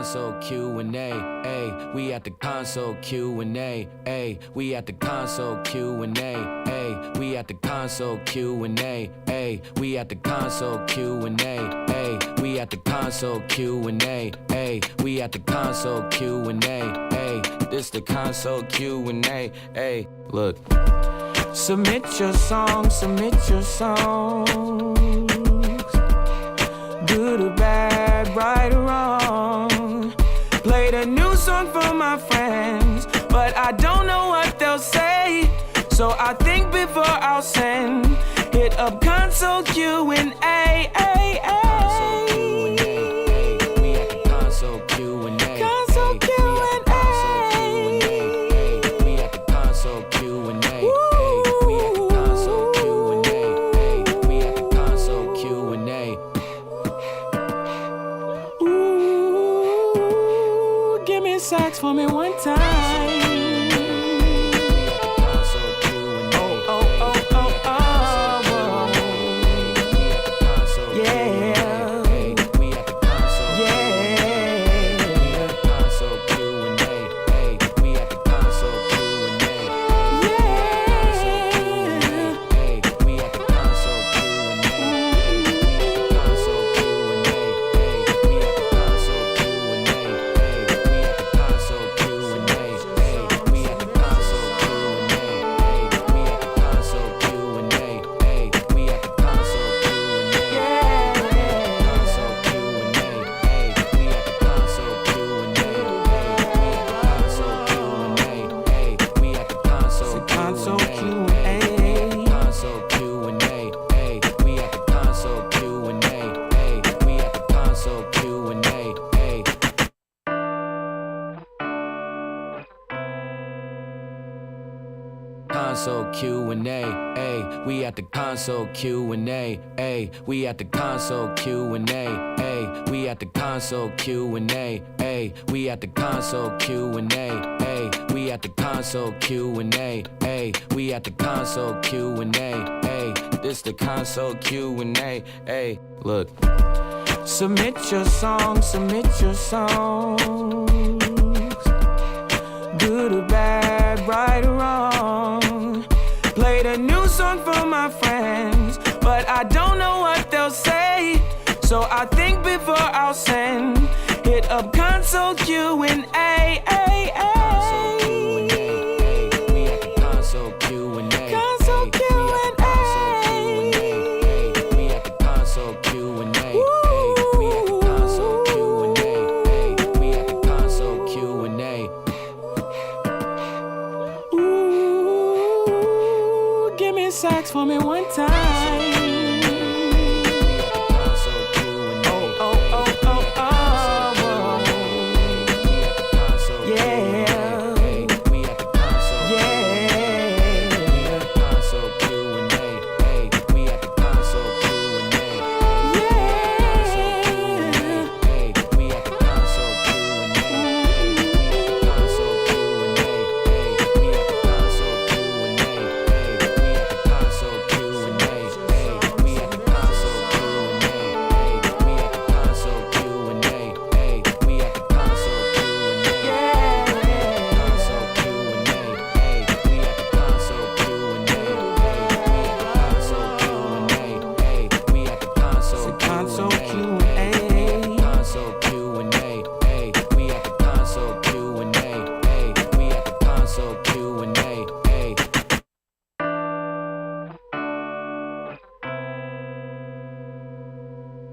console Q&A, ayy. We at the console Q&A, ayy. We at the console Q&A, ayy. We at the console Q&A, ayy. We at the console Q&A, ayy. We at the console Q&A, ayy. We at the console Q&A, ayy. This the console Q&A, ayy. Look. Submit your songs, submit your songs. Good or bad, right or wrong. Played a new song for my friends, but I don't know what they'll say. So I think before I'll send, hit up console Q&A, ay, ay. Sax for me one time. Console Q&A, ayy. We at the console Q&A, ayy. We at the console Q&A, ayy. We at the console Q&A, ayy. We at the console Q&A, ayy. We at the console Q&A, ayy. We at the console Q&A, ayy. This the console Q&A, ayy. Look. Submit your songs, submit your songs. Good or bad, right or wrong. Played a new song for my friends, but I don't know what they'll say. So I think before I'll send, hit up console Q&A, ay, ay. Console Q&A, console Q&A, we at the console Q&A, we at the console Q&A, we at the console Q&A. Give me sax for me one time.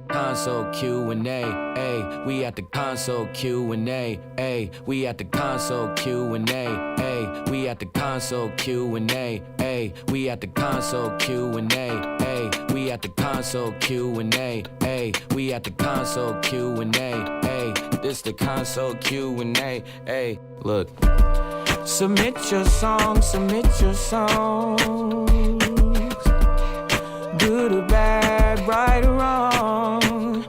Console Q&A, ayy. We at the console Q&A, ayy. We at the console Q&A, ayy. We at the console Q&A, ayy. We at the console Q&A, ayy. We at the console Q&A, ayy. We at the console Q&A, ayy. This the console Q&A, ayy. Look. Submit your songs, submit your songs. Good or bad, right or wrong.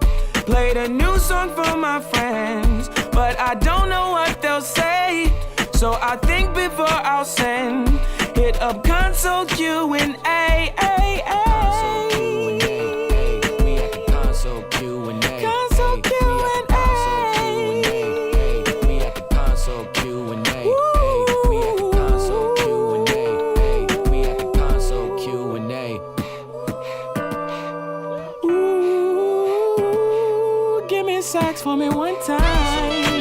Played a new song for my friends, but I don't know what they'll say. So I think before I'll send, hit up console Q&A, ay, ay. Console Q&A, console Q&A, console Q&A. sax for me one time.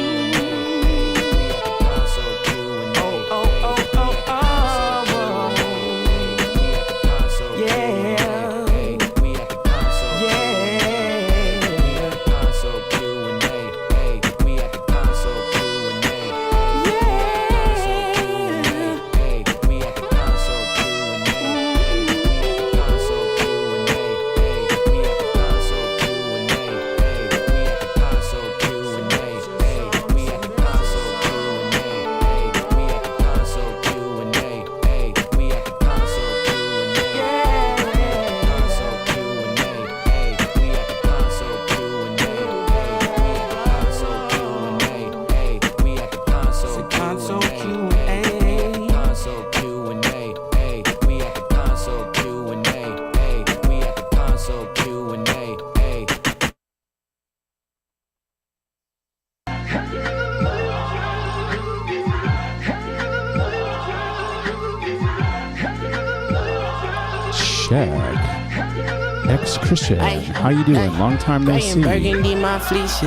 Ex-Christian, how you doing? Long time no see. Burgundy, my fleece,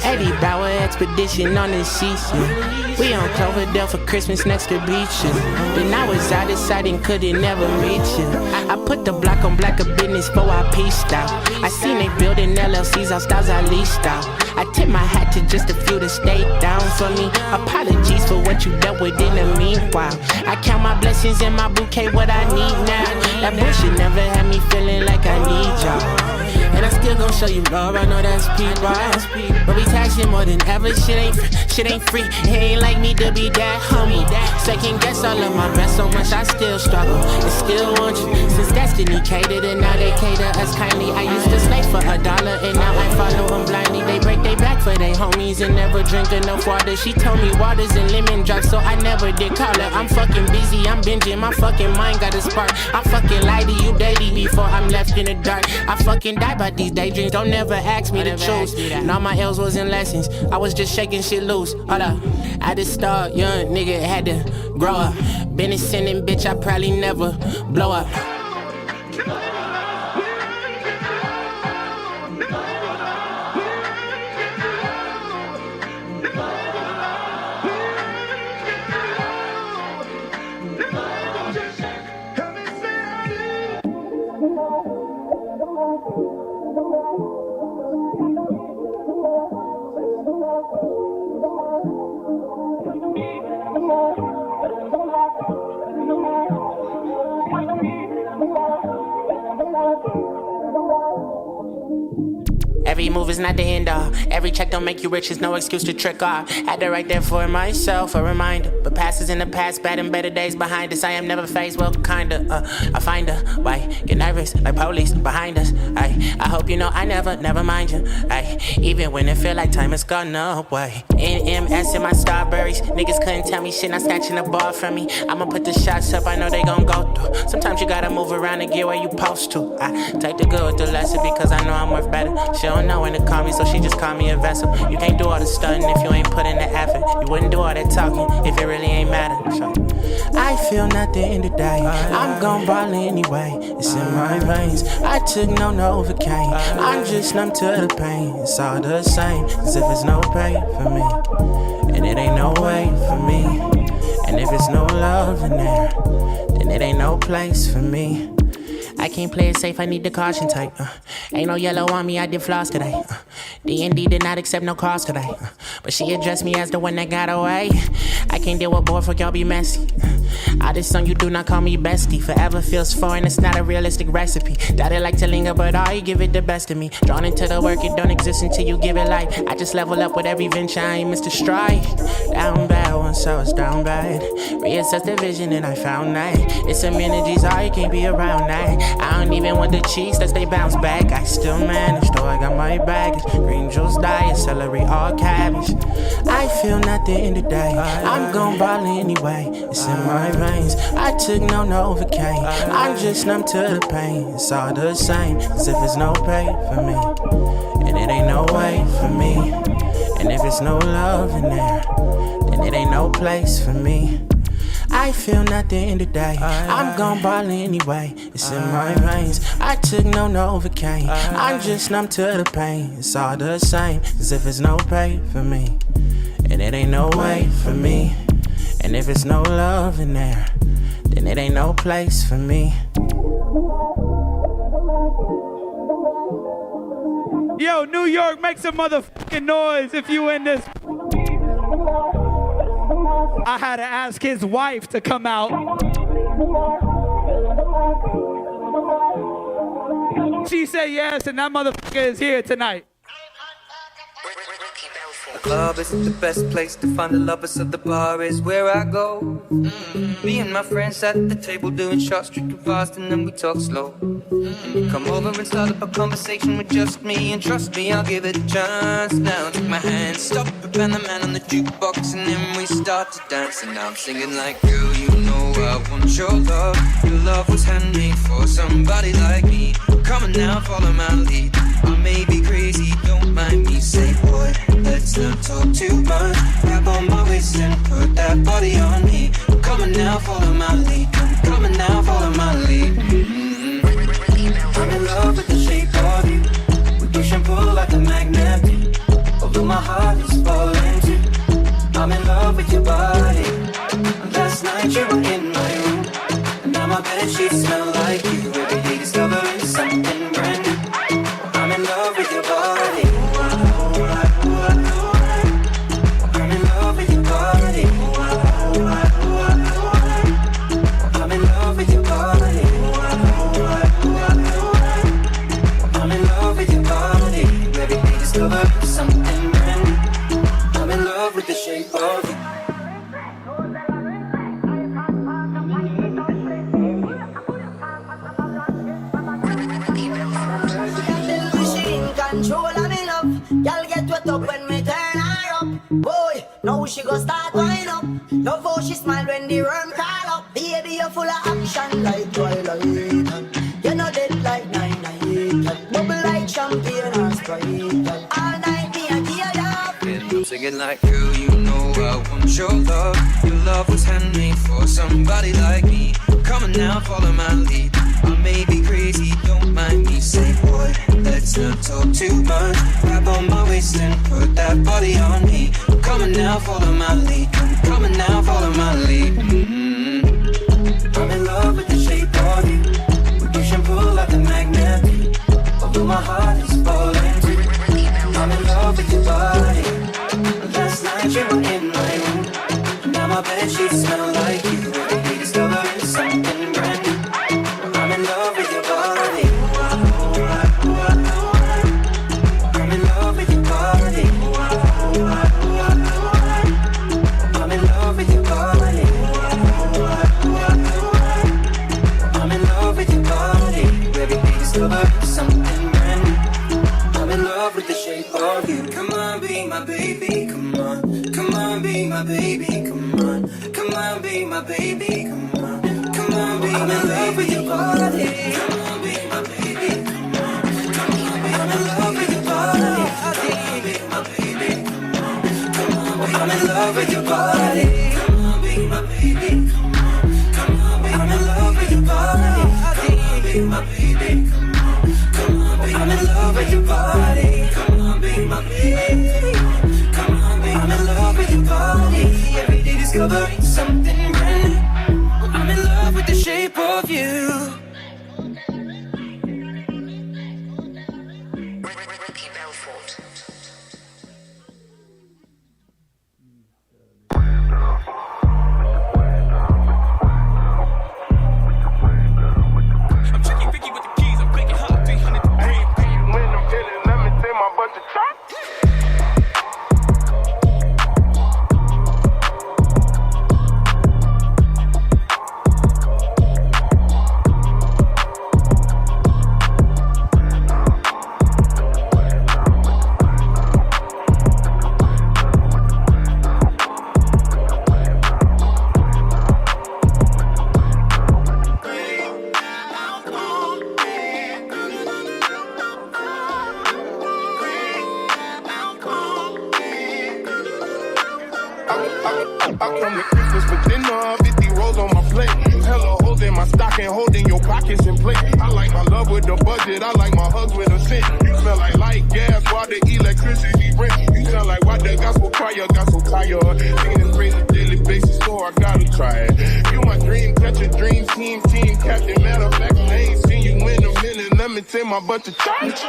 Eddie Bauer expedition on the seas. We on Cloverdale for Christmas next to beaches. Then I was out of sight and couldn't never reach you. I put the block on black of business before I pieced out. I seen they building LLCs out styles I leased out. I tip my hat to just a few that stayed down for me. Apologies for what you dealt with in the meanwhile. I count my blessings in my bouquet, what I need now. That bullshit never had me feeling like I need y'all. And I still gon' show you love, I know that's people. But we taxing more than ever, shit ain't free. It ain't like me to be that humble. Second guess all of my best so much I still struggle and still want you. Since destiny catered and now they cater us kindly. I used to slave for $1 and now I follow them blindly. They break their back for their homies and never drink enough water. She told me waters and lemon drops so I never did call her. I'm fucking busy, I'm binging, my fucking mind got a spark. I fucking lie to you daily before I'm left in the dark. I fucking die by these daydreams, don't never ask me to choose. And all my L's wasn't lessons, I was just shaking shit loose. Hold up, I just start young, nigga had to grow up. Been a sinning bitch, I probably never blow up. Every move is not the end all. Every check don't make you rich, it's no excuse to trick off. Had to write there for myself, a reminder. But past is in the past, bad and better days behind us. I am never faced, well, kinda. I find her, why? Get nervous, like police behind us. I hope you know I never mind you. Even when it feel like time is gone away. NMS in my Starburys. Niggas couldn't tell me shit, not snatching the ball from me. I'ma put the shots up, I know they gon' go through. Sometimes you gotta move around and get where you post to. I take the good with the lesson because I know I'm worth better. She don't know when to call me, so she just call me a vessel. You can't do all the stunting if you ain't put in the effort. You wouldn't do all that talking if it really ain't matter. So, I feel nothing today. I'm gon' ball anyway. It's in my veins. I took no Novocaine. I'm just numb to the pain. It's all the same, as if it's no pay for me. And it ain't no way for me. And if it's no love in there, then it ain't no place for me. I can't play it safe, I need the caution type. Ain't no yellow on me, I did floss today. D&D did not accept no calls today. But she addressed me as the one that got away. I can't deal with bored, fuck y'all be messy. I just song you do not call me bestie. Forever feels foreign, it's not a realistic recipe. Doubt it like to linger, but I give it the best of me. Drawn into the work, it don't exist until you give it life. I just level up with every venture, I ain't missed a strike. Down bad once I was down bad. Reassess the vision and I found that it's some energies all you can't be around that. I don't even want the cheeks that they bounce back. I still manage, though I got my baggage. Green juice diet, celery, all cabbage. I feel nothing today. I'm gon' ball anyway. It's in my veins. I took no Novocaine. I'm just numb to the pain. It's all the same, as if it's no pay for me. And it ain't no way for me. And if it's no love in there, then it ain't no place for me. I feel nothing today. I'm gon' ball anyway. It's in my veins. I took no Novocaine. I'm just numb to the pain. It's all the same as if it's no pay for me. And it ain't no way for me. And if it's no love in there, then it ain't no place for me. Yo, New York, make some motherfucking noise if you in this. I had to ask his wife to come out. She said yes, and that motherfucker is here tonight. The club isn't the best place to find the lovers, so the bar is where I go. Me and my friends at the table doing shots, drinking fast, and then we talk slow. You come over and start up a conversation with just me, and trust me, I'll give it a chance. Now take my hand, stop it, and the man on the jukebox, and then we start to dance. And now I'm singing like, girl, you know I want your love. Your love was handmade for somebody like me. Come on now, follow my lead. I may be crazy, don't mind me. Say, boy, let's not talk too much. Grab on my waist and put that body on me. Come on now, follow my lead. Come on now, follow my lead. I'm in love with the shape of you. We push and pull like a magnet. Although my heart is falling too. I'm in love with your body. Last night you were in my room, and now my bedsheets smell like you. Every day discovering something brand new. I'm in love with your body. I'm in love with your body. I'm in love with your body. I'm in love with your body. Every day discovering something brand new. I'm in love with the shape of you. Y'all get wet up when me turn her up. Boy, now she go start wind up. Love how she smile when the worm call up. Baby, you're full of action like Twilight. You're not dead like 998. Bubble like champagne or Sprite. All night me a gear up. I'm singing like, girl, you know I want your love. Your love was handmade for somebody like me. Come on now, follow my lead. I may be crazy, don't mind me. Say, boy, let's not talk too much. Grab on my waist and put that body on me. Come on now, follow my lead. Come on now, follow my lead. I'm in love with the shape of you. We push and pull like a magnet. Although my heart is falling too. I'm in love with your body. Last night you were in my room, now my bedsheets smell like you. Every day discovering something brand new. I'm in love with your body. I'm in love with your body. I'm in love with your body. I'm in love with your body. Every day discovering something brand new. I'm in love with the shape of you. Come on, be my baby. Come on, come on, be my baby. Come on, come on, be my baby. Come on, come on, be I'm in love with your body. Come on, be my baby. Come on, come on, be I'm in love with your body. Come on, be my baby. Come on, come on, be I'm in love with your body. Come on, be my baby. Come on, come on, be I'm in love with your body. Come on, be my baby. Come on, come on, be I'm in love with your body. Come on, be my baby. Come on, be I'm in love with your body. Every day discovering something brand new. I'm in love with the shape of you. I come to Christmas for dinner, meals on my plate. Hella holes in my stocking, holding your pockets in place. I like my love with the budget, I like my hugs with a scent. You smell like light gas while the electricity rent. You sound like why the gospel choir got so tired. Singing and praise on a daily basis, so I gotta try it. You my dream catcher, dream team captain. Matter of fact, I ain't seen you in a minute. Let me take my butt to church.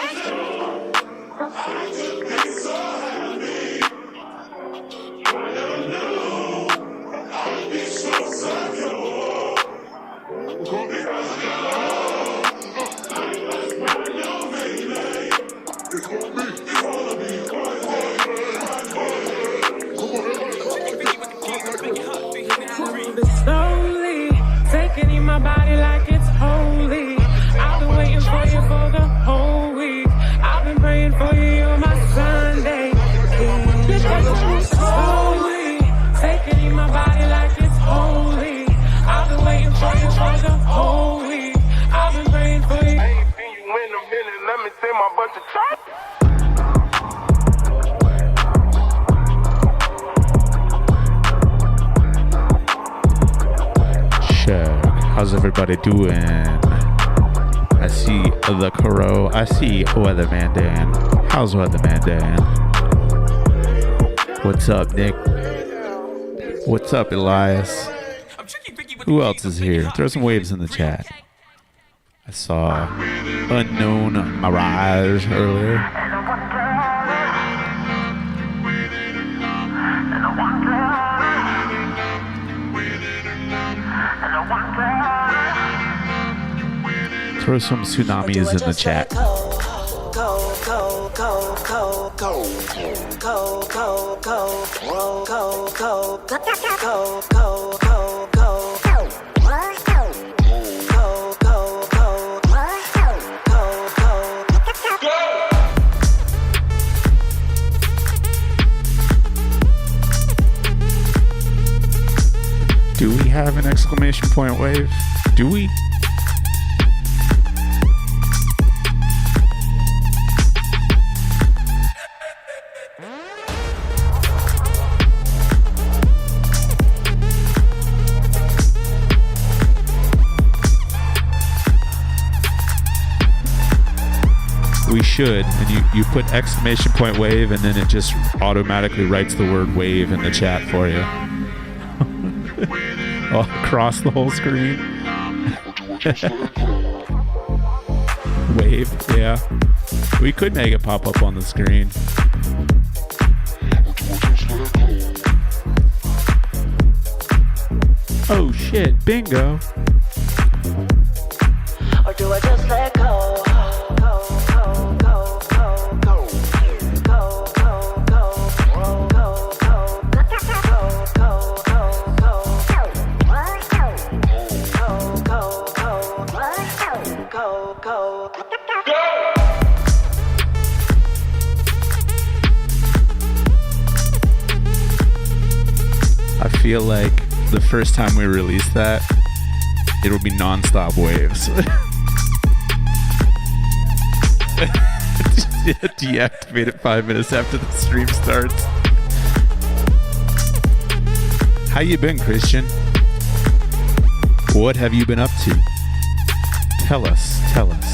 Slowly taking in my body like it's holy. I've been waiting for you for the whole week. I've been praying for you on my Sunday. Slowly taking in my body like it's holy. I've been waiting for you for the whole week. I've been praying for you. I ain't seen you in a minute. Let me take my butt to church. Check. How's everybody doing? I see the crow. I see Weatherman Dan. How's Weatherman Dan? What's up, Nick? What's up, Elias? Who else is here? Throw some waves in the chat. I saw Unknown Mirage earlier. Throw some tsunamis in the chat. Do we have an exclamation point wave? Do we? We should, and you put exclamation point wave, and then it just automatically writes the word wave in the chat for you. All across the whole screen. Wave, yeah. We could make it pop up on the screen. Oh shit, bingo. Or do I just let go? I feel like the first time we release that, it'll be non-stop waves. Deactivate it 5 minutes after the stream starts. How you been, Christian? What have you been up to? Tell us, tell us.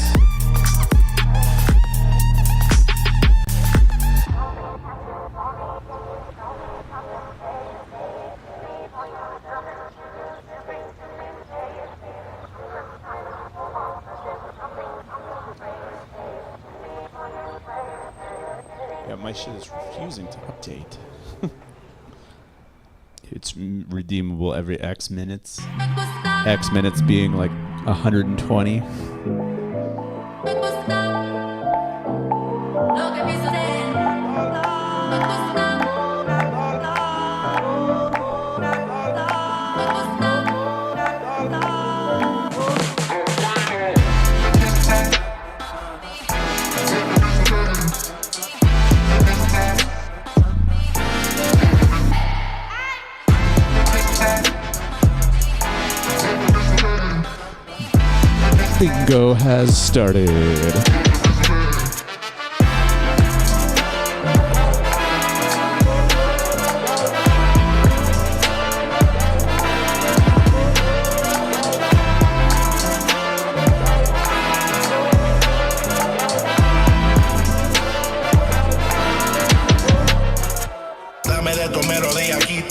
Yeah, my shit is refusing to update. It's redeemable every X minutes. X minutes being like 120. Bingo has started. melodía aquí.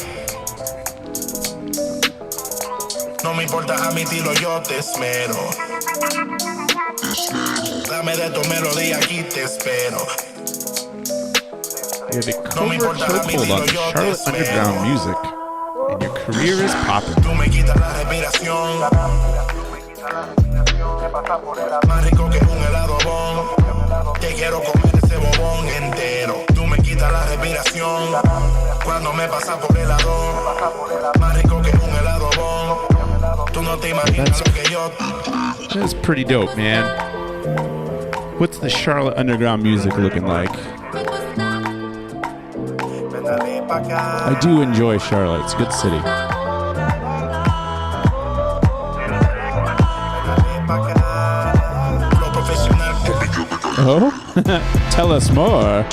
No me importa admitirlo, yo te espero. Dame de tu melodía, aquí te espero. You have a covert chokehold on Charlotte underground music, and your career is popping. Tú me quitas la respiración. Más rico que un helado bon. Te quiero comer ese bobón entero. Tú me quitas la respiración. Cuando me pasas por el lado. Más rico que un helado bon. Tú no te imaginas lo que yo. That's pretty dope, man. What's the Charlotte underground music looking like? I do enjoy Charlotte. It's a good city. Oh? Tell us more.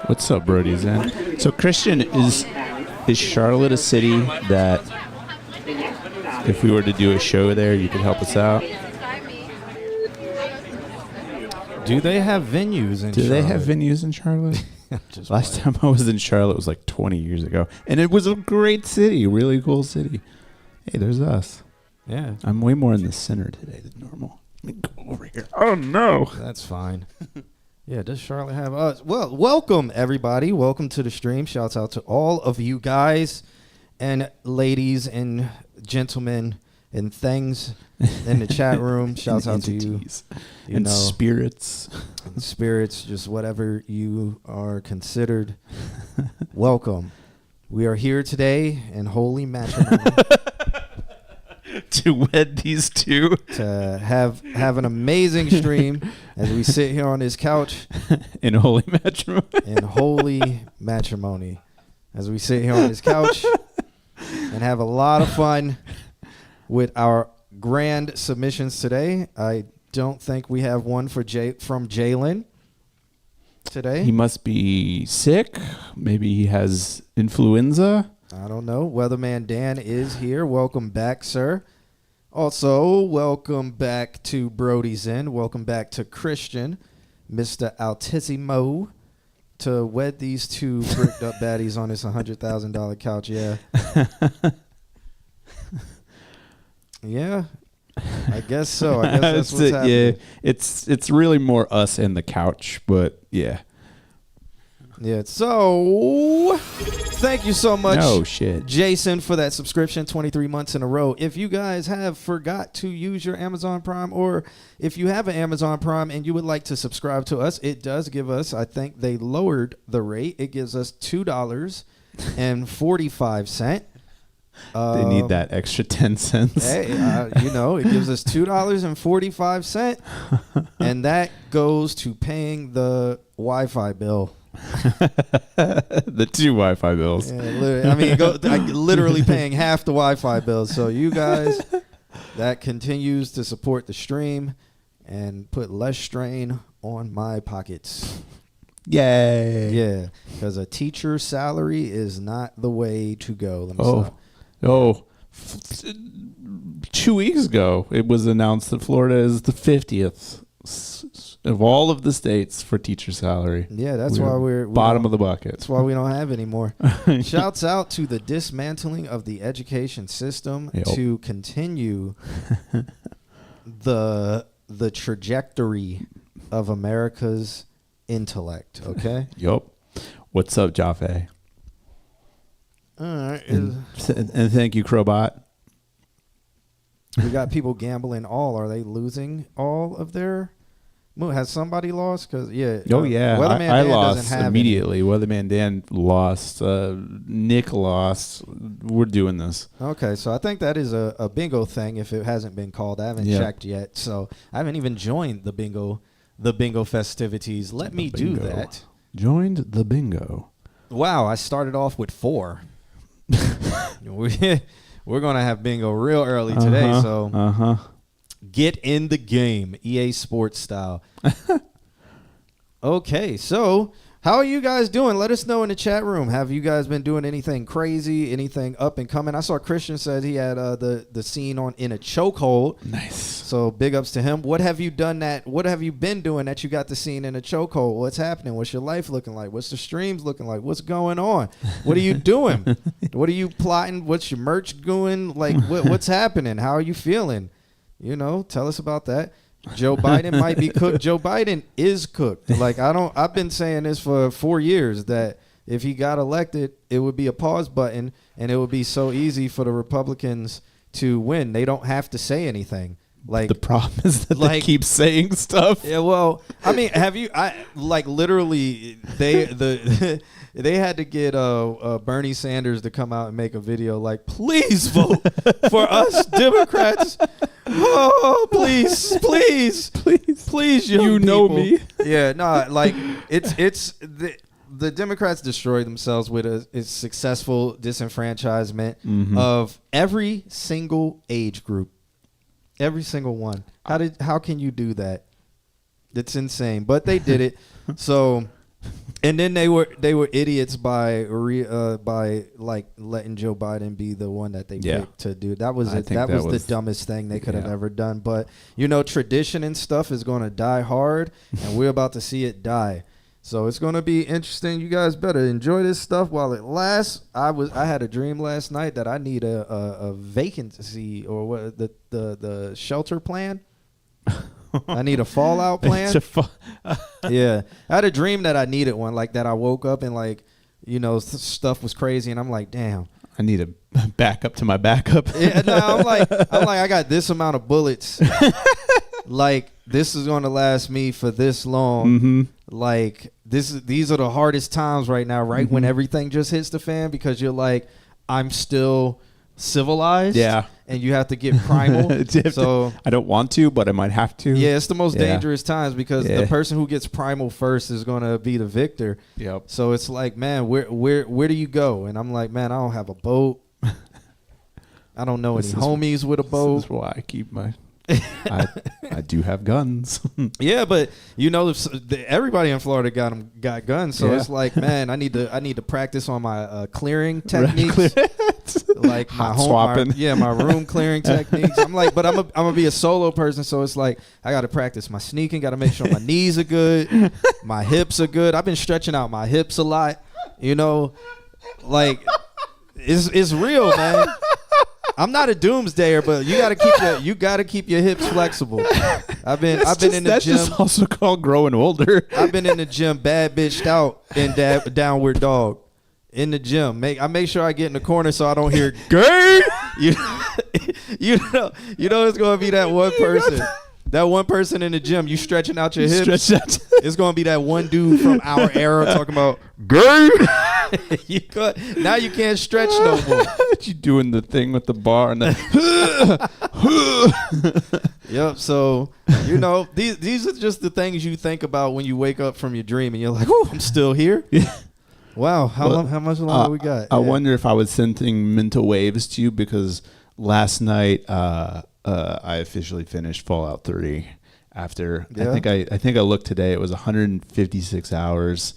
What's up, Brodies? And so, Christian, is Charlotte a city that, if we were to do a show there, you could help us out? Do they have venues in Charlotte? Do they have venues in Charlotte? Last time I was in Charlotte was like 20 years ago, and it was a great city, really cool city. Hey, there's us. Yeah, I'm way more in the center today than normal. Let me go over here. Oh no, that's fine. Yeah, does Charlotte have us? Well, welcome everybody. Welcome to the stream. Shouts out to all of you guys and ladies and gentlemen and things in the chat room. Shouts out to you. And spirits. And spirits, just whatever you are considered. Welcome. We are here today in holy matrimony. To wed these two. To have an amazing stream as we sit here on this couch. In holy matrimony. In holy matrimony. As we sit here on this couch and have a lot of fun with our grand submissions today. I don't think we have one from Jalen today. He must be sick. Maybe he has influenza. I don't know. Weatherman Dan is here. Welcome back, sir. Also, welcome back to Brody's Inn. Welcome back to Christian, Mr. Altissimo, to wed these two bricked up baddies on this $100,000 couch. Yeah. Yeah. I guess so. I guess that's what's happening. Yeah, it's really more us and the couch, but yeah. Yeah, so thank you so much, Jason, for that subscription 23 months in a row. If you guys have forgot to use your Amazon Prime, or if you have an Amazon Prime and you would like to subscribe to us, it does give us, I think they lowered the rate. It gives us $2.45. They need that extra 10 cents. Hey, it gives us $2.45, and that goes to paying the Wi-Fi bill. The two Wi-Fi bills. Yeah, literally paying half the Wi-Fi bills. So you guys, that continues to support the stream and put less strain on my pockets. Yay! Yeah, because a teacher's salary is not the way to go. Let me stop. 2 weeks ago, it was announced that Florida is the 50th of all of the states for teacher salary. Yeah, that's why we're bottom of the bucket. That's why we don't have any more. Shouts out to the dismantling of the education system to continue the trajectory of America's intellect. Okay. Yup. What's up, Jaffe? All right. And thank you, Crowbot. We got people gambling all. Are they losing all of their? Has somebody lost? Because Weatherman I lost immediately. Weatherman Dan lost. Nick lost. We're doing this. Okay, so I think that is a bingo thing. If it hasn't been called, I haven't checked yet, so I haven't even joined the bingo the bingo festivities. Let me do Bingo. that. Joined the bingo. Wow, I started off with 4. We're going to have bingo real early today, so get in the game, EA Sports style. Okay, so how are you guys doing? Let us know in the chat room. Have you guys been doing anything crazy, anything up and coming? I saw Christian said he had the scene on In a Chokehold. Nice. So big ups to him. What have you been doing that you got the scene in a chokehold? What's happening? What's your life looking like? What's the streams looking like? What's going on? What are you doing? What are you plotting? What's your merch doing? Like what's happening? How are you feeling? Tell us about that. Joe Biden might be cooked. Joe Biden is cooked. Like I've been saying this for 4 years that if he got elected, it would be a pause button and it would be so easy for the Republicans to win. They don't have to say anything. Like the problem is that they keep saying stuff. Yeah, well, I mean, literally they had to get Bernie Sanders to come out and make a video like, please vote for us Democrats. Oh, please, young you know people. me. Yeah, no, like it's the Democrats destroyed themselves with a successful disenfranchisement of every single age group. Every single one. How can you do that? It's insane. But they did it. So, and then they were idiots by like letting Joe Biden be the one that they picked to do. That was the dumbest thing they could have ever done. But tradition and stuff is going to die hard, and we're about to see it die. So it's going to be interesting. You guys better enjoy this stuff while it lasts. I had a dream last night that I need a vacancy or what the shelter plan. I need a fallout plan. Yeah. I had a dream that I needed one, like that I woke up and stuff was crazy and I'm like, damn. I need a backup to my backup. Yeah, no, I'm like I got this amount of bullets. Like this is going to last me for this long. Like these are the hardest times right now, right? When everything just hits the fan because you're like, I'm still civilized. Yeah. And you have to get primal. So I don't want to, but I might have to. Yeah, it's the most dangerous times because the person who gets primal first is going to be the victor. Yep. So it's like, man, where do you go? And I'm like, man, I don't have a boat. I don't know any homies with a boat. This is why I keep my I do have guns. Yeah, but everybody in Florida got guns, so it's like, man, I need to practice on my clearing techniques, like my my room clearing techniques. I'm like, but I'm gonna be a solo person, so it's like I got to practice my sneaking, got to make sure my knees are good, my hips are good. I've been stretching out my hips a lot, like it's real, man. I'm not a doomsdayer, but you gotta keep your hips flexible. I've been in the gym. That's just also called growing older. I've been in the gym, bad bitched out and downward dog. In the gym, I make sure I get in the corner so I don't hear gay. It's gonna be that one person. That one person in the gym, you stretching out your hips. It's gonna be that one dude from our era talking about gay. Now you can't stretch no more. You doing the thing with the bar and the Yep. So these are just the things you think about when you wake up from your dream and you're like, "Oh, I'm still here." Yeah. Wow. How much longer we got? I wonder if I was sending mental waves to you because last night I officially finished Fallout 3 after I think I looked today. It was 156 hours,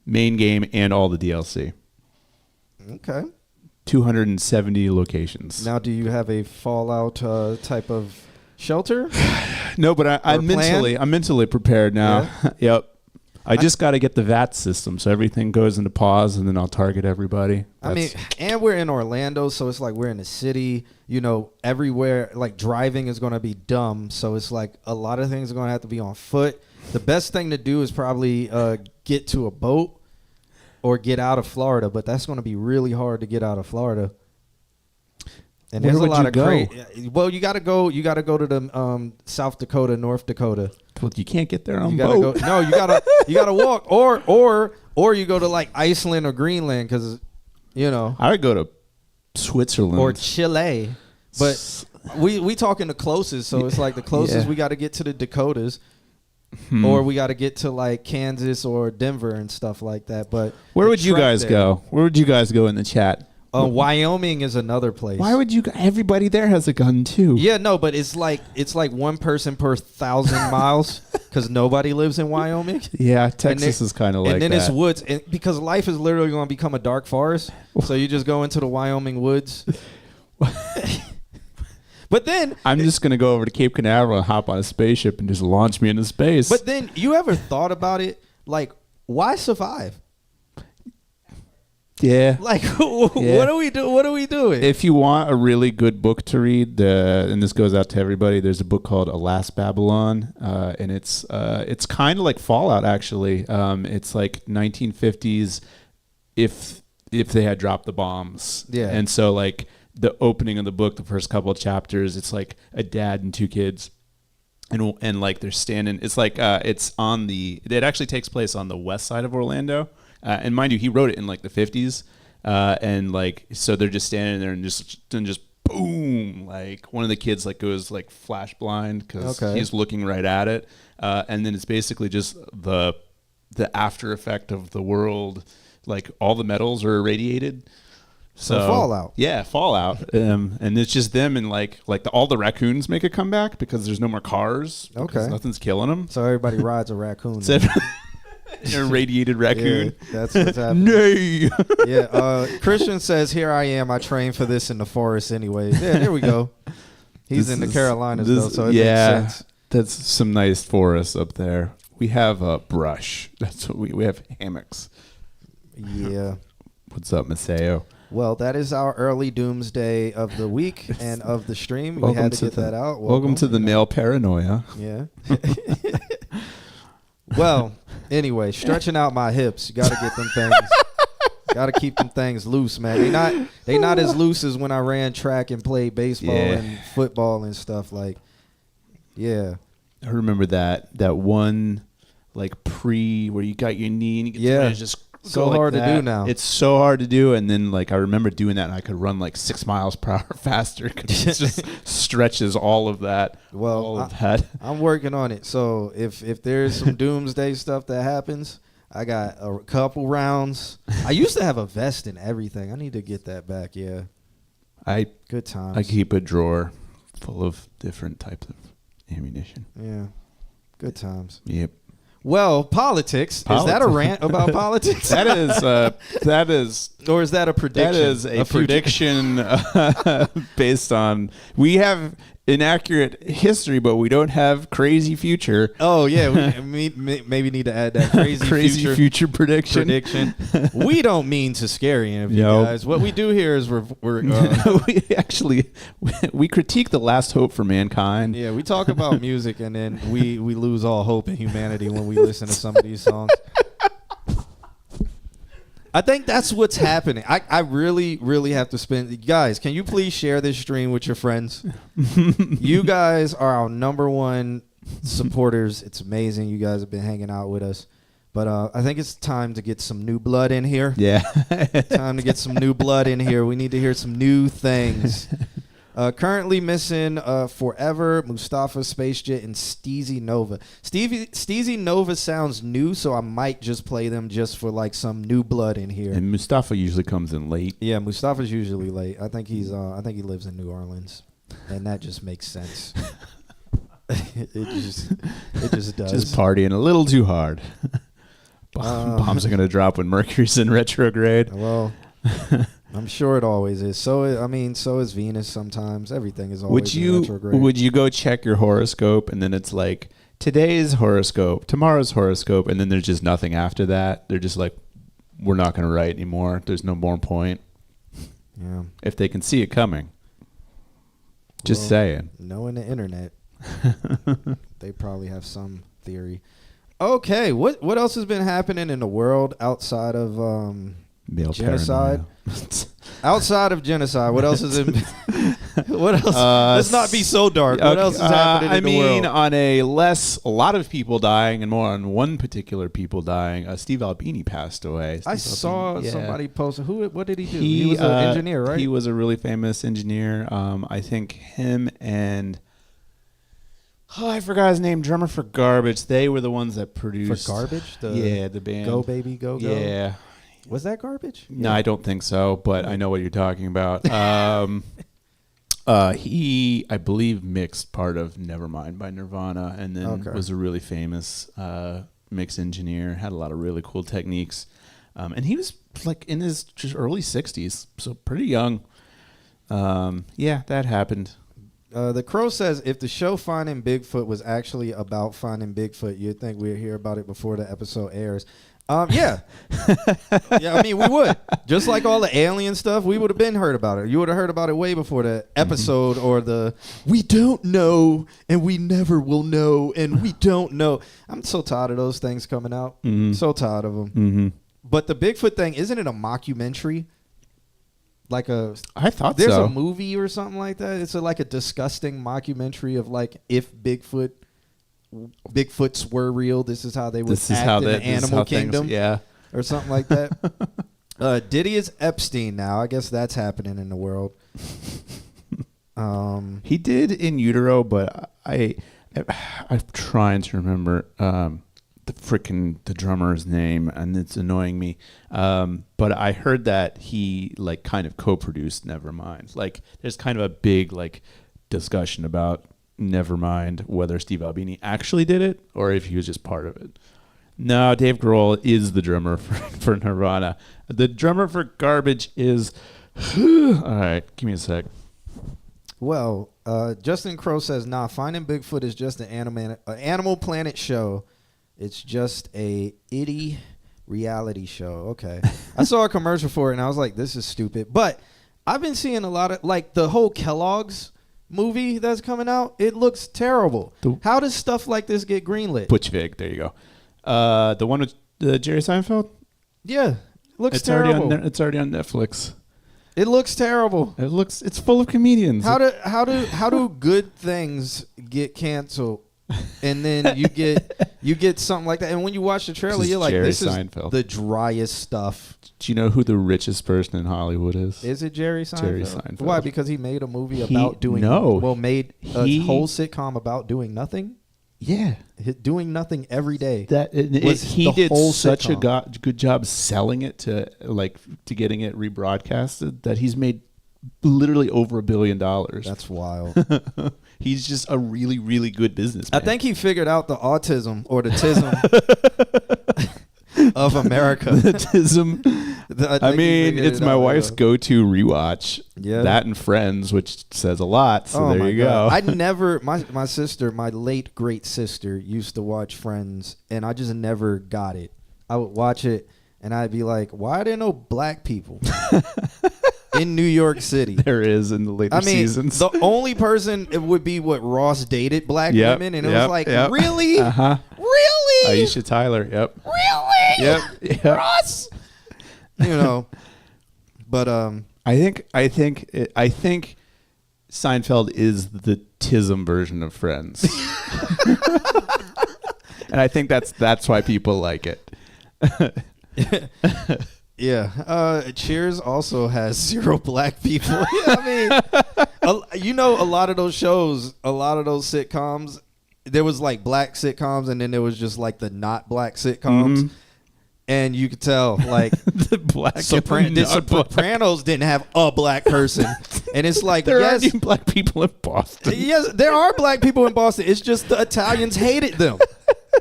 main game and all the DLC. Okay. 270 locations. Now, do you have a Fallout type of shelter? No, but I'm mentally prepared now. Yeah. Yep. I just got to get the VAT system so everything goes into pause and then I'll target everybody. And we're in Orlando, so it's like we're in the city, everywhere, like driving is going to be dumb. So it's like a lot of things are going to have to be on foot. The best thing to do is probably get to a boat or get out of Florida, but that's going to be really hard to get out of Florida. And there's a lot of great. Well, you got to go to the South Dakota, North Dakota. Well, you can't get there on boat. No, you gotta walk, or you go to like Iceland or Greenland because, I would go to Switzerland or Chile, but we talking the closest, so it's like the closest we got to get to the Dakotas. or we got to get to like Kansas or Denver and stuff like that. But where would you guys go? Where would you guys go in the chat? Wyoming is another place. Why would you? Everybody there has a gun too. Yeah, no, but it's like one person per 1,000 miles because nobody lives in Wyoming. Yeah, Texas is kind of like that. And then it's woods, and because life is literally going to become a dark forest. So you just go into the Wyoming woods. But then I'm just gonna go over to Cape Canaveral and hop on a spaceship and just launch me into space. But then you ever thought about it? Like, why survive? Yeah. Like, what do we do? What are we doing? If you want a really good book to read, and this goes out to everybody, there's a book called Alas Babylon, and it's kind of like Fallout actually. It's like 1950s if they had dropped the bombs. Yeah. And so like the opening of the book, the first couple of chapters, it's like a dad and two kids. And like they're standing, it's like it actually takes place on the west side of Orlando. And mind you, he wrote it in like the 50s. And like, so they're just standing there and just boom, like one of the kids like goes like flash blind because he's looking right at it. And then it's basically just the after effect of the world. Like all the metals are irradiated. So Fallout. Yeah, Fallout. And it's just them and all the raccoons make a comeback because there's no more cars. Okay. Nothing's killing them. So everybody rides a raccoon. Irradiated raccoon. Yeah, that's what's happening. Nay. Yeah. Christian says, "Here I am. I trained for this in the forest, anyways." Yeah, there we go. He's in the Carolinas though, so it makes sense. That's some nice forests up there. We have brush. That's what we have hammocks. Yeah. What's up, Maseo? Well, that is our early doomsday of the week and of the stream. We had to get that out. Welcome to the male paranoia. Yeah. Well, anyway, stretching out my hips. You got to get them things. Got to keep them things loose, man. They not as loose as when I ran track and played baseball and football and stuff. Like, yeah. I remember that one, like where you got your knee and you get just so hard to do now. It's so hard to do, and then like I remember doing that, and I could run like 6 miles per hour faster because it just stretches all of that. Well, I'm working on it. So if there's some doomsday stuff that happens, I got a couple rounds. I used to have a vest and everything. I need to get that back. Yeah, good times. I keep a drawer full of different types of ammunition. Yeah, good times. Yep. Well, politics. Is that a rant about politics? That is, or is that a prediction? That is a prediction based on we have inaccurate history, but we don't have crazy future. Oh yeah, we maybe need to add that crazy future prediction. We don't mean to scare any of you guys. What we do here is we critique the last hope for mankind. Yeah, we talk about music and then we lose all hope in humanity when we listen to some of these songs. I think that's what's happening. I really, really have to spend. Guys, can you please share this stream with your friends? You guys are our number one supporters. It's amazing. You guys have been hanging out with us. But I think it's time to get some new blood in here. Yeah. Time to get some new blood in here. We need to hear some new things. Currently missing Forever, Mustafa, Space Jet, and Steezy Nova. Steezy Nova sounds new, so I might just play them just for like some new blood in here. And Mustafa usually comes in late. Yeah, Mustafa's usually late. I think he lives in New Orleans, and that just makes sense. it just does. Just partying a little too hard. Bombs are gonna drop when Mercury's in retrograde. Well. I'm sure it always is. So is Venus sometimes. Everything is always in retrograde. Would you go check your horoscope and then it's like today's horoscope, tomorrow's horoscope, and then there's just nothing after that? They're just like, we're not going to write anymore. There's no more point. Yeah. If they can see it coming. Just saying. Knowing the internet, they probably have some theory. Okay, what else has been happening in the world outside of male genocide? Outside of genocide, what else is it? What else? Let's not be so dark. What else is happening in the world? On a lot of people dying and more on one particular people dying, Steve Albini passed away. I saw somebody post. What did he do? He was an engineer, right? He was a really famous engineer. I think him and Oh, I forgot his name. Drummer for Garbage. They were the ones that produced. For Garbage? The band. Go Baby Go Go? Yeah. Was that Garbage? No, I don't think so, but I know what you're talking about. He, I believe, mixed part of Nevermind by Nirvana, and then was a really famous mix engineer, had a lot of really cool techniques. And he was like in his just early 60s, so pretty young. Yeah, that happened. The Crow says, if the show Finding Bigfoot was actually about finding Bigfoot, you'd think we'd hear about it before the episode airs. Yeah. Yeah, I mean, we would. Just like all the alien stuff, we would have been heard about it. You would have heard about it way before the episode or the we don't know and we never will know and we don't know. I'm so tired of those things coming out. So tired of them. Mm-hmm. But the Bigfoot thing, isn't it a mockumentary? I thought there's a movie or something like that. It's like a disgusting mockumentary of like if Bigfoots were real. This is how they would act in the animal kingdom, or something like that. Diddy is Epstein now. I guess that's happening in the world. He did In Utero, but I'm trying to remember the drummer's name, and it's annoying me. But I heard that he like kind of co-produced Nevermind. Like, there's kind of a big like discussion about Nevermind, whether Steve Albini actually did it or if he was just part of it. No, Dave Grohl is the drummer for Nirvana. The drummer for Garbage is... all right, give me a sec. Well, Justin Crow says, nah, Finding Bigfoot is just an Animal Planet show. It's just a itty reality show. Okay. I saw a commercial for it, and I was like, this is stupid. But I've been seeing a lot of, like, the whole Kellogg's movie that's coming out. It looks terrible. How does stuff like this get greenlit? Butch Vig, there you go. The one with Jerry Seinfeld? Yeah. Looks terrible. It's already on Netflix. It looks terrible. It's full of comedians. How do good things get canceled? And then you get something like that. And when you watch the trailer, you're like, this is the driest stuff. Do you know who the richest person in Hollywood is? Is it Jerry Seinfeld? Jerry Seinfeld. Why? Because he made a movie about doing... No. Well, made a whole sitcom about doing nothing? Yeah. Doing nothing every day. He did such a good job selling it to getting it rebroadcasted that he's made literally over $1 billion. That's wild. He's just a really, really good businessman. I think he figured out the autism or the tism of America. The tism. I mean, it's my wife's go-to rewatch. Yeah. That and Friends, which says a lot. So there you go. I never, my sister, my late great sister, used to watch Friends, and I just never got it. I would watch it, and I'd be like, why are there no black people in New York City? There is in the later seasons. The only person it would be what Ross dated black women, and it was like, really? Uh-huh. Really? Aisha Tyler, yep. Really? Yep. Ross? You know, but I think Seinfeld is the tism version of Friends, and I think that's why people like it. Yeah. Cheers also has 0 black people. I mean, a lot of those shows, a lot of those sitcoms, there was like black sitcoms, and then there was just like the not black sitcoms. Mm-hmm. And you could tell, like, the black Sopranos didn't have a black person. And it's like, there aren't even black people in Boston. Yes, there are black people in Boston. It's just the Italians hated them.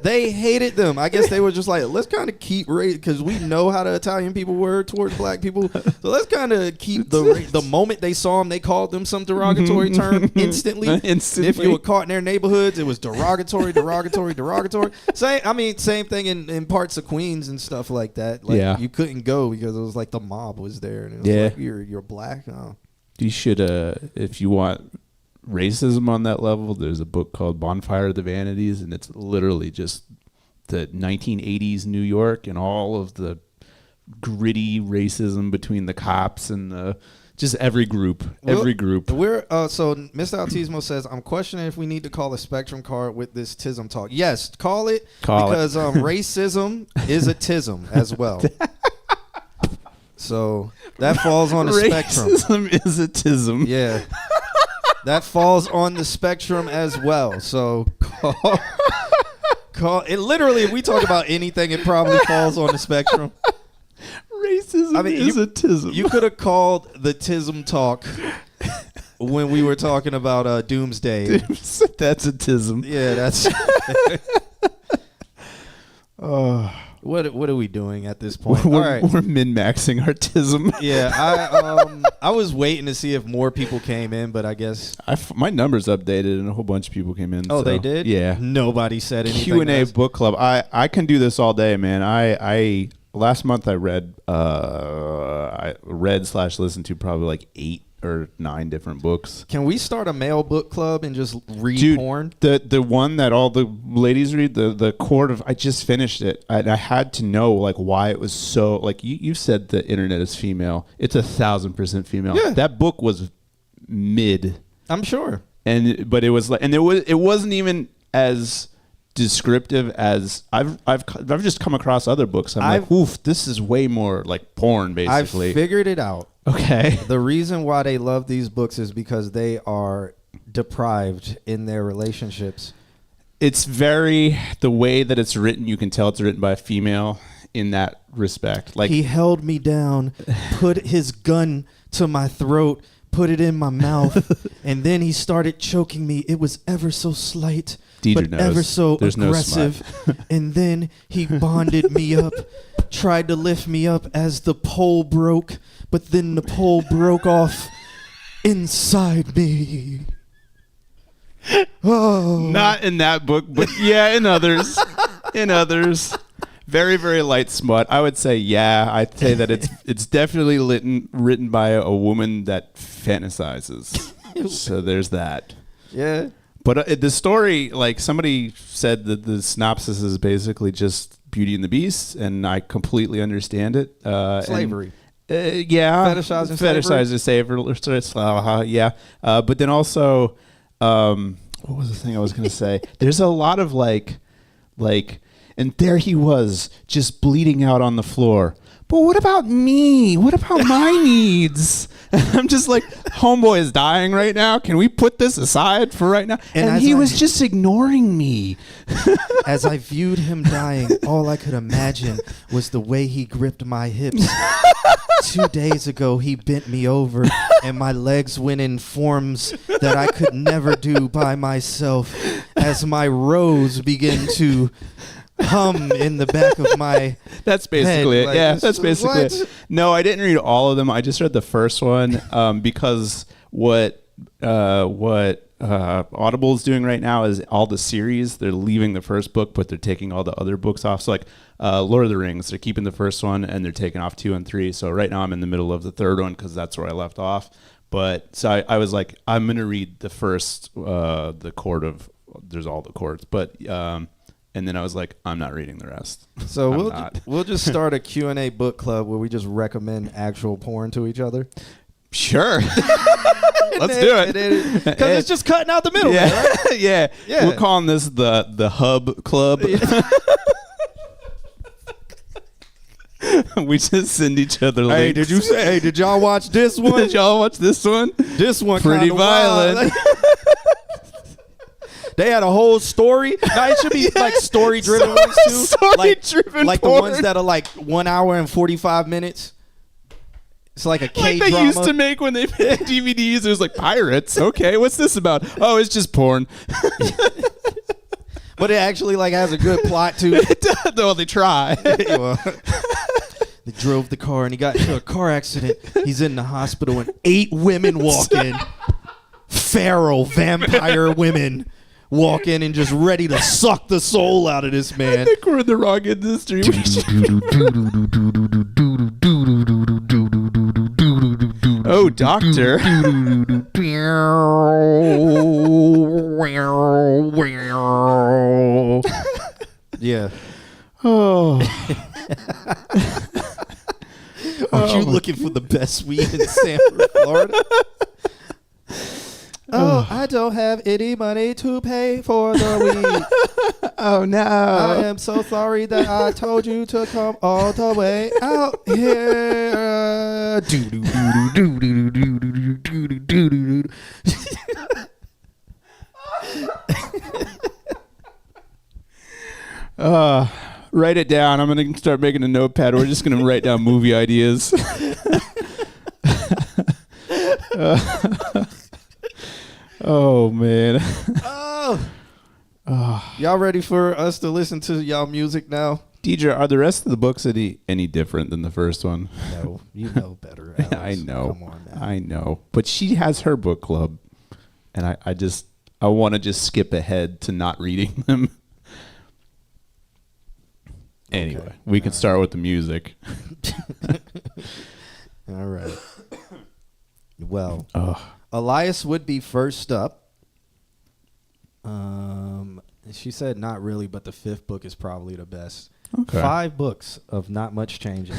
They hated them. I guess they were just like, let's kind of keep because we know how the Italian people were towards black people. So let's kind of keep the moment they saw them, they called them some derogatory term instantly. If you were caught in their neighborhoods, it was derogatory. Same thing in parts of Queens and stuff like that. Like, you couldn't go because it was like the mob was there, and it was like, you're black. Oh. You should, if you want racism on that level, there's a book called Bonfire of the Vanities, and it's literally just the 1980s New York and all of the gritty racism between the cops and just every group. We're so Mr. Altismo says, I'm questioning if we need to call a Spectrum card with this tism talk. Yes, call it because racism is a tism as well. So that falls on the spectrum. Racism is a tism. Yeah. That falls on the spectrum as well. So call it. Literally, if we talk about anything, it probably falls on the spectrum. Racism is a tism. You could have called the tism talk when we were talking about Doomsday. That's a tism. Yeah, that's. What are we doing at this point? We're, All right. we're min-maxing our tism. Yeah, I was waiting to see if more people came in, but I guess My numbers updated and a whole bunch of people came in. Oh, so, they did? Yeah. Nobody said anything. Q&A book club. I can do this all day, man. I last month I read /listened to probably like 8 or 9 different books. Can we start a male book club and just read porn? The one that all the ladies read, the Court of, I just finished it. I had to know like why it was so, like you said the internet is female. It's 1,000% female. Yeah. That book was mid. I'm sure. But it was like, and it wasn't even as descriptive as I've just come across other books. I'm like, oof, this is way more like porn basically. I've figured it out. Okay. The reason why they love these books is because they are deprived in their relationships. It's very, the way that it's written, you can tell it's written by a female in that respect. Like, he held me down, put his gun to my throat, put it in my mouth, and then he started choking me. It was ever so slight, Deidre but knows. ever so There's aggressive. No and then he bonded me up, tried to lift me up as the pole broke, but then the pole broke off inside me. Oh. Not in that book, but yeah, in others. In others. Very, very light smut. I would say, yeah, I'd say that it's definitely written by a woman that fantasizes. So there's that. Yeah. But the story, like somebody said that the synopsis is basically just Beauty and the Beast, and I completely understand it. Slavery. Yeah. Fetishizing slavery. Yeah. But then also, what was the thing I was going to say? There's a lot of like, and there he was, just bleeding out on the floor. But what about me? What about my needs? I'm just like, homeboy is dying right now. Can we put this aside for right now? And he was just ignoring me. As I viewed him dying, all I could imagine was the way he gripped my hips. 2 days ago, he bent me over, and my legs went in forms that I could never do by myself. As my rose began to hum in the back of my That's basically head. it. Like, Yeah, that's basically what? it. No, I didn't read all of them. I just read the first one because what Audible is doing right now is all the series. They're leaving the first book, but they're taking all the other books off. So like Lord of the Rings, they're keeping the first one and they're taking off 2 and 3. So right now I'm in the middle of the third one because that's where I left off. But so I was like, I'm going to read the first, the Court of, there's all the courts, but and then I was like, I'm not reading the rest. So we'll just start a Q&A book club where we just recommend actual porn to each other. Sure. Let's do it. Because it's just cutting out the middle. Yeah. Man, right? Yeah. We're calling this the Hub Club. We just send each other links. Hey, did y'all watch this one? Did y'all watch this one? This one Pretty kinda violent. wild. They had a whole story. No, it should be like story-driven ones too. Story-driven like porn. the ones that are like 1 hour and 45 minutes. It's like a K-drama. Like they used to make when they made DVDs. It was like pirates. Okay, what's this about? Oh, it's just porn. But it actually like has a good plot to it. Well, they try. Well, they drove the car and he got into a car accident. He's in the hospital and 8 women walk in. Feral vampire women walk in and just ready to suck the soul out of this man. I think we're in the wrong industry. Oh, doctor. Yeah. Oh. Are you looking for the best weed in Sanford, Florida? Oh, I don't have any money to pay for the weed. Oh, no. I am so sorry that I told you to come all the way out here. Write it down. I'm going to start making a notepad. We're just going to write down movie ideas. Oh, man. Y'all ready for us to listen to y'all music now? Deidre, are the rest of the books any different than the first one? No, you know better. Alex. I know. Come on, man. I know. But she has her book club, and I want to just skip ahead to not reading them. Anyway, Okay. we can start with the music. All right. Well, Elias would be first up. She said not really, but the fifth book is probably the best. Okay. 5 books of not much changing.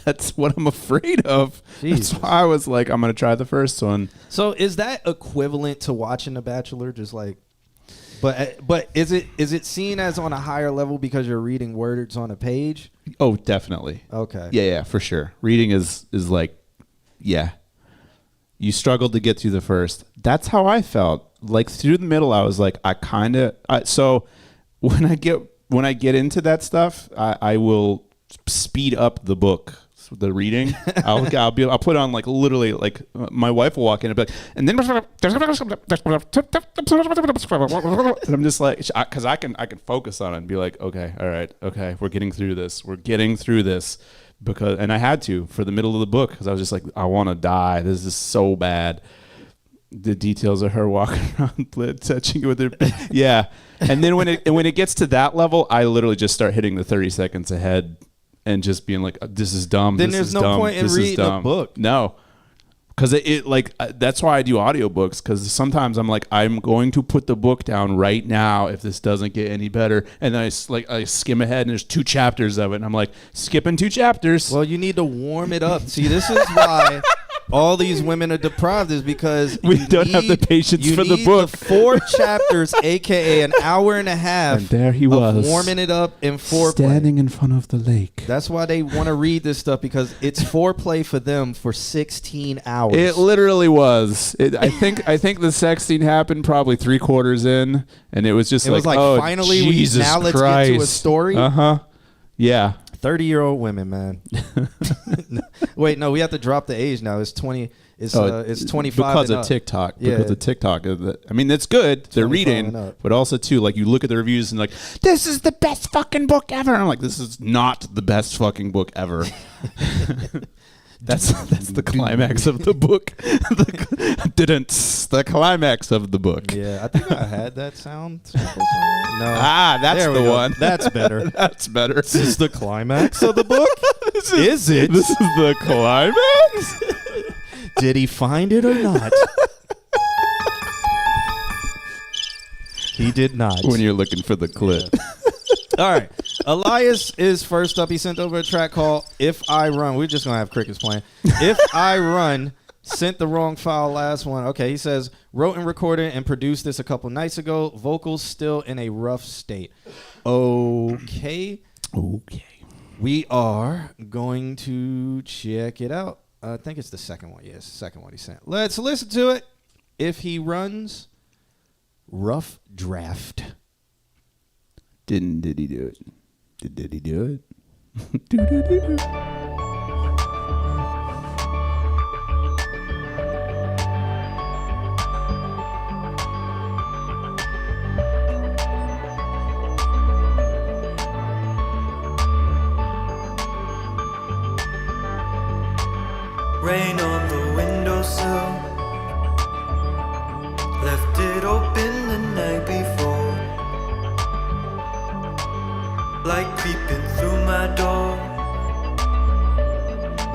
That's what I'm afraid of. Jesus. That's why I was like, I'm going to try the first one. So is that equivalent to watching The Bachelor? Just like, but is it seen as on a higher level because you're reading words on a page? Oh, definitely. Okay. Yeah, for sure. Reading is like, yeah. You struggled to get through the first. That's how I felt. Like through the middle, I was like, so when I get into that stuff, I will speed up the book, the reading. I'll put on like literally like my wife will walk in and be like, and then and I'm just like, because I can focus on it and be like, okay, all right, okay, we're getting through this. And I had to for the middle of the book because I was just like, I want to die. This is so bad. The details of her walking around, touching it with her, yeah. And then when it gets to that level, I literally just start hitting the 30 seconds ahead and just being like, "This is dumb." Then there's no point in reading a book. No, because that's why I do audiobooks. Because sometimes I'm like, I'm going to put the book down right now if this doesn't get any better, and then I skim ahead and there's 2 chapters of it, and I'm like, skipping 2 chapters. Well, you need to warm it up. See, this is why all these women are deprived, is because we don't have the patience for the book. The 4 chapters, aka an hour and a half, and there he of was, warming it up in foreplay, standing in front of the lake. That's why they want to read this stuff, because it's foreplay for them for 16 hours. It literally was. I think the sex scene happened probably 3/4 in, and it was just it was like oh, finally Jesus now let's Christ. get to a story. Yeah. 30-year-old women, man. Wait, no, we have to drop the age now. It's 20. It's 25 because and of up. TikTok. Yeah. Because of TikTok. I mean, that's good. They're reading, but also too, like you look at the reviews and like, this is the best fucking book ever. I'm like, this is not the best fucking book ever. That's the climax of the book. The climax of the book. Yeah, I think I had that sound. No. That's There we the go. one. That's better. That's better. This is the climax of the book? Is it? This is the climax? Did he find it or not? He did not. When you're looking for the clip. Yeah. All right. Elias is first up. He sent over a track called If I Run. We're just going to have crickets playing. If I Run. Sent the wrong file last one. Okay, he says, wrote and recorded and produced this a couple nights ago. Vocals still in a rough state. Okay. We are going to check it out. I think it's the second one. Yes, the second one he sent. Let's listen to it. If he runs, rough draft. Did he do it? Did he do it? Rain on the windowsill, left it open the night before, like creeping through my door.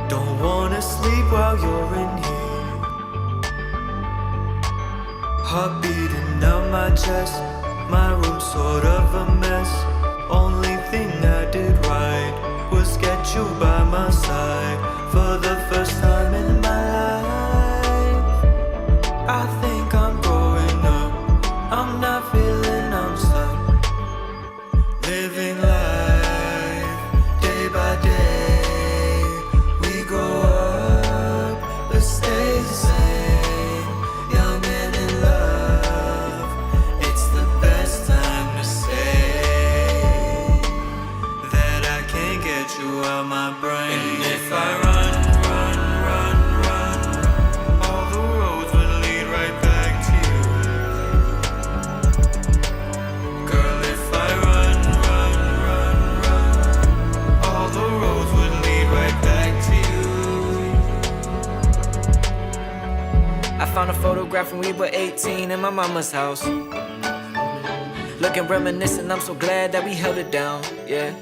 Don't wanna sleep while you're in here, heart beating down my chest, my room sort of a mess. Only thing I did right was get you by my side. For the first time in my life, I think I'm growing up. I'm not feeling I'm stuck. Living life day by day. We grow up, but stay the same. Young and in love, it's the best time to say photograph when we were 18 in my mama's house. Looking reminiscent, I'm so glad that we held it down, yeah.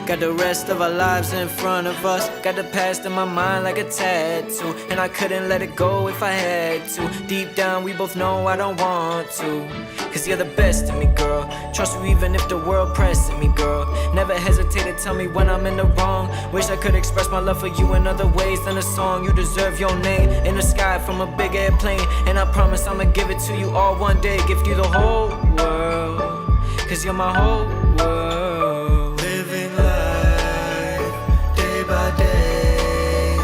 Got the rest of our lives in front of us. Got the past in my mind like a tattoo, and I couldn't let it go if I had to. Deep down we both know I don't want to, cause you're the best of me, girl. Trust you even if the world pressing me, girl. Never hesitate to tell me when I'm in the wrong. Wish I could express my love for you in other ways than a song. You deserve your name in the sky from a big airplane, and I promise I'ma give it to you all one day. Give you the whole world, cause you're my whole world. Living life day by day,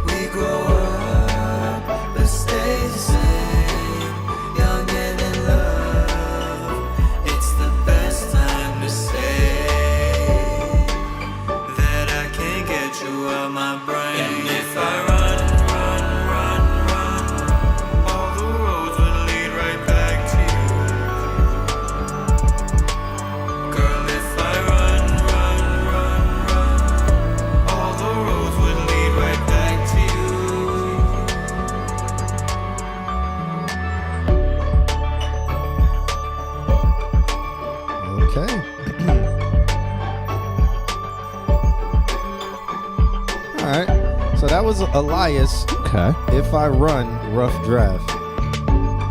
we grow up but stay the same, young and in love. It's the best time to say that I can't get you out my brain. And if I run, all the roads will lead right back to you. Girl, if I run, all the roads would lead right back to you. Okay. All right. So that was Elias. Okay. If I Run, rough draft.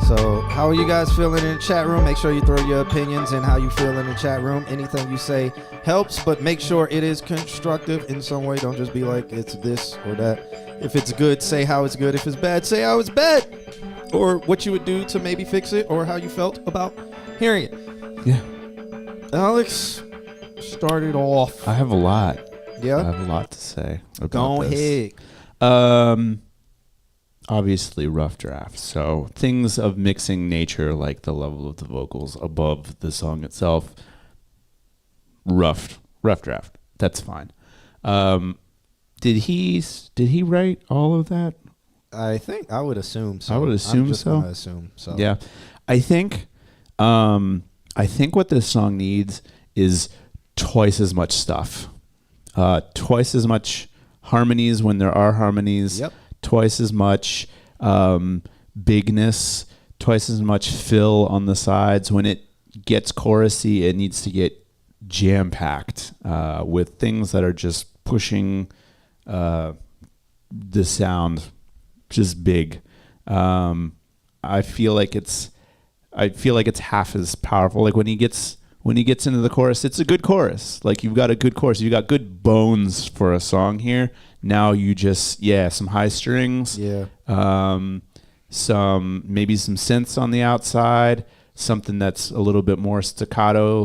So how are you guys feeling in the chat room? Make sure you throw your opinions and how you feel in the chat room. Anything you say helps, but make sure it is constructive in some way. Don't just be like it's this or that. If it's good, say how it's good. If it's bad, say how it's bad. Or what you would do to maybe fix it, or how you felt about hearing it. Yeah. Alex started off. I have a lot. Yeah. I have a lot to say about Go this. ahead. Obviously rough draft. So things of mixing nature, like the level of the vocals above the song itself. Rough draft. That's fine. Did he write all of that? I think I would assume so. I would assume I'm just so. gonna assume so. Yeah. I think what this song needs is twice as much stuff. Twice as much harmonies when there are harmonies. Yep. Twice as much bigness. Twice as much fill on the sides. When it gets chorusy, it needs to get jam-packed with things that are just pushing the sound just big. I feel like it's half as powerful. Like when he gets into the chorus, it's a good chorus. Like you've got a good chorus. You got good bones for a song here. Now you just some high strings. Yeah. Maybe some synths on the outside. Something that's a little bit more staccato.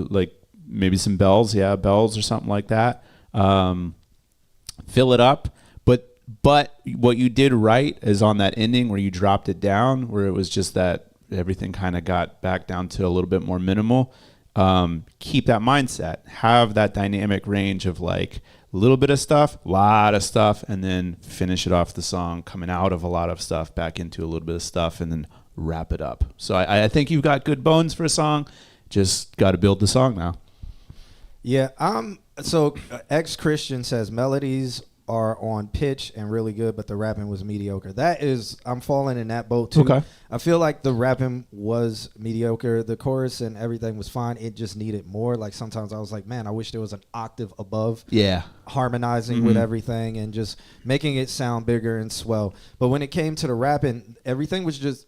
Like maybe some bells. Yeah, bells or something like that. Fill it up. But what you did right is on that ending where you dropped it down, where it was just that everything kind of got back down to a little bit more minimal. Keep that mindset. Have that dynamic range of like a little bit of stuff, a lot of stuff, and then finish it off the song coming out of a lot of stuff back into a little bit of stuff and then wrap it up. So I think you've got good bones for a song. Just got to build the song now. Yeah. So ex-Christian says melodies are on pitch and really good, but the rapping was mediocre. I'm falling in that boat too. Okay. I feel like the rapping was mediocre. The chorus and everything was fine. It just needed more. Like sometimes I was like, man, I wish there was an octave above. Yeah. Harmonizing with everything and just making it sound bigger and swell. But when it came to the rapping, everything was just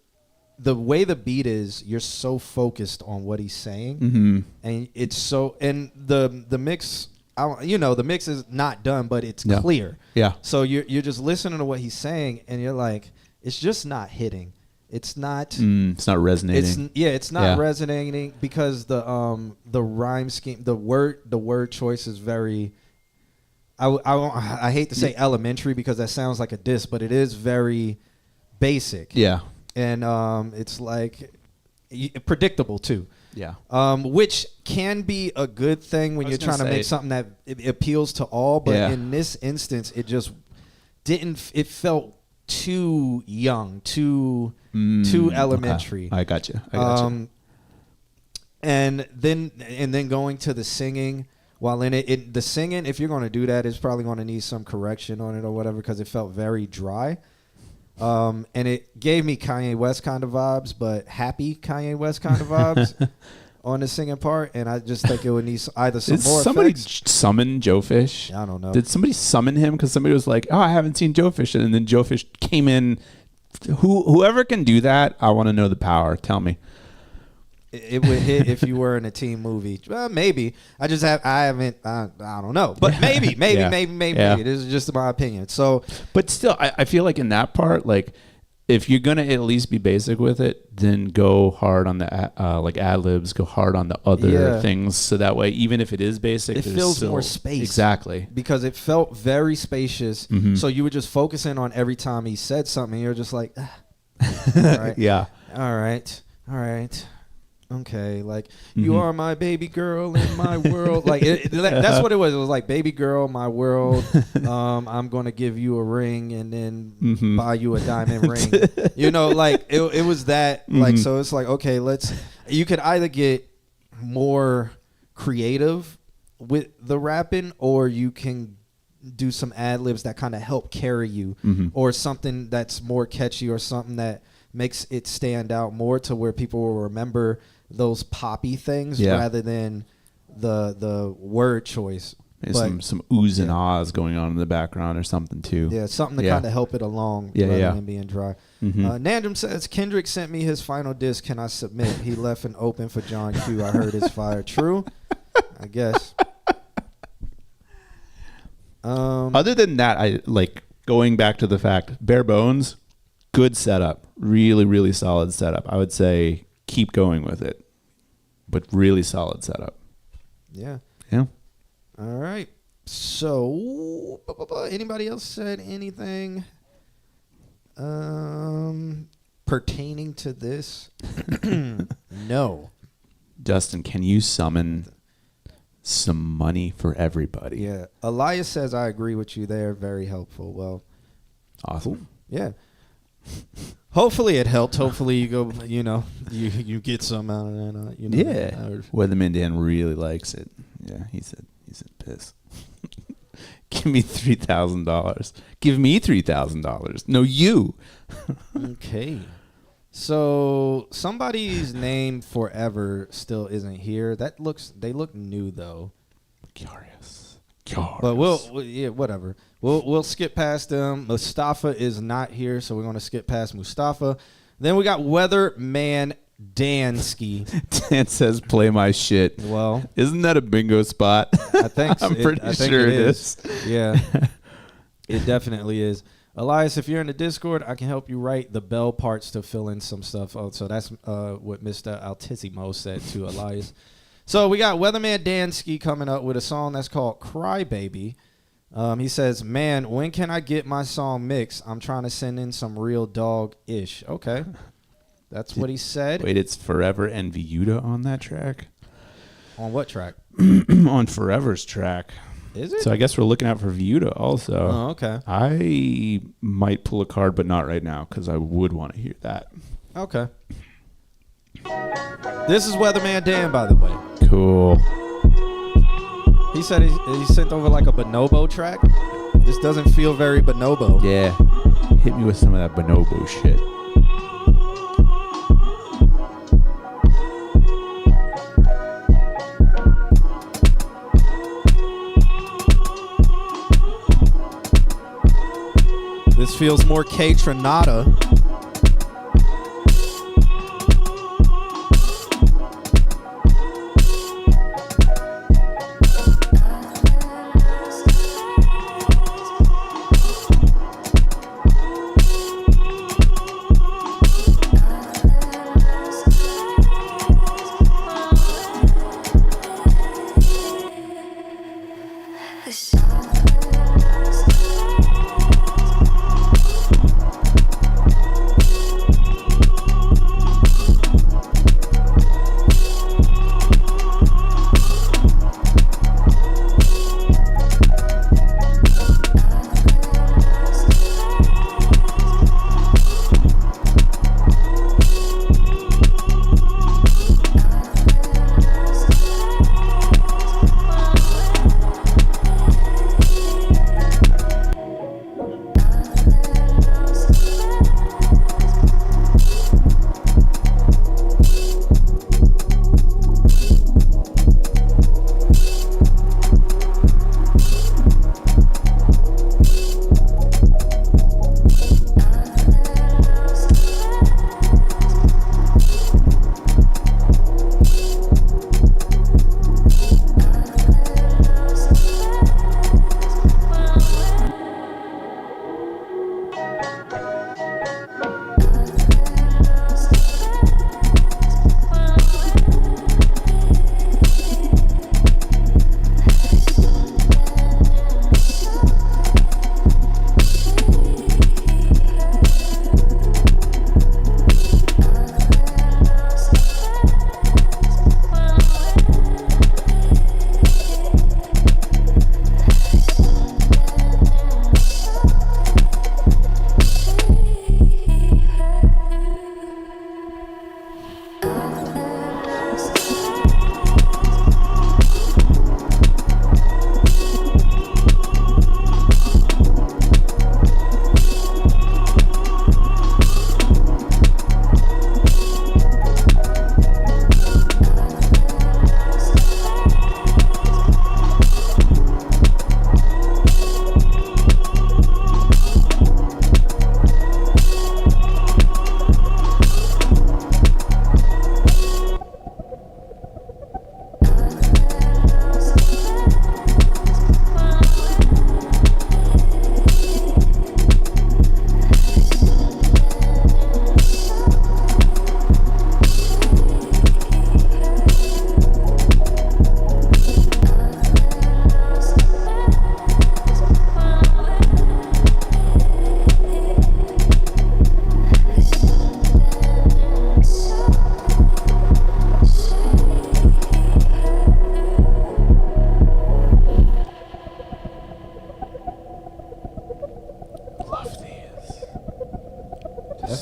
the way the beat is. You're so focused on what he's saying, and it's so. And the mix. The mix is not done, but it's clear. Yeah. So you're just listening to what he's saying, and you're like, it's just not hitting. It's not. It's not resonating. It's not resonating because the rhyme scheme, the word choice is very. I hate to say elementary because that sounds like a diss, but it is very basic. Yeah. And it's like predictable too. Yeah. Which can be a good thing when you're trying to make something that it appeals to all. But in this instance, it just didn't. It felt too young, too elementary. Okay. I got you. And then going to the singing. While in it, the singing, if you're going to do that, it's probably going to need some correction on it or whatever because it felt very dry. And it gave me Kanye West kind of vibes, but happy Kanye West kind of vibes on the singing part. And I just think it would need either some Did more somebody effects. summon Joe Fish? I don't know. Did somebody summon him? Because somebody was like, oh, I haven't seen Joe Fish. And then Joe Fish came in. Whoever can do that, I want to know the power. Tell me. It would hit if you were in a teen movie. Well, maybe. I don't know. But maybe. Yeah. This is just my opinion. So, but still, I feel like in that part, like, if you're gonna at least be basic with it, then go hard on the like ad libs, go hard on the other things, so that way, even if it is basic, it fills more space. Exactly, because it felt very spacious. So you were just focusing on every time he said something. You're just like, right. Yeah, all right. Okay, like you are my baby girl in my world. Like that's what it was. It was like, baby girl, my world. I'm gonna give you a ring and then buy you a diamond ring. You know, like it was that. Like, so it's like, okay, you could either get more creative with the rapping, or you can do some ad libs that kind of help carry you, or something that's more catchy, or something that makes it stand out more to where people will remember those poppy things rather than the word choice. Some oohs and ahs going on in the background or something too. Yeah, something to kind of help it along rather than being dry. Nandrum says, Kendrick sent me his final disc. Can I submit? He left an open for John Q. I heard his fire. True? I guess. Other than that, I like going back to the fact, bare bones, good setup. Really, really solid setup. I would say keep going with it, but really solid setup. Yeah. Yeah. All right. So, anybody else said anything pertaining to this? No. Justin, can you summon some money for everybody? Yeah. Elias says, I agree with you there. Very helpful. Well, awesome. Cool. Yeah. Hopefully it helped. Hopefully you go, you get some out of that. Yeah. Weatherman Dan really likes it. Yeah, he said piss. Give me $3,000. Give me $3,000. No, you. Okay. So somebody's name forever still isn't here. They look new though. Curious. But whatever. We'll skip past them. Mustafa is not here, so we're gonna skip past Mustafa. Then we got Weatherman Dansky. Dan says, "Play my shit." Well, isn't that a bingo spot? I think so. I'm pretty sure it is. Yeah, it definitely is. Elias, if you're in the Discord, I can help you write the bell parts to fill in some stuff. Oh, so that's what Mr. Altissimo said to Elias. So we got Weatherman Dansky coming up with a song that's called Cry Baby. He says, man, when can I get my song mixed? I'm trying to send in some real dog-ish. Okay. That's what he said. Wait, it's Forever and Viuda on that track? On what track? On Forever's track. Is it? So I guess we're looking out for Viuda also. Oh, okay. I might pull a card, but not right now, because I would want to hear that. Okay. This is Weatherman Dan, by the way. Cool. He said he sent over like a bonobo track. This doesn't feel very bonobo. Yeah. Hit me with some of that bonobo shit. This feels more K-Tronada.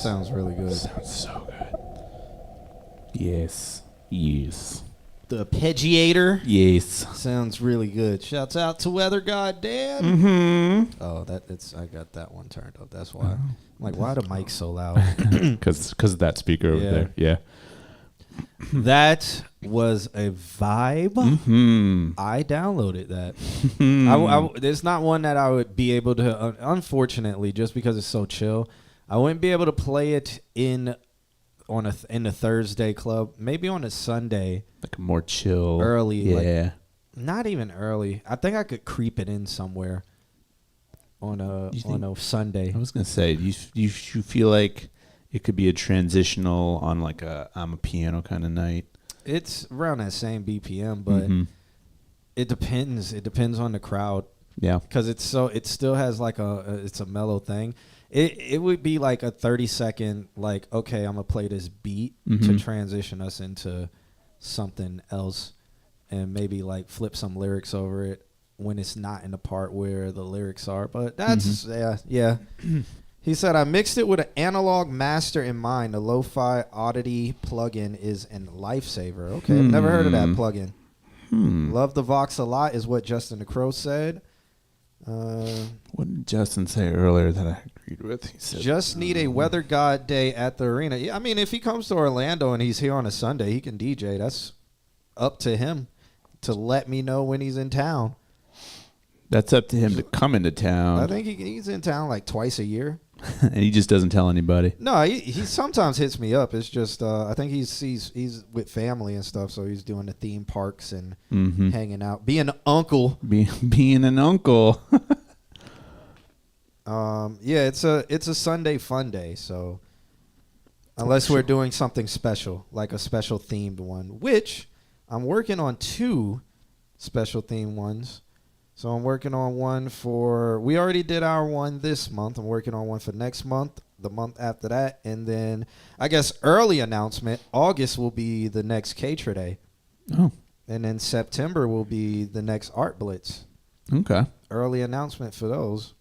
sounds really good. Sounds so good. Yes. Yes. The Arpeggiator. Yes. Sounds really good. Shouts out to Weather God Dan. Mm-hmm. Oh, I got that one turned up. That's why. I'm like, why the mic so loud? Because of that speaker over there. Yeah. That was a vibe. Mm-hmm. I downloaded that. It's not one that I would be able to, unfortunately, just because it's so chill, I wouldn't be able to play it in the Thursday club. Maybe on a Sunday. Like a more chill. Early. Yeah. Like, not even early. I think I could creep it in somewhere on a Sunday. I was going to say, you feel like it could be a transitional on like I'm a piano kind of night. It's around that same BPM, but it depends. It depends on the crowd. Yeah. Because it still has like it's a mellow thing. It would be like a 30-second, like, okay, I'm going to play this beat to transition us into something else and maybe like flip some lyrics over it when it's not in the part where the lyrics are. But that's, yeah. He said, I mixed it with an analog master in mind. The Lo-Fi Oddity plugin is a lifesaver. Okay, I've never heard of that plugin. Love the Vox a lot is what Justin the Crow said. What did Justin say earlier that I agreed with? He said, just need a Weather God day at the arena. Yeah, I mean, if he comes to Orlando and he's here on a Sunday, he can DJ. That's up to him to let me know when he's in town. That's up to him to come into town. I think he's in town like twice a year. And he just doesn't tell anybody. No, he sometimes hits me up. It's just I think he's with family and stuff, so he's doing the theme parks and hanging out, being an uncle. Being an uncle. Yeah, it's a Sunday fun day. So unless we're doing something special, like a special themed one, which I'm working on 2 special themed ones. So I'm working on one we already did our one this month. I'm working on one for next month, the month after that. And then I guess early announcement, August will be the next K-Tra Day. Oh. And then September will be the next Art Blitz. Okay. Early announcement for those.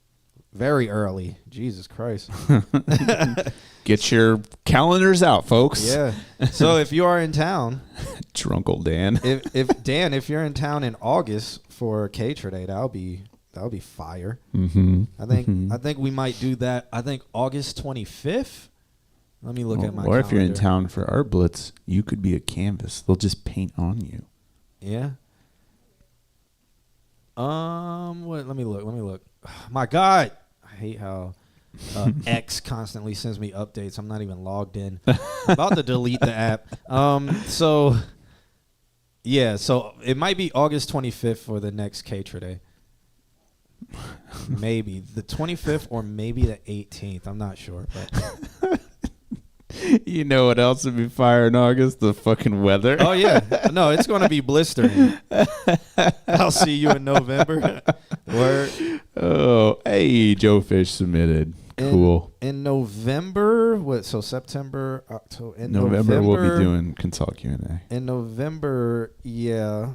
Very early. Jesus Christ. Get your calendars out, folks. Yeah. So if you are in town. Drunk old Dan. if you're in town in August for K-Tra Day, that'll be fire. I think we might do that. I think August 25th. Let me look at my calendar. Or if you're in town for Art Blitz, you could be a canvas. They'll just paint on you. Yeah. Let me look. My God. I hate how X constantly sends me updates. I'm not even logged in. I'm about to delete the app. So it might be August 25th for the next K-Tra Day. Maybe the 25th or maybe the 18th. I'm not sure. But you know what else would be fire in August? The fucking weather. Oh, yeah. No, it's going to be blistering. I'll see you in November. Word. Oh, hey, Joe Fish submitted. Cool. In November, so September, October. In November, we'll be doing Consult Q&A. In November, yeah,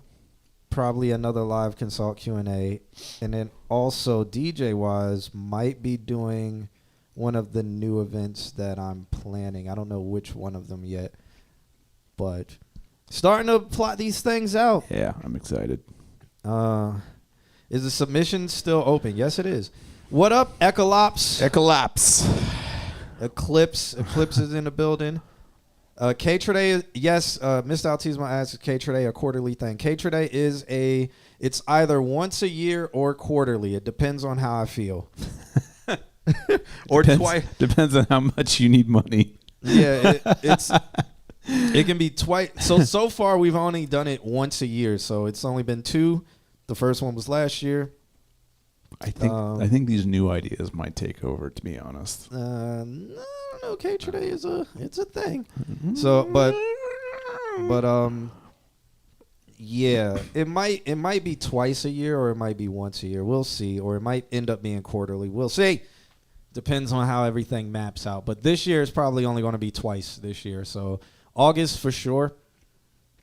probably another live Consult Q&A. And then also, DJ-wise, might be doing one of the new events that I'm planning. I don't know which one of them yet, but starting to plot these things out. Yeah, I'm excited. Is the submission still open? Yes, it is. What up, Ecolops? Eclipse is in the building. K-Tra Day, yes, Mr. Altismo asks, K-Tra Day a quarterly thing? K-Tra Day it's either once a year or quarterly. It depends on how I feel. Or twice. Depends on how much you need money. Yeah, it can be twice. So far we've only done it once a year, so it's only been 2. The first one was last year. I think these new ideas might take over, to be honest. I don't know. K-Tra Day it's a thing. So, but yeah, it might be twice a year or it might be once a year. We'll see, or it might end up being quarterly. We'll see. Depends on how everything maps out. But this year is probably only going to be twice this year. So August for sure.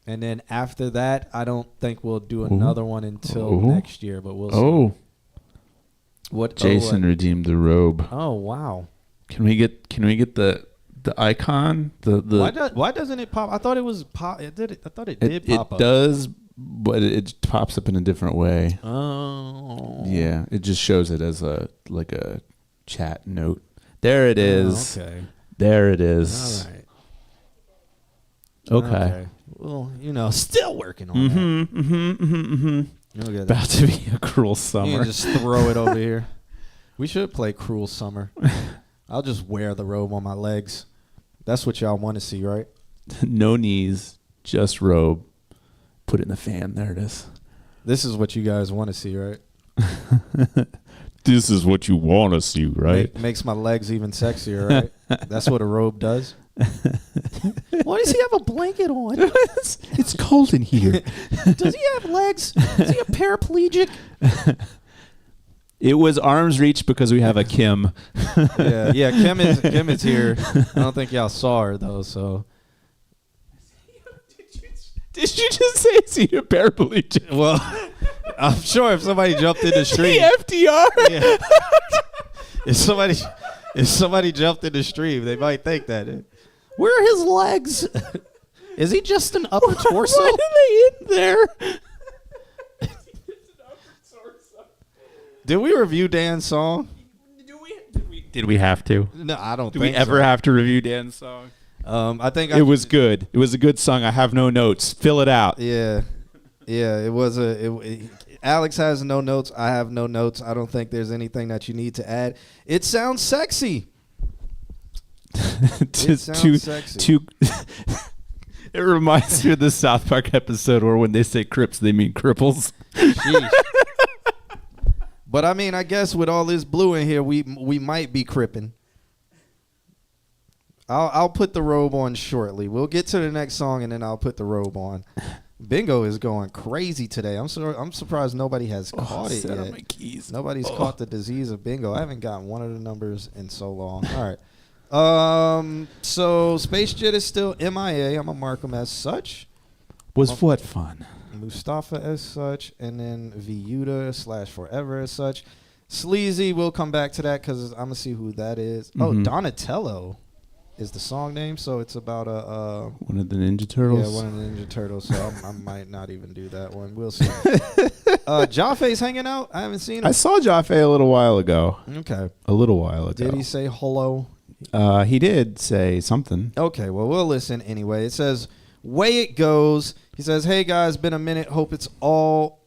And then after that, I don't think we'll do another one until next year, but we'll see. What Jason redeemed the robe. Oh, wow. Can we get the the icon. Why doesn't it pop? I thought it was pop. I thought it did pop up. It does, but it pops up in a different way. Oh. Yeah, it just shows it as a chat note. There it is. Okay. There it is. All right. Okay. Well, still working on that. About to be a cruel summer. You can just throw it over here. We should play Cruel Summer. I'll just wear the robe on my legs. That's what y'all want to see, right? No knees, just robe. Put it in the fan. There it is. This is what you guys want to see, right? This is what you want to see, right? Makes my legs even sexier, right? That's what a robe does. Why does he have a blanket on? It's cold in here. Does he have legs? Is he a paraplegic? It was arm's reach because we have a Kim. Yeah. Kim is here. I don't think y'all saw her though. So, did you just say is he a paraplegic? Well, I'm sure if somebody jumped in the stream, FDR. Yeah. if somebody jumped in the stream, they might think that. Where are his legs? Is he just an upper torso? Why are they in there? Did we review Dan's song? Did we have to? No, I don't Did think we ever have to review Dan's song? I think it was good. It was a good song. I have no notes. Fill it out. Yeah. It was Alex has no notes. I have no notes. I don't think there's anything that you need to add. It sounds sexy. It sounds sexy. It reminds me of the South Park episode where when they say Crips, they mean cripples. Jeez. But I mean, I guess with all this blue in here, we might be cripping. I'll put the robe on shortly. We'll get to the next song and then I'll put the robe on. Bingo is going crazy today. I'm surprised nobody has caught it yet. My keys. Nobody's caught the disease of bingo. I haven't gotten one of the numbers in so long. All right. So Space Jet is still MIA. I'm gonna mark him as such. Was what fun? Mustafa as such, and then Viuda / Forever as such. Sleazy, we'll come back to that because I'm gonna see who that is. Mm-hmm. Oh, Donatello is the song name, so it's about one of the Ninja Turtles. Yeah, one of the Ninja Turtles. So I might not even do that one. We'll see. Jaffe's hanging out. I haven't seen him. I saw Jaffe a little while ago. Okay. A little while ago. Did he say hello? He did say something. Okay, well, we'll listen anyway. It says, "Way it goes." He says, "Hey guys, been a minute. Hope all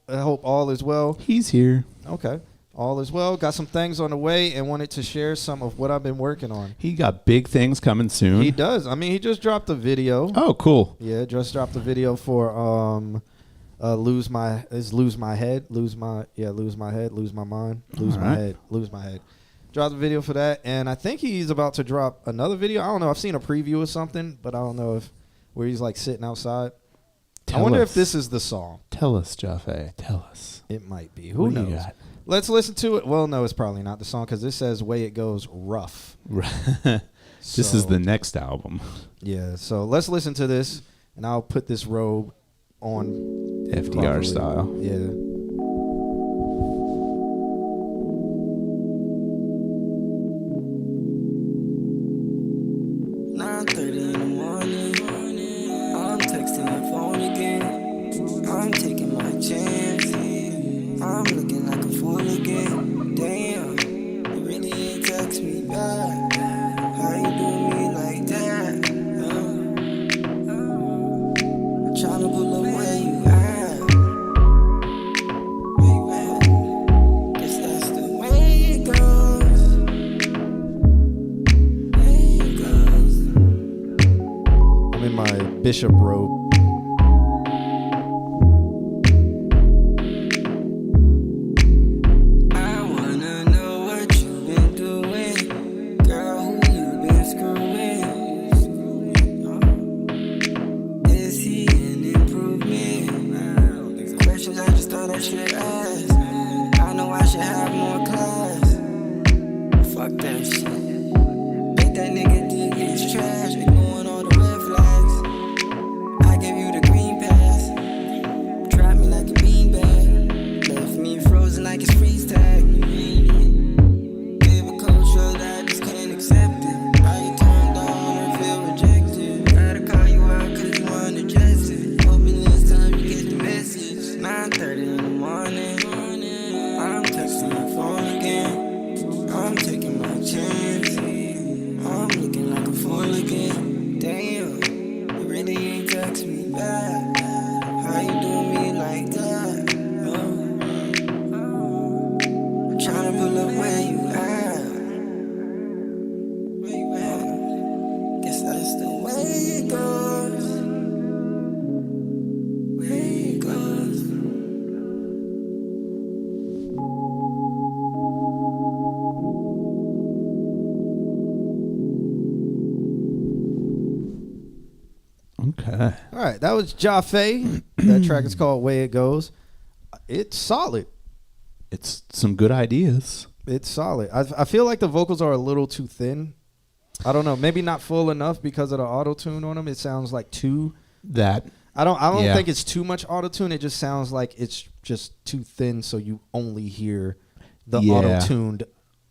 is well." He's here. Okay, all is well. Got some things on the way and wanted to share some of what I've been working on. He got big things coming soon. He does. I mean, he just dropped a video. Oh, cool. Yeah, just dropped a video for lose my head, lose my mind, lose my head. Dropped a video for that, and I think he's about to drop another video. I don't know. I've seen a preview or something, but I don't know where he's like sitting outside. I wonder if this is the song. Tell us, Jaffe. Tell us. It might be. Who knows? You got? Let's listen to it. Well, no, it's probably not the song because this says "Way It Goes" rough. This is the next album. Yeah, so let's listen to this, and I'll put this robe on FDR properly. style. Yeah. Bishop robe. I wanna know what you've been doing, girl. Who you been screwing? Is he an improvement? Questions I just thought I should ask. I know I should have more class. Fuck that shit. Bet that nigga dig is trash. Ignoring all the red flags. I gave you the green pass. Trap me like a beanbag. Left me frozen like it's freeze tag. Gave a culture that I just can't accept it. I turned down right, that was Jaffe. That track is called Way It Goes. It's solid. It's some good ideas. It's solid. I feel like the vocals are a little too thin. I don't know. Maybe not full enough because of the auto-tune on them. It sounds like too. That. I don't think it's too much auto-tune. It just sounds like it's just too thin, so you only hear the auto-tuned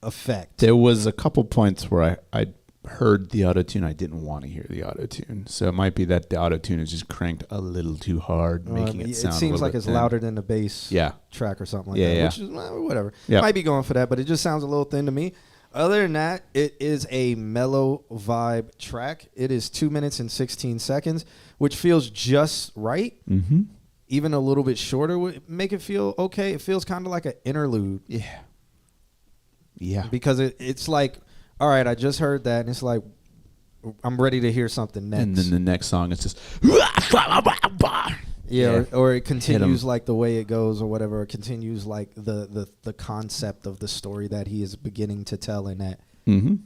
effect. There was a couple points where I heard the auto-tune. I didn't want to hear the auto-tune. So it might be that the auto-tune is just cranked a little too hard, making it sound it seems like it's thin. louder than the bass track or something like that. Yeah. Which is whatever. Might be going for that, but it just sounds a little thin to me. Other than that, it is a mellow vibe track. It is 2 minutes and 16 seconds, which feels just right. Mm-hmm. Even a little bit shorter would make it feel okay. It feels kind of like an interlude. Yeah. Because it's like, all right, I just heard that, and it's like, I'm ready to hear something next. And then the next song is just... Or it continues like the way it goes or whatever. It continues like the concept of the story that he is beginning to tell in that. Mm-hmm.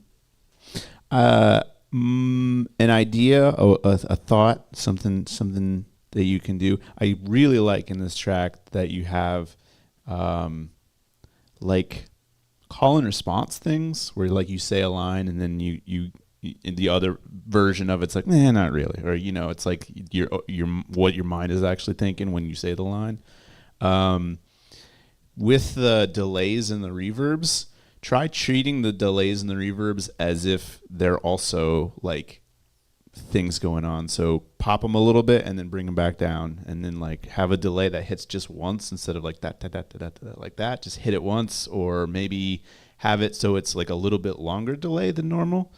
An idea, a thought, something that you can do. I really like in this track that you have like call and response things where like you say a line and then you in the other version of it's like, not really, or it's like your what your mind is actually thinking when you say the line. With the delays and the reverbs, try treating the delays and the reverbs as if they're also like things going on. So pop them a little bit and then bring them back down, and then like have a delay that hits just once instead of like that like that. Just hit it once, or maybe have it so it's like a little bit longer delay than normal.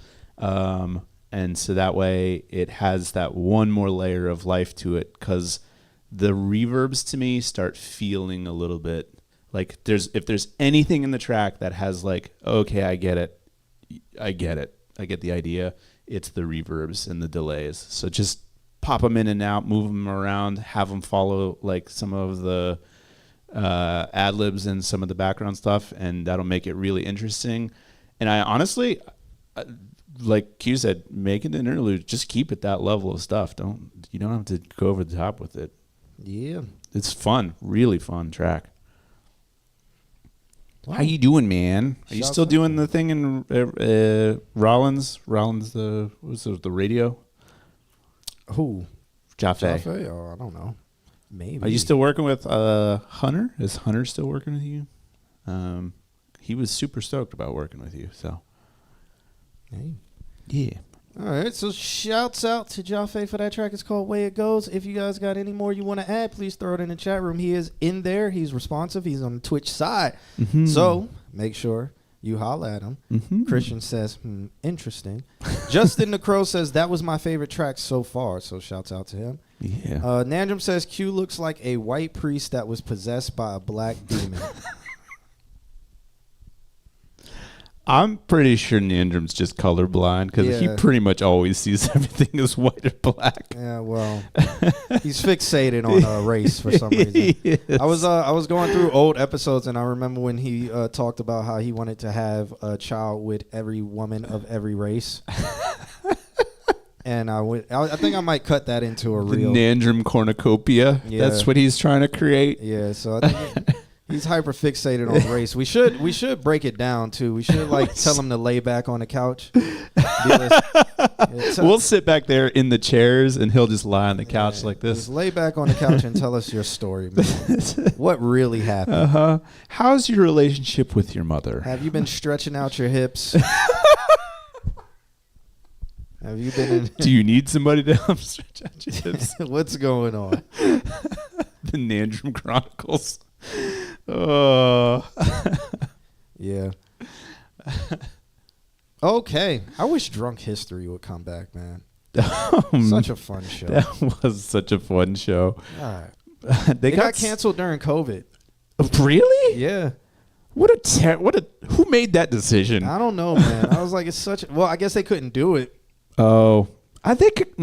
And so that way it has that one more layer of life to it, because the reverbs to me start feeling a little bit like if there's anything in the track that has like, okay, I get it, I get the idea, it's the reverbs and the delays. So just pop them in and out, move them around, have them follow like some of the ad-libs and some of the background stuff, and that'll make it really interesting. And I honestly... like Q said, make it an interlude. Just keep it that level of stuff. You don't have to go over the top with it. Yeah, it's fun, really fun track. Wow. How you doing, man? Are you still doing the thing in Rollins? The radio? Who? Jaffe. Oh, I don't know. Maybe. Are you still working with Hunter? Is Hunter still working with you? He was super stoked about working with you. So. Hey. Yeah. All right, so shouts out to Jaffe for that track. It's called Way It Goes. If you guys got any more you want to add, please throw it in the chat room. He is in there. He's responsive. He's on the Twitch side. Mm-hmm. So make sure you holla at him. Mm-hmm. Christian says, interesting. Justin the Crow says, that was my favorite track so far. So shouts out to him. Yeah. Nandrum says, Q looks like a white priest that was possessed by a black demon. I'm pretty sure Nandrum's just colorblind because he pretty much always sees everything as white or black. Yeah, well, he's fixated on race for some reason. I was going through old episodes, and I remember when he talked about how he wanted to have a child with every woman of every race. And I think I might cut that into a real Nandrum cornucopia. Yeah. That's what he's trying to create. Yeah, so I think he's hyper fixated on race. We should break it down too. We should like tell him to lay back on the couch. We'll sit back there in the chairs, and he'll just lie on the couch like this. Just lay back on the couch and tell us your story, man. What really happened? Uh-huh. How's your relationship with your mother? Have you been stretching out your hips? Have you been? Do you need somebody to help stretch out your hips? What's going on? The Nandrum Chronicles. Oh. Yeah. Okay. I wish Drunk History would come back, man. Such a fun show. That was such a fun show. All right. They got canceled during COVID. Really? Yeah. Who made that decision? I don't know, man. I was like, well, I guess they couldn't do it. Oh. I think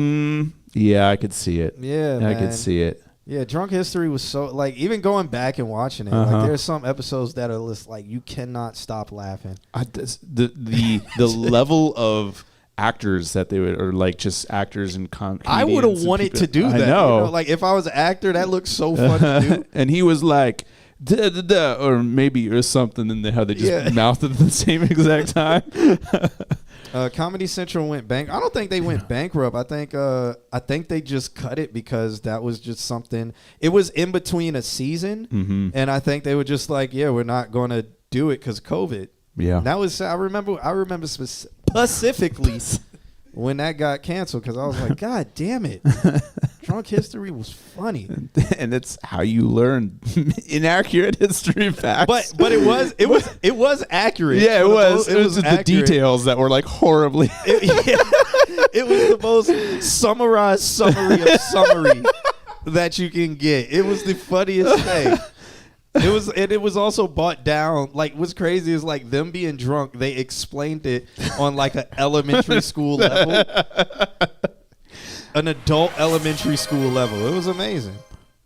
yeah, I could see it. Yeah, I could see it. Yeah, Drunk History was so, like, even going back and watching it, like, there's some episodes that are just, like, you cannot stop laughing. The level of actors that they would, or like just actors and I would have wanted to do that. I know. Like if I was an actor, that looks so fun to do. And he was like, da, da, da, or maybe or something, and how they just mouthed it at the same exact time. Comedy Central went I don't think they went bankrupt. I think they just cut it because that was just something. It was in between a season, and I think they were just like, yeah, we're not going to do it because COVID. Yeah, that was. I remember specifically when that got canceled because I was like, God damn it, Drunk History was funny, and it's how you learn inaccurate history facts. But it was accurate. Yeah, it was. It was the details that were like horribly. It was the most summarized summary of summary that you can get. It was the funniest thing. It was also bought down. Like, what's crazy is like them being drunk. They explained it on like an elementary school level, an adult elementary school level. It was amazing.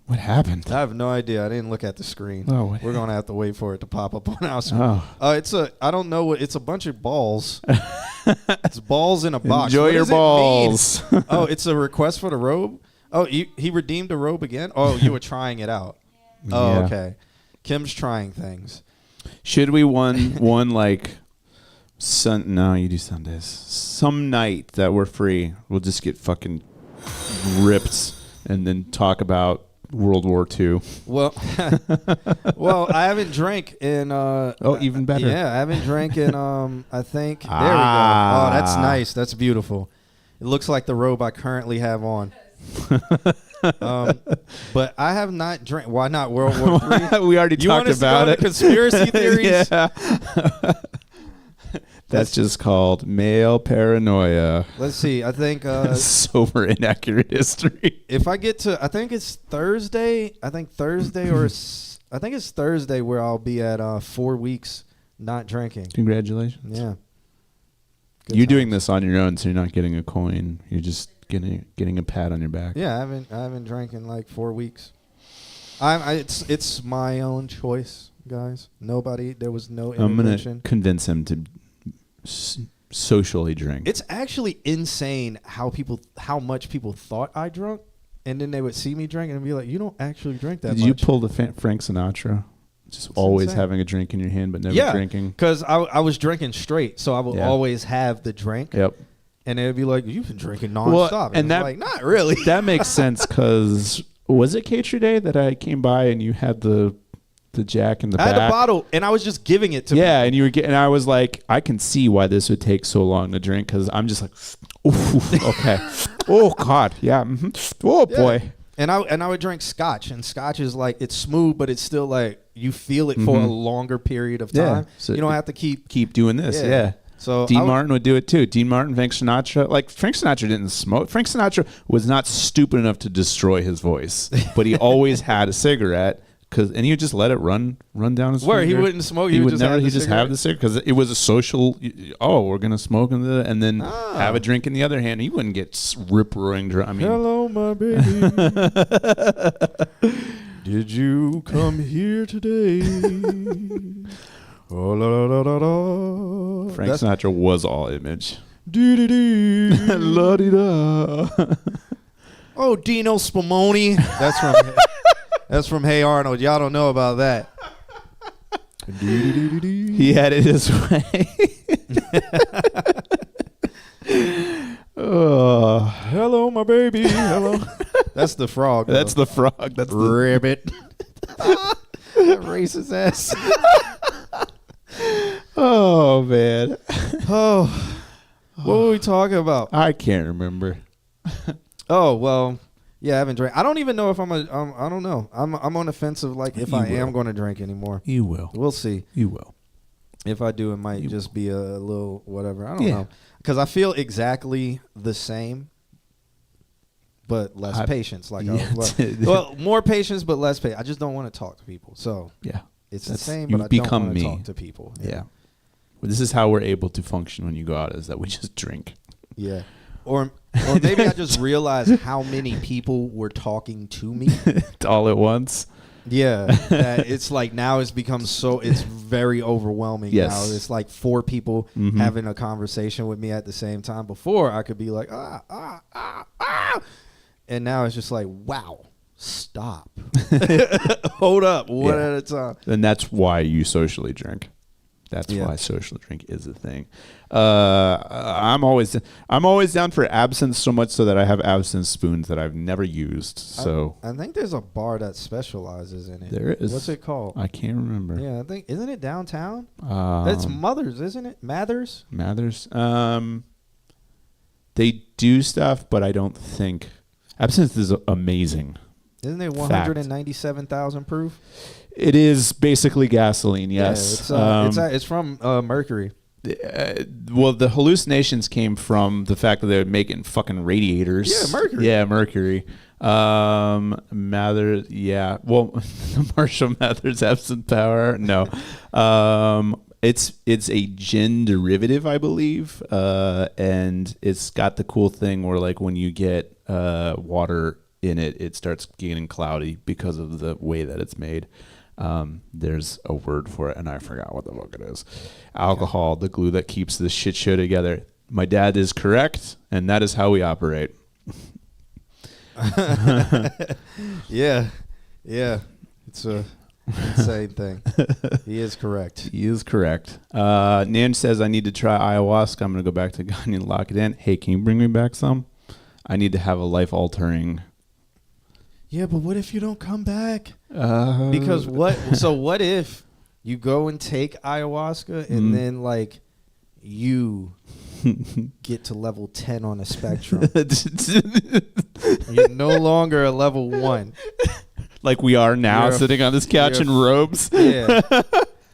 What happened? I have no idea. I didn't look at the screen. Oh, we're gonna have to wait for it to pop up on our screen. I don't know what. It's a bunch of balls. It's balls in a box. Enjoy your balls. Oh, it's a request for the robe. Oh, he redeemed the robe again. Oh, you were trying it out. Oh, Yeah. okay. Kim's trying things. Should we one like no, you do Sundays. Some night that we're free, we'll just get fucking ripped and then talk about World War II. Well, I haven't drank in even better. Yeah, I haven't drank in I think there we go. Oh, that's nice. That's beautiful. It looks like the robe I currently have on. But I have not drank. Why not World War III? We already talked about it. Conspiracy theories. Yeah. That's just called male paranoia. Let's see. I think sober inaccurate history. If I get to, I think it's Thursday. I think it's Thursday where I'll be at 4 weeks not drinking. Congratulations. Yeah. You're doing this on your own, so you're not getting a coin. You're just getting a pat on your back. Yeah, I haven't drank in like 4 weeks. It's my own choice, guys. There was no intervention. I'm gonna convince him to socially drink. It's actually insane how much people thought I drunk, and then they would see me drink and be like, "You don't actually drink that much." Did you pull the Frank Sinatra? Just always insane. Having a drink in your hand, but never drinking. Because I was drinking straight, so I would always have the drink. Yep. And they'd be like, "You've been drinking nonstop," and that, like, not really. That makes sense because was it Cater Day that I came by and you had the Jack in the back? I had a bottle and I was just giving it to me. Yeah, and you were and I was like, I can see why this would take so long to drink because I'm just like, ooh, okay, oh God, yeah, oh boy. And I would drink scotch, and scotch is like, it's smooth, but it's still like you feel it for a longer period of time. So you don't have to keep doing this. Yeah. So Dean Martin would do it too. Dean Martin, Frank Sinatra. Like Frank Sinatra didn't smoke. Frank Sinatra was not stupid enough to destroy his voice, but he always had a cigarette. And he would just let it run down his finger. He wouldn't smoke. He would never. He just have the cigarette because it was a social. Oh, we're gonna smoke and then have a drink in the other hand. He wouldn't get rip roaring drunk. I mean, hello, my baby. Did you come here today? Oh, la, la, la, la. Frank Sinatra was all image. La-di-da. Oh, Dino Spumoni. That's from Hey Arnold. Y'all don't know about that. He had it his way. Oh, hello, my baby. Hello. That's the frog. Though. That's the frog. That's the ribbit. That racist ass. Oh man. Oh. What were we talking about? I can't remember. Oh well. Yeah, I haven't drank. I don't even know if I don't know. I'm on the fence of like if I am going to drink anymore. You will. We'll see. You will. If I do, it might just be a little whatever. I don't know. Because I feel exactly the same, but less patience. Like well, more patience, but less patience. I just don't want to talk to people. So it's the same, but I don't want to talk to people. Yeah. Well, this is how we're able to function when you go out, is that we just drink. Yeah. Or maybe I just realized how many people were talking to me all at once. Yeah, that it's like now it's become it's very overwhelming. Yes. Now it's like 4 people having a conversation with me at the same time. Before I could be like and now it's just like, wow, stop, hold up, one at a time. And that's why you socially drink. That's why social drink is a thing. I'm always down for absinthe, so much so that I have absinthe spoons that I've never used. So I think there's a bar that specializes in it. There is. What's it called? I can't remember. Yeah, I think isn't it downtown? It's Mothers, isn't it? Mathers. They do stuff, but I don't think absinthe is amazing. Isn't it 197,000 proof? It is basically gasoline. Yes, it's from Mercury. Well, the hallucinations came from the fact that they were making fucking radiators. Yeah, Mercury. Yeah, Mercury. Mathers. Yeah. Well, the Marshall Mathers absinthe power. No. It's a gin derivative, I believe, and it's got the cool thing where, like, when you get water in it, it starts getting cloudy because of the way that it's made. There's a word for it, and I forgot what the fuck it is. Alcohol, the glue that keeps this shit show together. My dad is correct, and that is how we operate. Yeah. It's a insane thing. He is correct. He is correct. Nan says, I need to try ayahuasca. I'm going to go back to Ghana and lock it in. Hey, can you bring me back some? I need to have a life-altering... Yeah, but what if you don't come back? Because what if you go and take ayahuasca and then, like, you get to level 10 on a spectrum? You're no longer a level 1. Like we are now, sitting on this couch in robes. Yeah.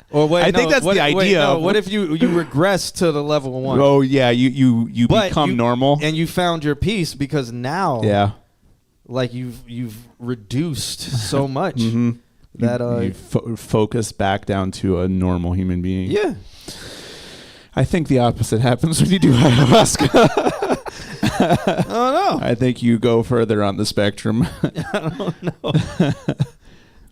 Or wait, I think that's the idea. What if you regress to the level 1? Oh yeah, you become normal, and you found your peace because now, like you've reduced so much that you focus back down to a normal human being. Yeah. I think the opposite happens when you do ayahuasca. I don't know. I think you go further on the spectrum. I don't know. All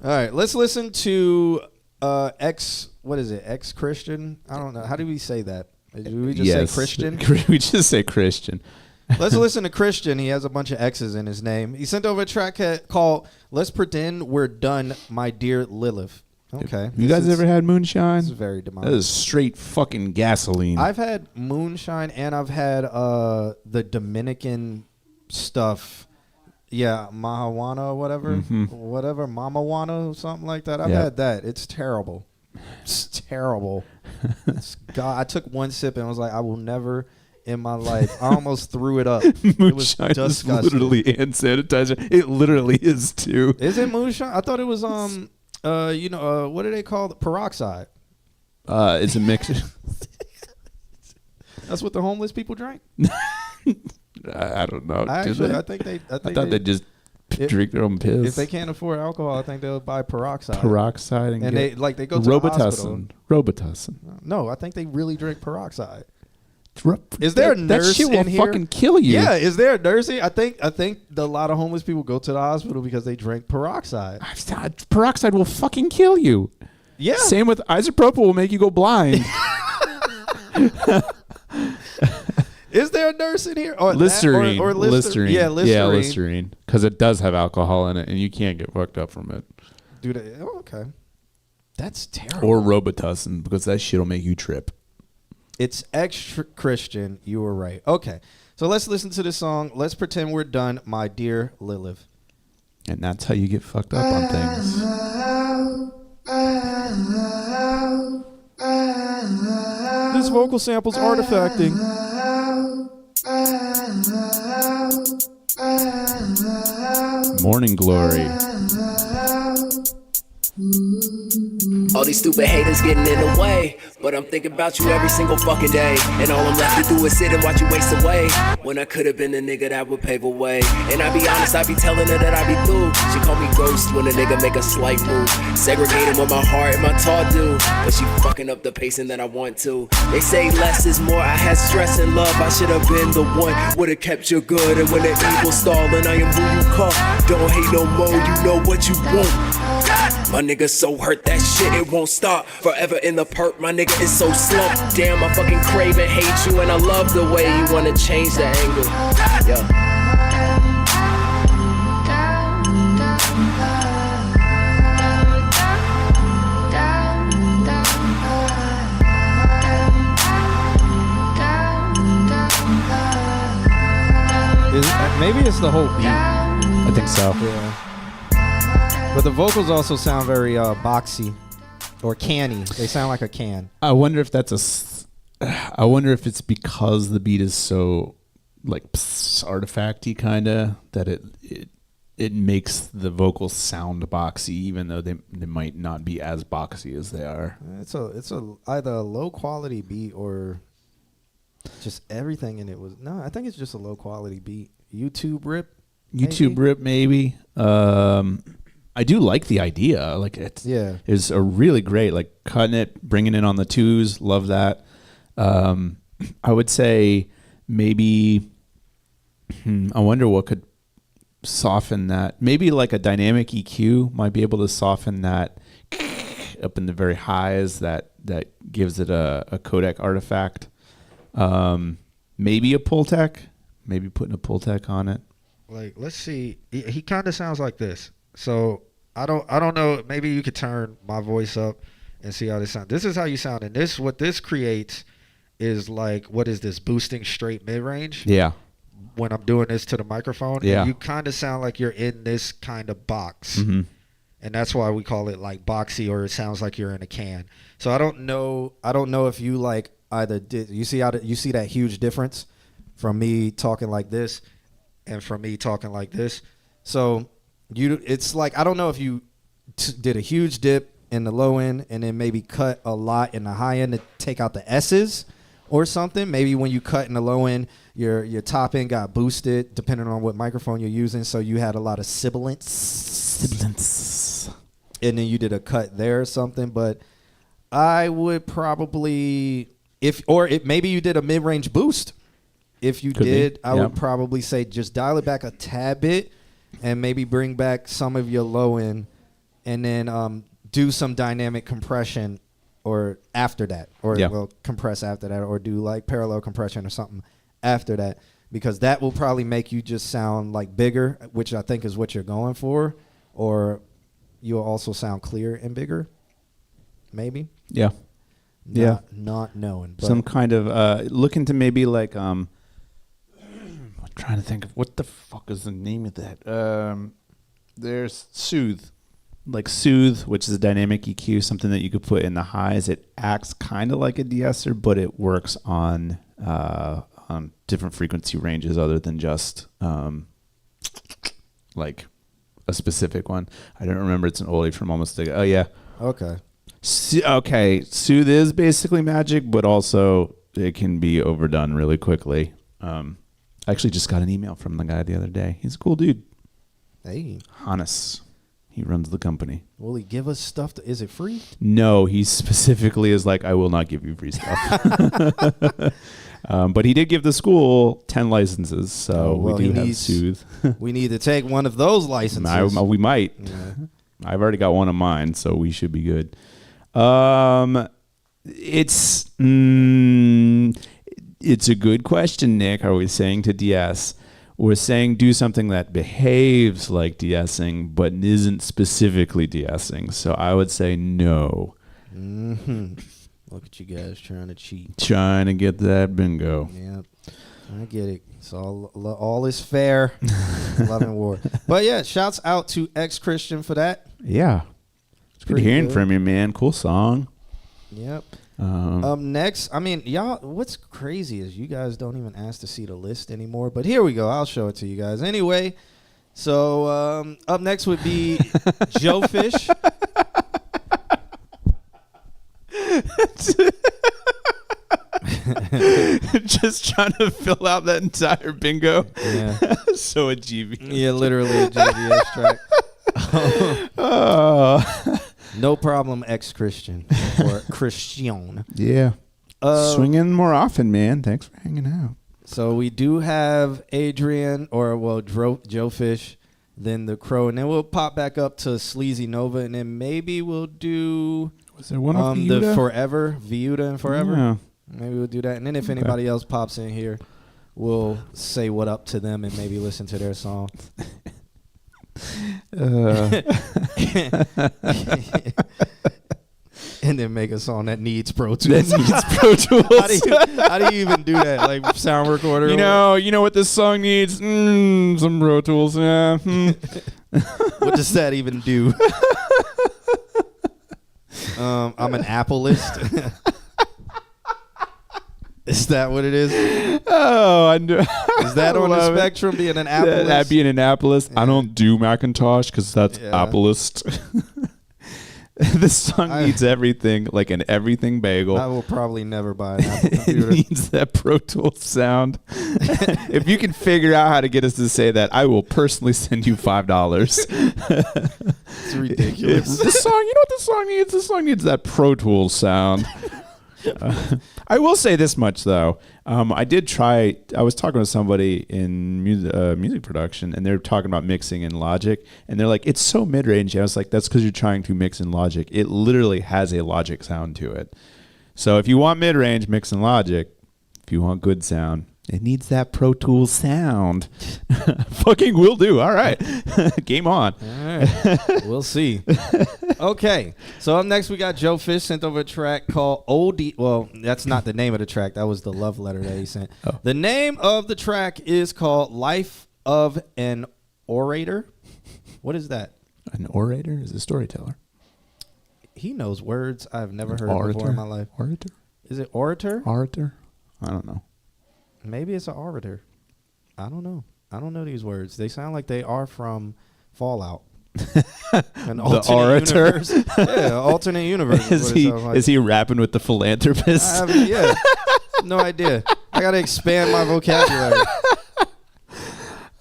right, let's listen to ex-Christian? I don't know. How do we say that? Do we just say Christian? We just say Christian. Let's listen to Christian. He has a bunch of X's in his name. He sent over a track called Let's Pretend We're Done, My Dear Lilith. Okay. You guys ever had moonshine? This is very demonic. That is straight fucking gasoline. I've had moonshine and I've had the Dominican stuff. Yeah, marijuana or whatever. Whatever, mamajuana or something like that. I've had that. It's terrible. It's terrible. God, I took one sip and I was like, I will never in my life. I almost threw it up. Moonshine it was disgusting. is literally hand sanitizer. It literally is too. Is it moonshine? I thought it was what do they call it? Peroxide. It's a mix. That's what the homeless people drink. I don't know. I think they just drink their own piss. If they can't afford alcohol, I think they'll buy peroxide. Peroxide and they go to the hospital. Robitussin. No, I think they really drink peroxide. Is there a nurse that shit will in here? Fucking kill you. Yeah, is there a nurse here? I think a lot of homeless people go to the hospital because they drink peroxide. Peroxide will fucking kill you. Yeah. Same with isopropyl will make you go blind. Is there a nurse in here? Or Listerine. Or Listerine. Yeah, Listerine. Yeah, Listerine. Because it does have alcohol in it, and you can't get fucked up from it. Dude, okay. That's terrible. Or Robitussin, because that shit will make you trip. It's extra Christian. You were right. Okay. So let's listen to this song. Let's Pretend We're Done, My Dear Lilith. And that's how you get fucked up on things. This vocal sample's artifacting. Morning Glory. All these stupid haters getting in the way, but I'm thinking about you every single fucking day. And all I'm left to do is sit and watch you waste away, when I could have been the nigga that would pave a way. And I be honest, I be telling her that I be through. She call me ghost when a nigga make a slight move, segregating with my heart and my tall dude, but she fucking up the pacing that I want to. They say less is more, I had stress and love, I should have been the one, would've kept you good. And when the evil stallin', I am who you call. Don't hate no more, you know what you want. My nigga so hurt that shit, it won't stop. Forever in the perp, my nigga is so slumped. Damn, I fucking crave and hate you, and I love the way you wanna change the angle. Yeah. Maybe it's the whole beat. I think so. Yeah. But the vocals also sound very boxy or canny. They sound like a can. I wonder if that's I wonder if it's because the beat is so like artifacty kind of that it makes the vocals sound boxy, even though they might not be as boxy as they are. It's either a low quality beat or just everything in it was I think it's just a low quality beat. YouTube rip, maybe. I do like the idea. Like it's a really great, like cutting it, bringing it on the twos. Love that. I would say maybe. I wonder what could soften that. Maybe like a dynamic EQ might be able to soften that up in the very highs. That gives it a codec artifact. Maybe a Pultec. Maybe putting a Pultec on it. Like, let's see. He kind of sounds like this. So I don't know. Maybe you could turn my voice up and see how this sounds. This is how you sound. And what this creates is like, what is this? Boosting straight mid range. Yeah. When I'm doing this to the microphone, yeah, and you kind of sound like you're in this kind of box, and that's why we call it like boxy, or it sounds like you're in a can. So I don't know if you like either did you see that huge difference from me talking like this and from me talking like this. So it's like, I don't know if you did a huge dip in the low end and then maybe cut a lot in the high end to take out the S's or something. Maybe when you cut in the low end, your top end got boosted depending on what microphone you're using. So you had a lot of sibilance. And then you did a cut there or something. But I would probably, maybe you did a mid-range boost. If you did, I would probably say just dial it back a tad bit and maybe bring back some of your low end and then do some dynamic compression or after that, or compress after that, or do like parallel compression or something after that, because that will probably make you just sound like bigger, which I think is what you're going for, or you'll also sound clear and bigger, maybe. Yeah. Not knowing. But some kind of looking to maybe like trying to think of what the fuck is the name of that. There's Soothe, which is a dynamic EQ, something that you could put in the highs. It acts kind of like a de-esser, but it works on different frequency ranges other than just like a specific one. I don't remember. It's an oldie from almost oh yeah. Okay. Okay. Soothe is basically magic, but also it can be overdone really quickly. I actually just got an email from the guy the other day. He's a cool dude. Hey. Hannes. He runs the company. Will he give us stuff? Is it free? No, he specifically is like, I will not give you free stuff. But he did give the school 10 licenses, so we do have Soothe. We need to take one of those licenses. We might. Yeah. I've already got one of mine, so we should be good. It's a good question, Nick. Are we saying to de-ess? We're saying do something that behaves like de-essing, but isn't specifically de-essing. So I would say no. Look at you guys trying to cheat. Trying to get that bingo. Yep. I get it. It's all is fair. Love and war. But yeah, shouts out to X-Christian for that. Yeah. It's good hearing from you, man. Cool song. Yep. Next, I mean, y'all, what's crazy is you guys don't even ask to see the list anymore, but here we go. I'll show it to you guys. Anyway, so up next would be Joe Fish. Just trying to fill out that entire bingo. Yeah. So a GB. Yeah, literally a GBS track. Oh. No problem, X-Christian or Christian. Yeah. Swinging more often, man. Thanks for hanging out. So we do have Adrian, Joe Fish, then the Crow, and then we'll pop back up to Sleazy Nova, and then maybe we'll do Was there one of the Forever, Viuda and Forever. Yeah. Maybe we'll do that, and then if anybody else pops in here, we'll say what up to them and maybe listen to their song. And then make a song that needs Pro Tools. That needs Pro Tools. how do you even do that? Like sound recorder? You know what this song needs? Some Pro Tools. Yeah. What does that even do? I'm an Appleist. Is that what it is? Oh, I know. Is that on the spectrum, being an Appleist? That being an Appleist. Yeah. I don't do Macintosh because that's Appleist. This song needs everything, like an everything bagel. I will probably never buy an Apple computer. It needs that Pro Tools sound. If you can figure out how to get us to say that, I will personally send you $5. It's ridiculous. This song, you know what this song needs? This song needs that Pro Tools sound. I will say this much though. I was talking with somebody in music production, and they're talking about mixing in Logic, and they're like, it's so mid-range. I was like, that's because you're trying to mix in Logic. It literally has a Logic sound to it. So if you want mid-range, mix in Logic. If you want good sound, it needs that Pro Tools sound. Fucking will do. All right. Game on. All right. We'll see. Okay. So up next, we got Joe Fish sent over a track called Oldie. Well, that's not the name of the track. That was the love letter that he sent. Oh. The name of the track is called Life of an Orator. What is that? An orator is a storyteller. He knows words I've never heard before in my life. Orator? Is it orator? Orator? I don't know. Maybe it's an orator. I don't know. I don't know these words. They sound like they are from Fallout. An alternate orator? Universe. Yeah, alternate universe. Is he rapping with the philanthropist? Yeah. No idea. I got to expand my vocabulary.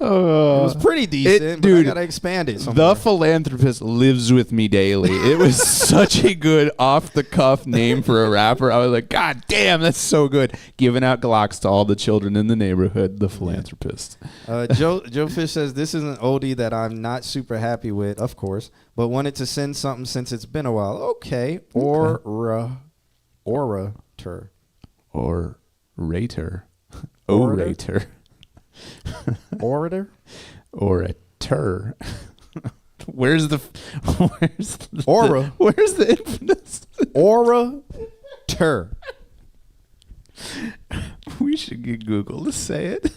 It was pretty decent, but I got to expand it somewhere. The Philanthropist lives with me daily. It was such a good off-the-cuff name for a rapper. I was like, God damn, that's so good. Giving out Glocks to all the children in the neighborhood, The Philanthropist. Joe Fish says, this is an oldie that I'm not super happy with, of course, but wanted to send something since it's been a while. Okay. Orator. Orator. Orator. Orator? Orator. Where's the Aura? Where's the infamous Orator? We should get Google to say it.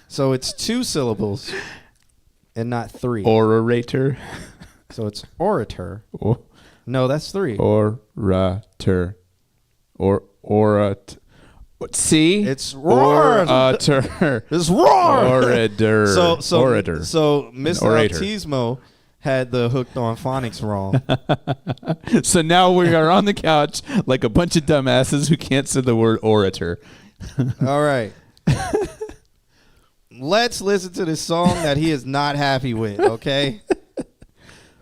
So it's 2 syllables and not 3. Orator. So it's orator. No, that's 3. Orator. Orator. See? It's roar. Orator. It's roar. Orator. So Orator. So Mr. Autismo had the hooked on phonics wrong. So now we are on the couch like a bunch of dumbasses who can't say the word orator. All right. Let's listen to this song that he is not happy with, okay?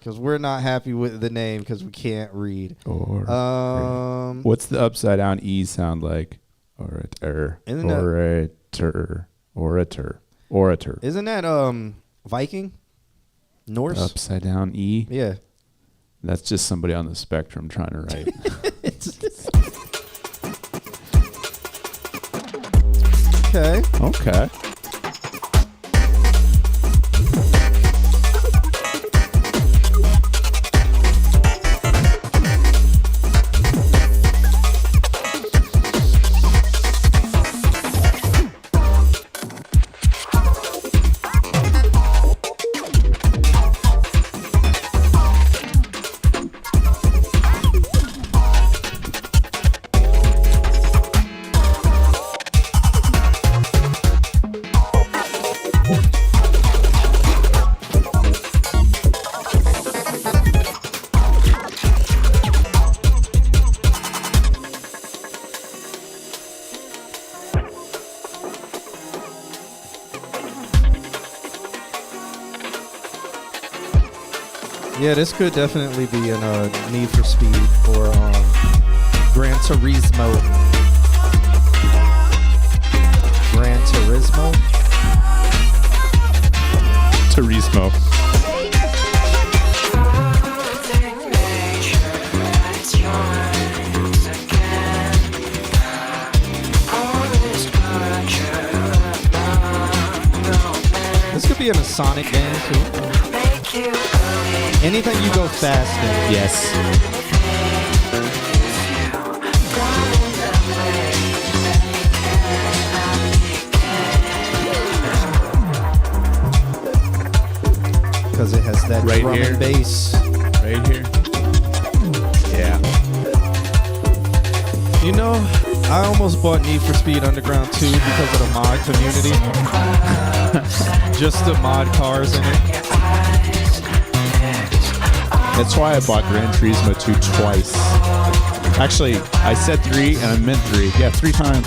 Because we're not happy with the name because we can't read. What's the upside down E sound like? Orator. Orator. Isn't that Viking? Norse? Upside down E? Yeah. That's just somebody on the spectrum trying to write. Okay. Yeah, this could definitely be in a Need for Speed or Gran Turismo. Gran Turismo. Turismo. This could be in a Sonic game too. Anything you go fast in. Yes. Because it has that Right drum here. and bass. Right here. Yeah. You know, I almost bought Need for Speed Underground 2 because of the mod community. Just to mod cars in it. That's why I bought Gran Turismo 2 twice. Actually, I said 3 and I meant 3. Yeah, 3 times.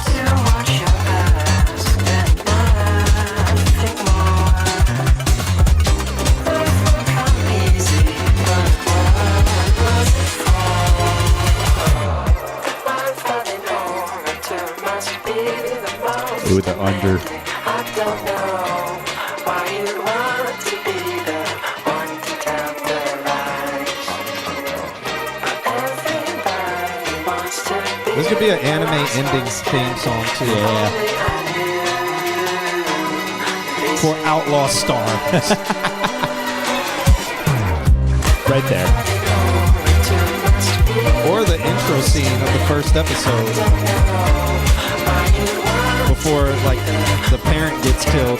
Ooh, the under. This could be an anime ending theme song too. Yeah. For Outlaw Star. Right there. Or the intro scene of the first episode. Before, like, the parent gets killed.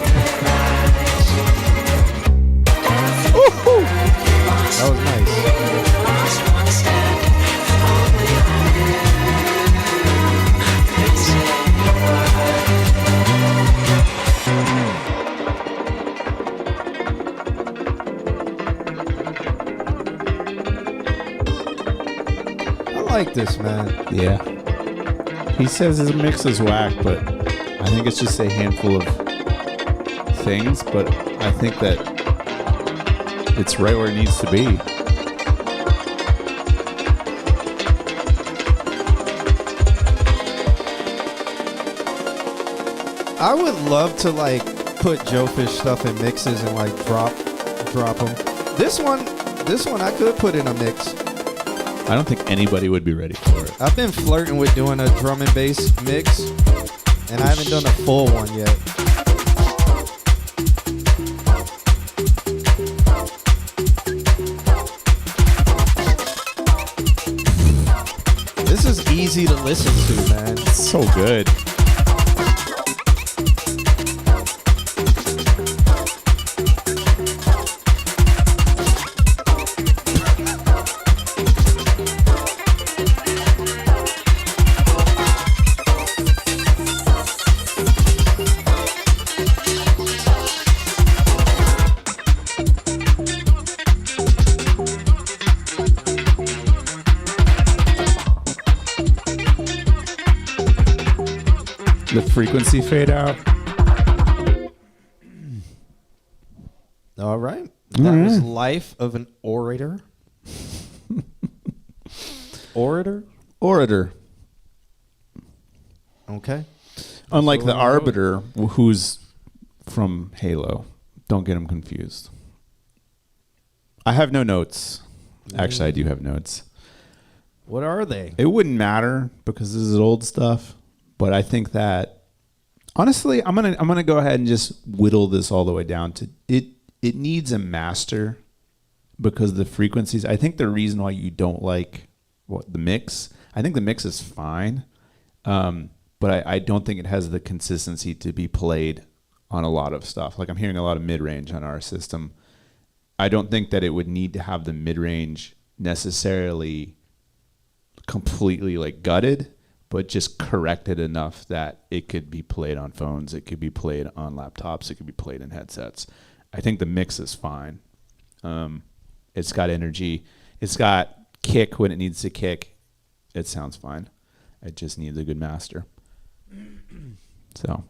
Woo-hoo! That was nice. I like this, man. Yeah. He says his mix is whack, but I think it's just a handful of things, but I think that it's right where it needs to be. I would love to like put Joe Fish stuff in mixes and like drop them. This one I could put in a mix. I don't think anybody would be ready for it. I've been flirting with doing a drum and bass mix, and I haven't done a full one yet. This is easy to listen to, man. It's so good. The frequency fade out. All right. That was Life of an Orator. Orator? Orator. Okay. Unlike the Arbiter, who's from Halo. Don't get him confused. I have no notes. Actually, I do have notes. What are they? It wouldn't matter because this is old stuff. But I think that honestly, I'm gonna go ahead and just whittle this all the way down to it. It needs a master because the frequencies. I think the reason why you don't like the mix. I think the mix is fine, but I don't think it has the consistency to be played on a lot of stuff. Like I'm hearing a lot of mid range on our system. I don't think that it would need to have the mid range necessarily completely like gutted, but just corrected enough that it could be played on phones, it could be played on laptops, it could be played in headsets. I think the mix is fine. It's got energy. It's got kick when it needs to kick. It sounds fine. It just needs a good master. So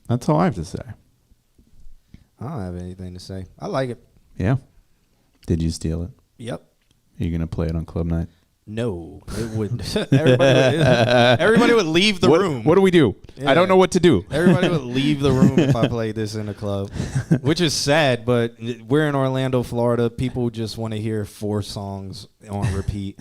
that's all I have to say. I don't have anything to say. I like it. Yeah. Did you steal it? Yep. Are you going to play it on club night? No, it wouldn't. Everybody would leave the room. What do we do? Yeah. I don't know what to do. Everybody would leave the room if I played this in a club, which is sad, but we're in Orlando, Florida. People just want to hear 4 songs on repeat.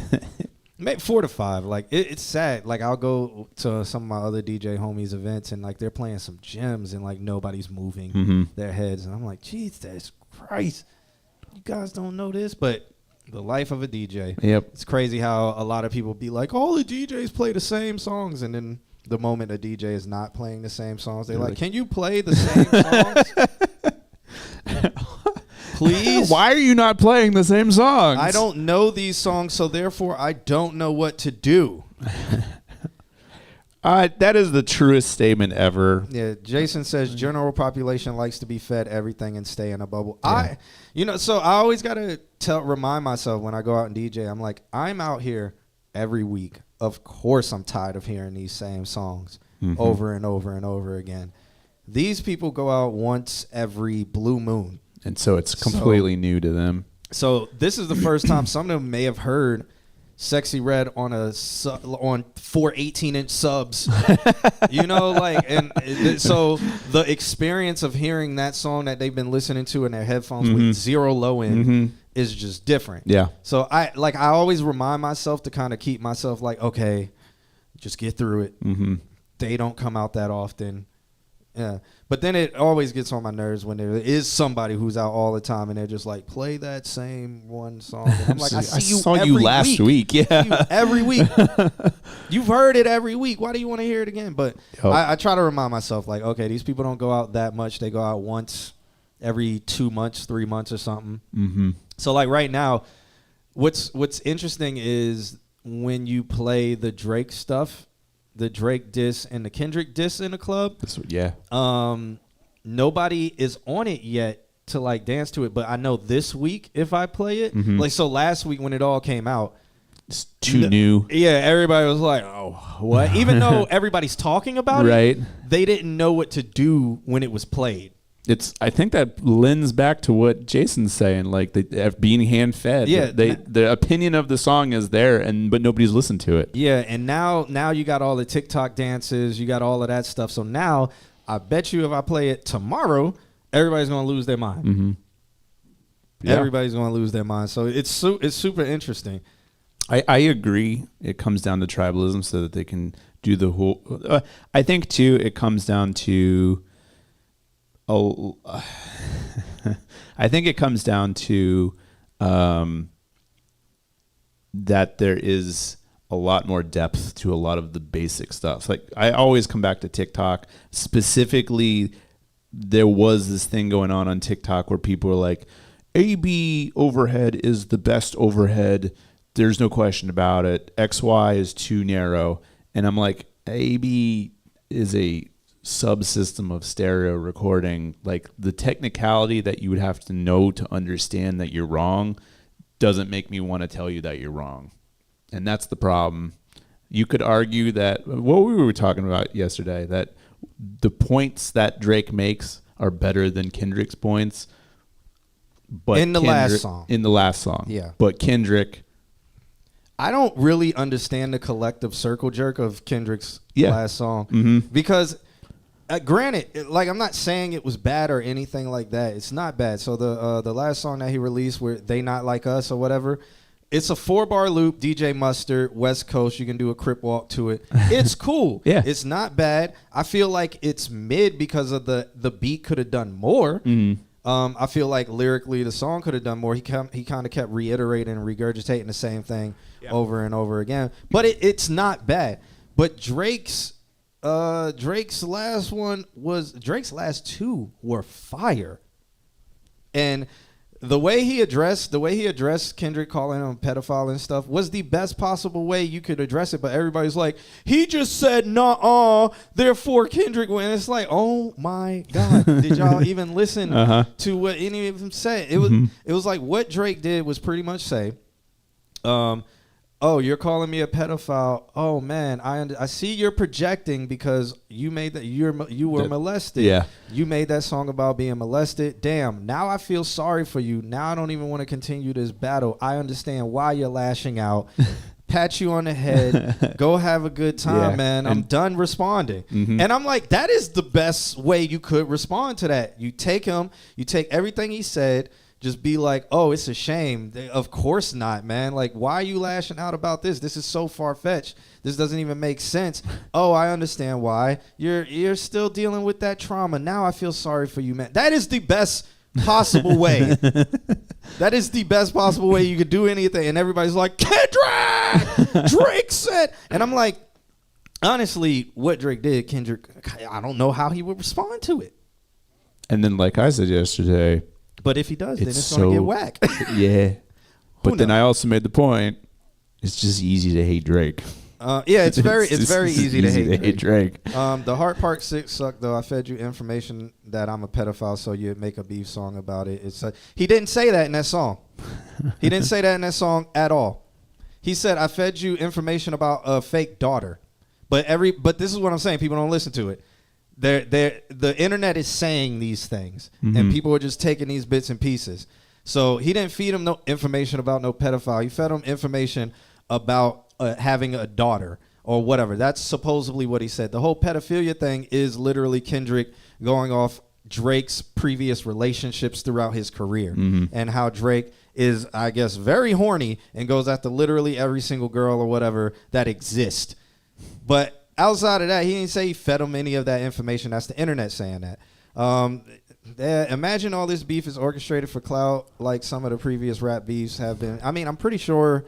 Maybe 4 to 5. Like, it's sad. Like, I'll go to some of my other DJ homies' events, and, like, they're playing some gems, and, like, nobody's moving their heads. And I'm like, Jesus Christ, you guys don't know this? But the life of a DJ. Yep. It's crazy how a lot of people be like, all the DJs play the same songs, and then the moment a DJ is not playing the same songs, they're like, can you play the same songs? Please? Why are you not playing the same songs? I don't know these songs, so therefore I don't know what to do. That is the truest statement ever. Yeah, Jason says general population likes to be fed everything and stay in a bubble. Yeah. So I always got to remind myself when I go out and DJ, I'm like, I'm out here every week. Of course I'm tired of hearing these same songs over and over and over again. These people go out once every blue moon. And so it's completely new to them. So this is the first time some of them may have heard Sexy Red on on 4 18-inch subs. So the experience of hearing that song that they've been listening to in their headphones with 0 low end is just different. Yeah. So I always remind myself to kind of keep myself like, okay, just get through it. They don't come out that often. Yeah. But then it always gets on my nerves when there is somebody who's out all the time and they're just like, play that same one song. And I'm like, I saw you last week. Yeah. I see you every week. You've heard it every week. Why do you want to hear it again? But I try to remind myself, like, okay, these people don't go out that much. They go out once every 2 months, 3 months or something. So like right now, what's interesting is when you play the Drake stuff, the Drake diss and the Kendrick diss in the club. Nobody is on it yet to like dance to it, but I know this week if I play it, like so last week when it all came out, it's too new. Yeah, everybody was like, "Oh, what?" Even though everybody's talking about it, they didn't know what to do when it was played. I think that lends back to what Jason's saying, like being hand fed. Yeah, the opinion of the song is there, but nobody's listened to it. Yeah, and now you got all the TikTok dances, you got all of that stuff. So now I bet you if I play it tomorrow, everybody's gonna lose their mind. Yeah. Everybody's gonna lose their mind. So it's super interesting. I agree. It comes down to tribalism, so that they can do the whole. I think too, it comes down to. I think it comes down to that there is a lot more depth to a lot of the basic stuff. Like I always come back to TikTok. Specifically, there was this thing going on TikTok where people were like, AB overhead is the best overhead. There's no question about it. XY is too narrow. And I'm like, AB is a subsystem of stereo recording. Like the technicality that you would have to know to understand that you're wrong doesn't make me want to tell you that you're wrong. And that's the problem. You could argue that what we were talking about yesterday, that the points that Drake makes are better than Kendrick's points. But in the last song. Yeah. But Kendrick, I don't really understand the collective circle jerk of Kendrick's last song because granted, like I'm not saying it was bad or anything like that. It's not bad. So the last song that he released, where They Not Like Us or whatever, it's a 4-bar loop. DJ Mustard, West Coast. You can do a crip walk to it. It's cool. Yeah, it's not bad. I feel like it's mid because of the beat could have done more. I feel like lyrically the song could have done more. He kind of kept reiterating and regurgitating the same thing over and over again. But it's not bad. But Drake's last two were fire. And the way he addressed Kendrick calling him a pedophile and stuff was the best possible way you could address it. But everybody's like, he just said nah, therefore Kendrick went. It's like, oh my God, did y'all even listen to what any of them said? It was like what Drake did was pretty much say, oh, you're calling me a pedophile. Oh man, I see you're projecting because you made that you were molested. Yeah. You made that song about being molested. Damn. Now I feel sorry for you. Now I don't even want to continue this battle. I understand why you're lashing out. pat you on the head, go have a good time, man. I'm done responding. And I'm like, that is the best way you could respond to that. You take everything he said, just be like, oh, it's a shame. Of course not, man. Like, why are you lashing out about this? This is so far-fetched. This doesn't even make sense. Oh, I understand why. You're still dealing with that trauma. Now I feel sorry for you, man. That is the best possible way. That is the best possible way you could do anything. And everybody's like, Kendrick! Drake said. And I'm like, honestly, what Drake did, Kendrick, I don't know how he would respond to it. And then, like I said yesterday, but if he does, then it's going to get whack. Yeah. But then I also made the point, it's just easy to hate Drake. Yeah, it's very easy to hate Drake. The Heart Park 6 sucked, though. I fed you information that I'm a pedophile, so you'd make a beef song about it. He didn't say that in that song. He didn't say that in that song at all. He said, I fed you information about a fake daughter. But this is what I'm saying. People don't listen to it. The internet is saying these things, and people are just taking these bits and pieces. So he didn't feed him no information about no pedophile. He fed him information about having a daughter or whatever. That's supposedly what he said. The whole pedophilia thing is literally Kendrick going off Drake's previous relationships throughout his career, and how Drake is, I guess, very horny and goes after literally every single girl or whatever that exists. But outside of that, he didn't say he fed him any of that information. That's the internet saying that. Imagine all this beef is orchestrated for clout, like some of the previous rap beefs have been. I mean, I'm pretty sure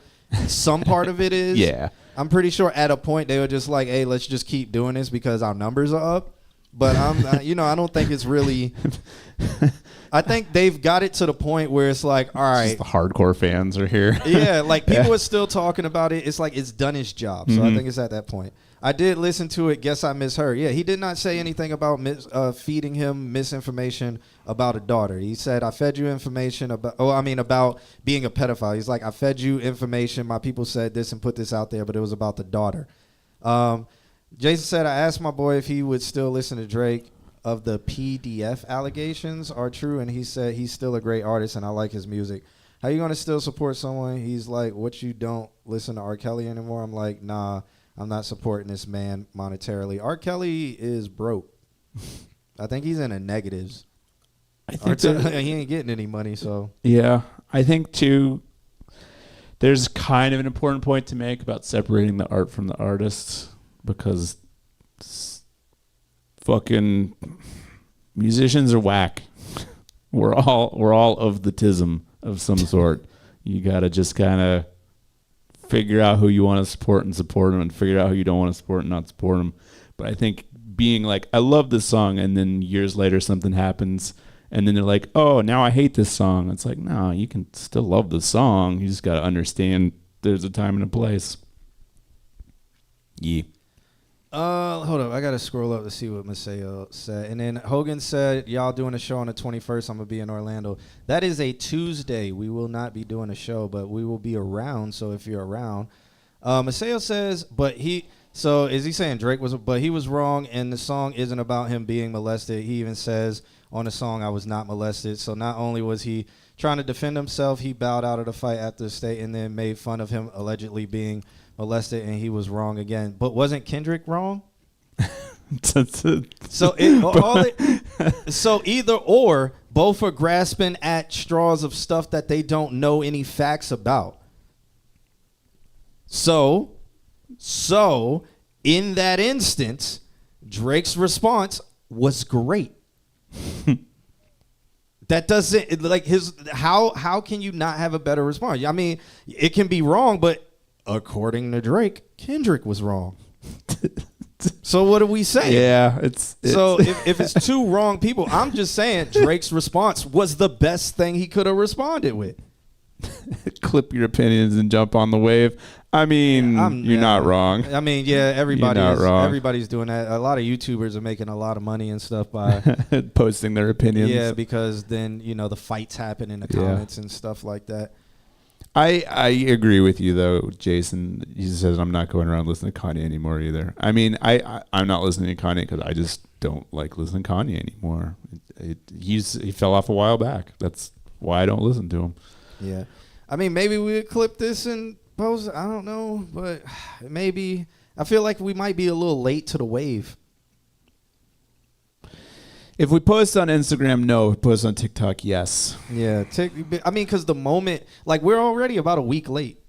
some part of it is. Yeah. I'm pretty sure at a point they were just like, hey, let's just keep doing this because our numbers are up. But I don't think it's really. I think they've got it to the point where it's like, all right, just the hardcore fans are here. Yeah, like people are still talking about it. It's like it's done its job. So I think it's at that point. I did listen to it. Guess I misheard. Yeah, he did not say anything about feeding him misinformation about a daughter. He said, I fed you information about being a pedophile. He's like, I fed you information. My people said this and put this out there, but it was about the daughter. Jason said, I asked my boy if he would still listen to Drake of the PDF allegations are true, and he said he's still a great artist and I like his music. How you going to still support someone? He's like, what, you don't listen to R. Kelly anymore? I'm like, nah, I'm not supporting this man monetarily. R. Kelly is broke. I think he's in the negatives. I think he ain't getting any money, so. Yeah, I think, too, there's kind of an important point to make about separating the art from the artist, because fucking musicians are whack. We're all of the tism of some sort. You got to just kind of figure out who you want to support and support them, and figure out who you don't want to support and not support them. But I think being like, I love this song, and then years later something happens, and then they're like, oh, now I hate this song. It's like, no, you can still love the song. You just got to understand there's a time and a place. Yeah. Hold up. I got to scroll up to see what Maseo said. And then Hogan said, y'all doing a show on the 21st. I'm going to be in Orlando. That is a Tuesday. We will not be doing a show, but we will be around. So if you're around. Maseo says, so is he saying Drake but he was wrong, and the song isn't about him being molested. He even says on the song, I was not molested. So not only was he trying to defend himself, he bowed out of the fight after the state and then made fun of him allegedly being molested, and he was wrong again. But wasn't Kendrick wrong? So either or, both are grasping at straws of stuff that they don't know any facts about. So in that instance, Drake's response was great. That doesn't, like, how can you not have a better response? I mean, it can be wrong, but according to Drake, Kendrick was wrong. So what do we say? Yeah, so if it's two wrong people, I'm just saying Drake's response was the best thing he could have responded with. Clip your opinions and jump on the wave. I mean, you're not wrong. I mean, yeah, everybody's doing that. A lot of YouTubers are making a lot of money and stuff by posting their opinions. Yeah, because then, the fights happen in the comments and stuff like that. I agree with you, though, Jason. He says I'm not going around listening to Kanye anymore either. I mean, I'm not listening to Kanye because I just don't like listening to Kanye anymore. He fell off a while back. That's why I don't listen to him. Yeah. I mean, maybe we would clip this and post. I don't know, but maybe I feel like we might be a little late to the wave. If we post on Instagram, no. If we post on TikTok, yes. Yeah, I mean, because the moment, like, we're already about a week late.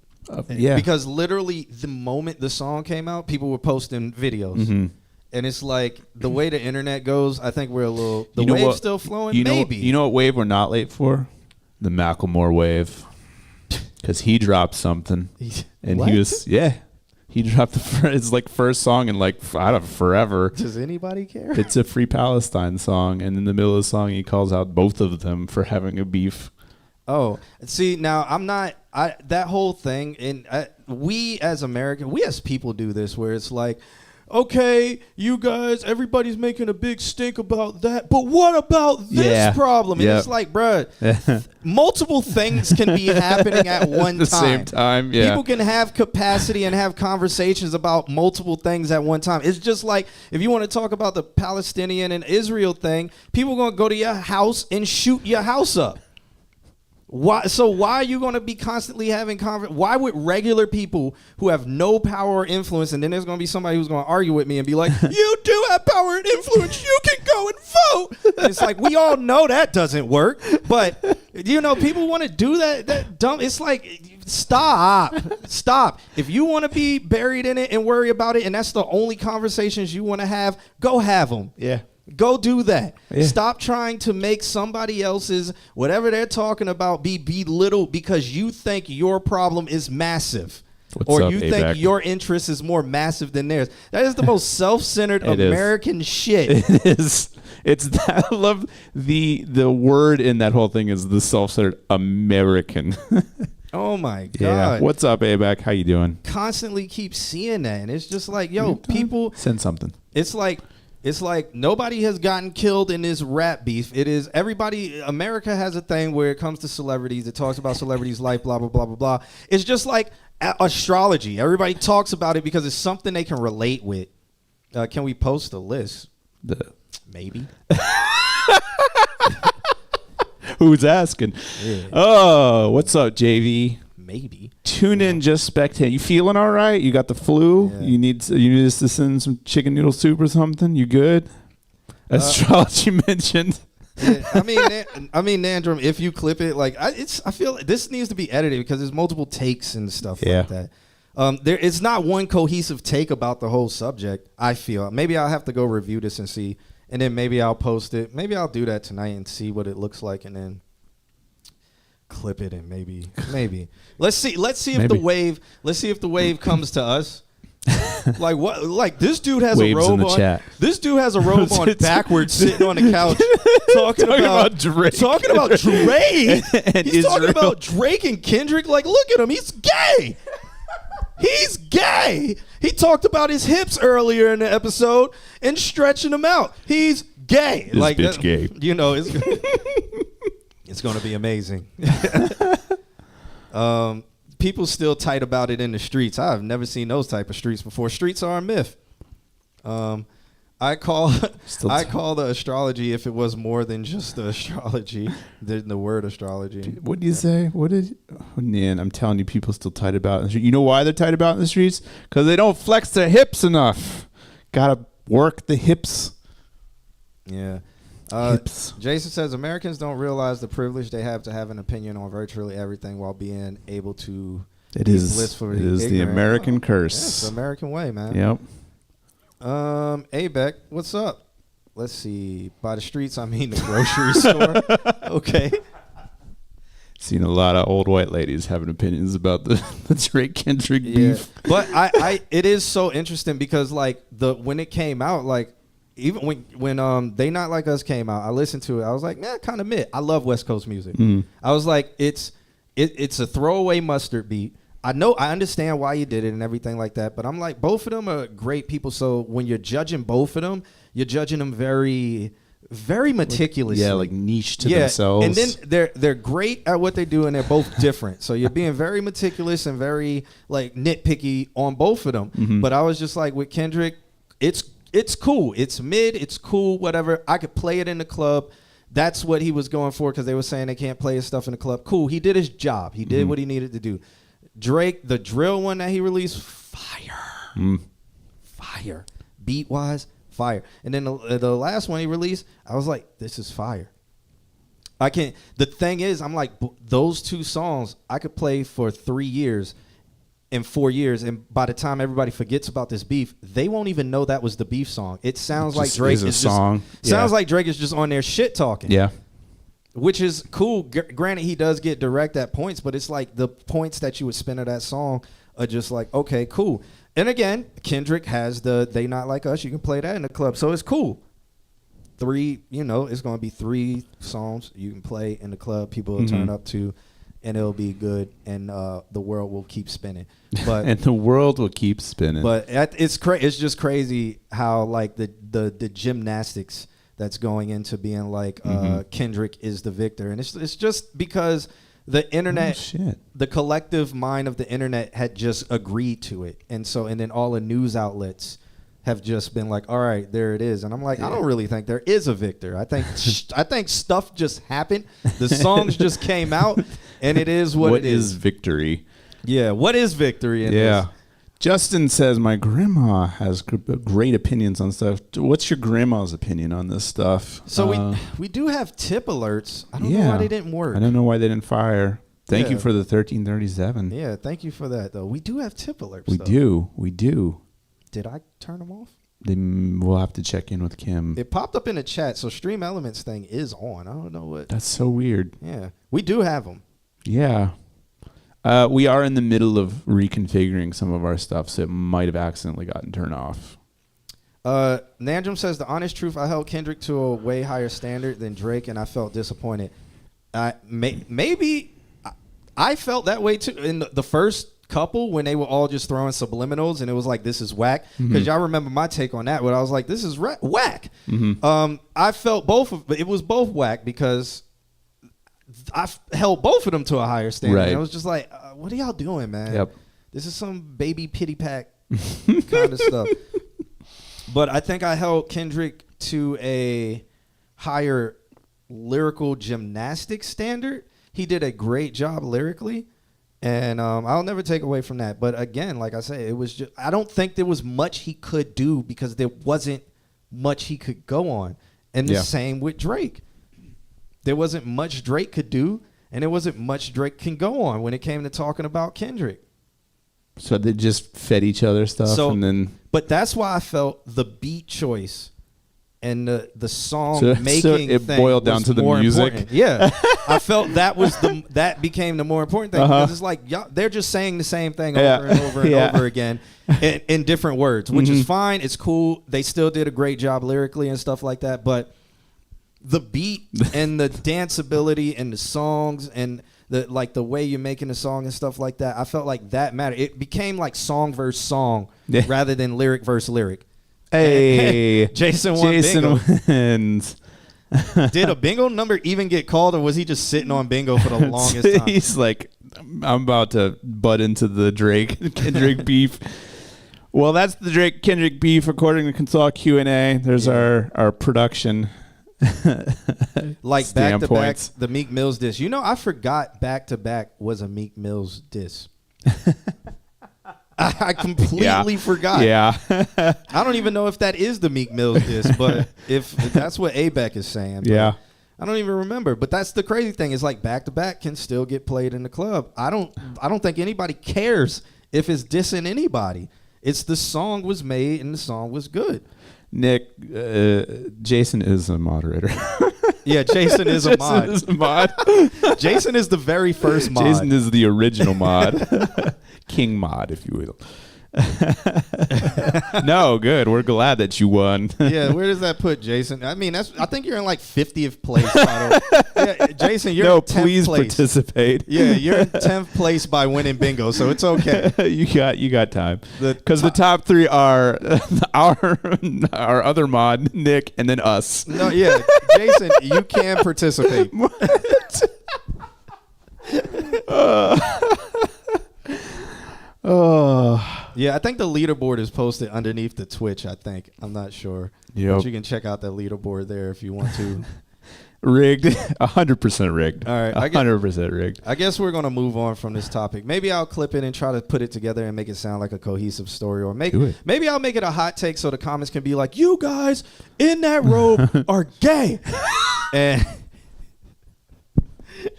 Yeah. Because literally the moment the song came out, people were posting videos. Mm-hmm. And it's like the way the internet goes, I think we're a little, the wave's wave's still flowing, maybe. You know what wave we're not late for? The Macklemore wave. Because he dropped something. And What? He dropped his like first song in like, I don't know, forever. Does anybody care? It's a Free Palestine song. And in the middle of the song, he calls out both of them for having a beef. Oh, see, now that whole thing, and we as Americans, we as people do this where it's like, okay, you guys, everybody's making a big stink about that, but what about this problem? And it's like, bruh, multiple things can be happening at one time. At the same time, yeah. People can have capacity and have conversations about multiple things at one time. It's just like, if you want to talk about the Palestinian and Israel thing, people going to go to your house and shoot your house up. Why are you going to be constantly having why would regular people who have no power or influence, and then there's going to be somebody who's going to argue with me and be like, you do have power and influence, you can go and vote. And it's like, we all know that doesn't work, but people want to do that dumb. It's like, stop. If you want to be buried in it and worry about it, and that's the only conversations you want to have, go have them. Yeah. Go do that. Yeah. Stop trying to make somebody else's, whatever they're talking about, be belittled because you think your problem is massive. Or you think your interest is more massive than theirs. That is the most self-centered American shit. It is. It's that. I love the word in that whole thing is the self-centered American. Oh my God. Yeah. What's up, ABAC? How you doing? Constantly keep seeing that. And it's just like, yo, people. Send something. It's like nobody has gotten killed in this rap beef. It is everybody. America has a thing where it comes to celebrities. It talks about celebrities' life, blah, blah, blah, blah, blah. It's just like astrology. Everybody talks about it because it's something they can relate with. Can we post a list? Maybe. Who's asking? Yeah. Oh, what's up, JV? Maybe. Tune in, just spectate. You feeling all right? You got the flu? Yeah. You need us to send some chicken noodle soup or something? You good? Astrology mentioned. Yeah, I mean, Nandrum, if you clip it, like I feel like this needs to be edited because there's multiple takes and stuff like that. It's not one cohesive take about the whole subject. I feel maybe I'll have to go review this and see, and then maybe I'll post it. Maybe I'll do that tonight and see what it looks like, and then clip it and maybe let's see if the wave comes to us. Like what? Like this dude has Waves a robe on. Chat. This dude has a robe on backwards, sitting on the couch, talking about Drake. Talking about Drake. And He's Israel. talking about Drake and Kendrick. Like, look at him. He's gay. He's gay. He talked about his hips earlier in the episode and stretching them out. He's gay. This like bitch gay. You know, it's going to be amazing. People still tight about it in the streets. I've never seen those type of streets before. Streets are a myth. I call the astrology if it was more than just the astrology, the word astrology. What do you say? Man, I'm telling you, people still tight about it. You know why they're tight about it in the streets? Because they don't flex their hips enough. Gotta work the hips. Yeah. Jason says Americans don't realize the privilege they have to have an opinion on virtually everything while being able to. It is the American curse. Yeah, it's the American way, man. Yep. Beck, what's up? Let's see. By the streets, I mean the grocery store. Okay. Seen a lot of old white ladies having opinions about the Drake Kendrick beef. But it is so interesting because like when it came out, like. Even when They Not Like Us came out, I listened to it. I was like, kind of mid. I love West Coast music. Mm. I was like, it's a throwaway mustard beat. I understand why you did it and everything like that, but I'm like, both of them are great people. So when you're judging both of them, you're judging them very, very meticulously. Like niche to themselves. And then they're great at what they do, and they're both different. So you're being very meticulous and very like nitpicky on both of them. Mm-hmm. But I was just like, with Kendrick, it's cool. It's mid. It's cool. Whatever. I could play it in the club. That's what he was going for because they were saying they can't play his stuff in the club. Cool. He did his job. He did what he needed to do. Drake, the drill one that he released, fire. Fire. Beat-wise, fire. And then the last one he released, I was like, this is fire. The thing is, I'm like, those two songs I could play for 3 years and 4 years, and by the time everybody forgets about this beef, they won't even know that was the beef song. It sounds like Drake is song. Sounds like Drake is just on there shit talking. Yeah. Which is cool. Granted, he does get direct at points, but it's like the points that you would spend of that song are just like, okay, cool. And again, Kendrick has the They Not Like Us. You can play that in the club, so it's cool. It's going to be 3 songs you can play in the club. People will turn up to, and it'll be good, and the world will keep spinning. But and the world will keep spinning. But it's just crazy how like the gymnastics that's going into being like Kendrick is the victor, and it's just because the internet, the collective mind of the internet had just agreed to it, and then all the news outlets have just been like, all right, there it is. And I'm like, I don't really think there is a victor. I think stuff just happened. The songs just came out, and it is what it is. What is victory? Yeah, what is victory in this? Justin says, my grandma has great opinions on stuff. What's your grandma's opinion on this stuff? So we do have tip alerts. I don't know why they didn't work. I don't know why they didn't fire. Thank you for the 1337. Yeah, thank you for that, though. We do have tip alerts, We do. Did I turn them off? We'll have to check in with Kim. It popped up in the chat, so Stream Elements thing is on. I don't know what. That's so weird. Yeah, we do have them. Yeah. We are in the middle of reconfiguring some of our stuff, so it might have accidentally gotten turned off. Nandrum says, the honest truth, I held Kendrick to a way higher standard than Drake, and I felt disappointed. Maybe I felt that way too in the first couple when they were all just throwing subliminals and it was like, this is whack, because y'all remember my take on that, but I was like, this is whack. I felt it was both whack because I held both of them to a higher standard. Right. And I was just like, what are y'all doing, man? Yep. This is some baby pity pack kind of stuff. But I think I held Kendrick to a higher lyrical gymnastics standard. He did a great job lyrically. And I'll never take away from that. But again, like I say, it was just, I don't think there was much he could do because there wasn't much he could go on. And the same with Drake. There wasn't much Drake could do, and there wasn't much Drake can go on when it came to talking about Kendrick. So they just fed each other stuff, and then. But that's why I felt the beat choice and the song making so it thing boiled down to the music. Important. Yeah, I felt that became the more important thing because it's like they're just saying the same thing over and over and over again in different words, which is fine. It's cool. They still did a great job lyrically and stuff like that, but the beat and the danceability and the songs and the way you're making the song and stuff like that, I felt like that mattered. It became like song versus song rather than lyric versus lyric. Hey, Jason bingo. Wins. Did a bingo number even get called, or was he just sitting on bingo for the longest time? He's like, I'm about to butt into the Kendrick beef. Well, that's the Drake Kendrick beef according to Consult Q&A. There's our production. Like back to back, the Meek Mill's diss. I forgot back to back was a Meek Mill's diss. I completely forgot. Yeah. I don't even know if that is the Meek Mill's diss, but if that's what ABEC is saying. Yeah. I don't even remember. But that's the crazy thing is like back to back can still get played in the club. I don't think anybody cares if it's dissing anybody. It's the song was made and the song was good. Nick, Jason is a moderator. Yeah, Jason is a mod. Jason is a mod. Jason is the very first mod. Jason is the original mod. King mod, if you will. No, good. We're glad that you won. Yeah, where does that put Jason? I mean, I think you're in like 50th place. Yeah, Jason, you're in 10th please place. Participate. Yeah, you're in 10th place by winning bingo, so it's okay. You got time. Because the top three are our other mod, Nick, and then us. No, yeah, Jason, you can participate. Yeah, I think the leaderboard is posted underneath the Twitch, I think. I'm not sure. Yep. But you can check out that leaderboard there if you want to. Rigged. 100% rigged. All right. 100% rigged. I guess we're going to move on from this topic. Maybe I'll clip it and try to put it together and make it sound like a cohesive story. Or maybe I'll make it a hot take so the comments can be like, you guys in that robe are gay. and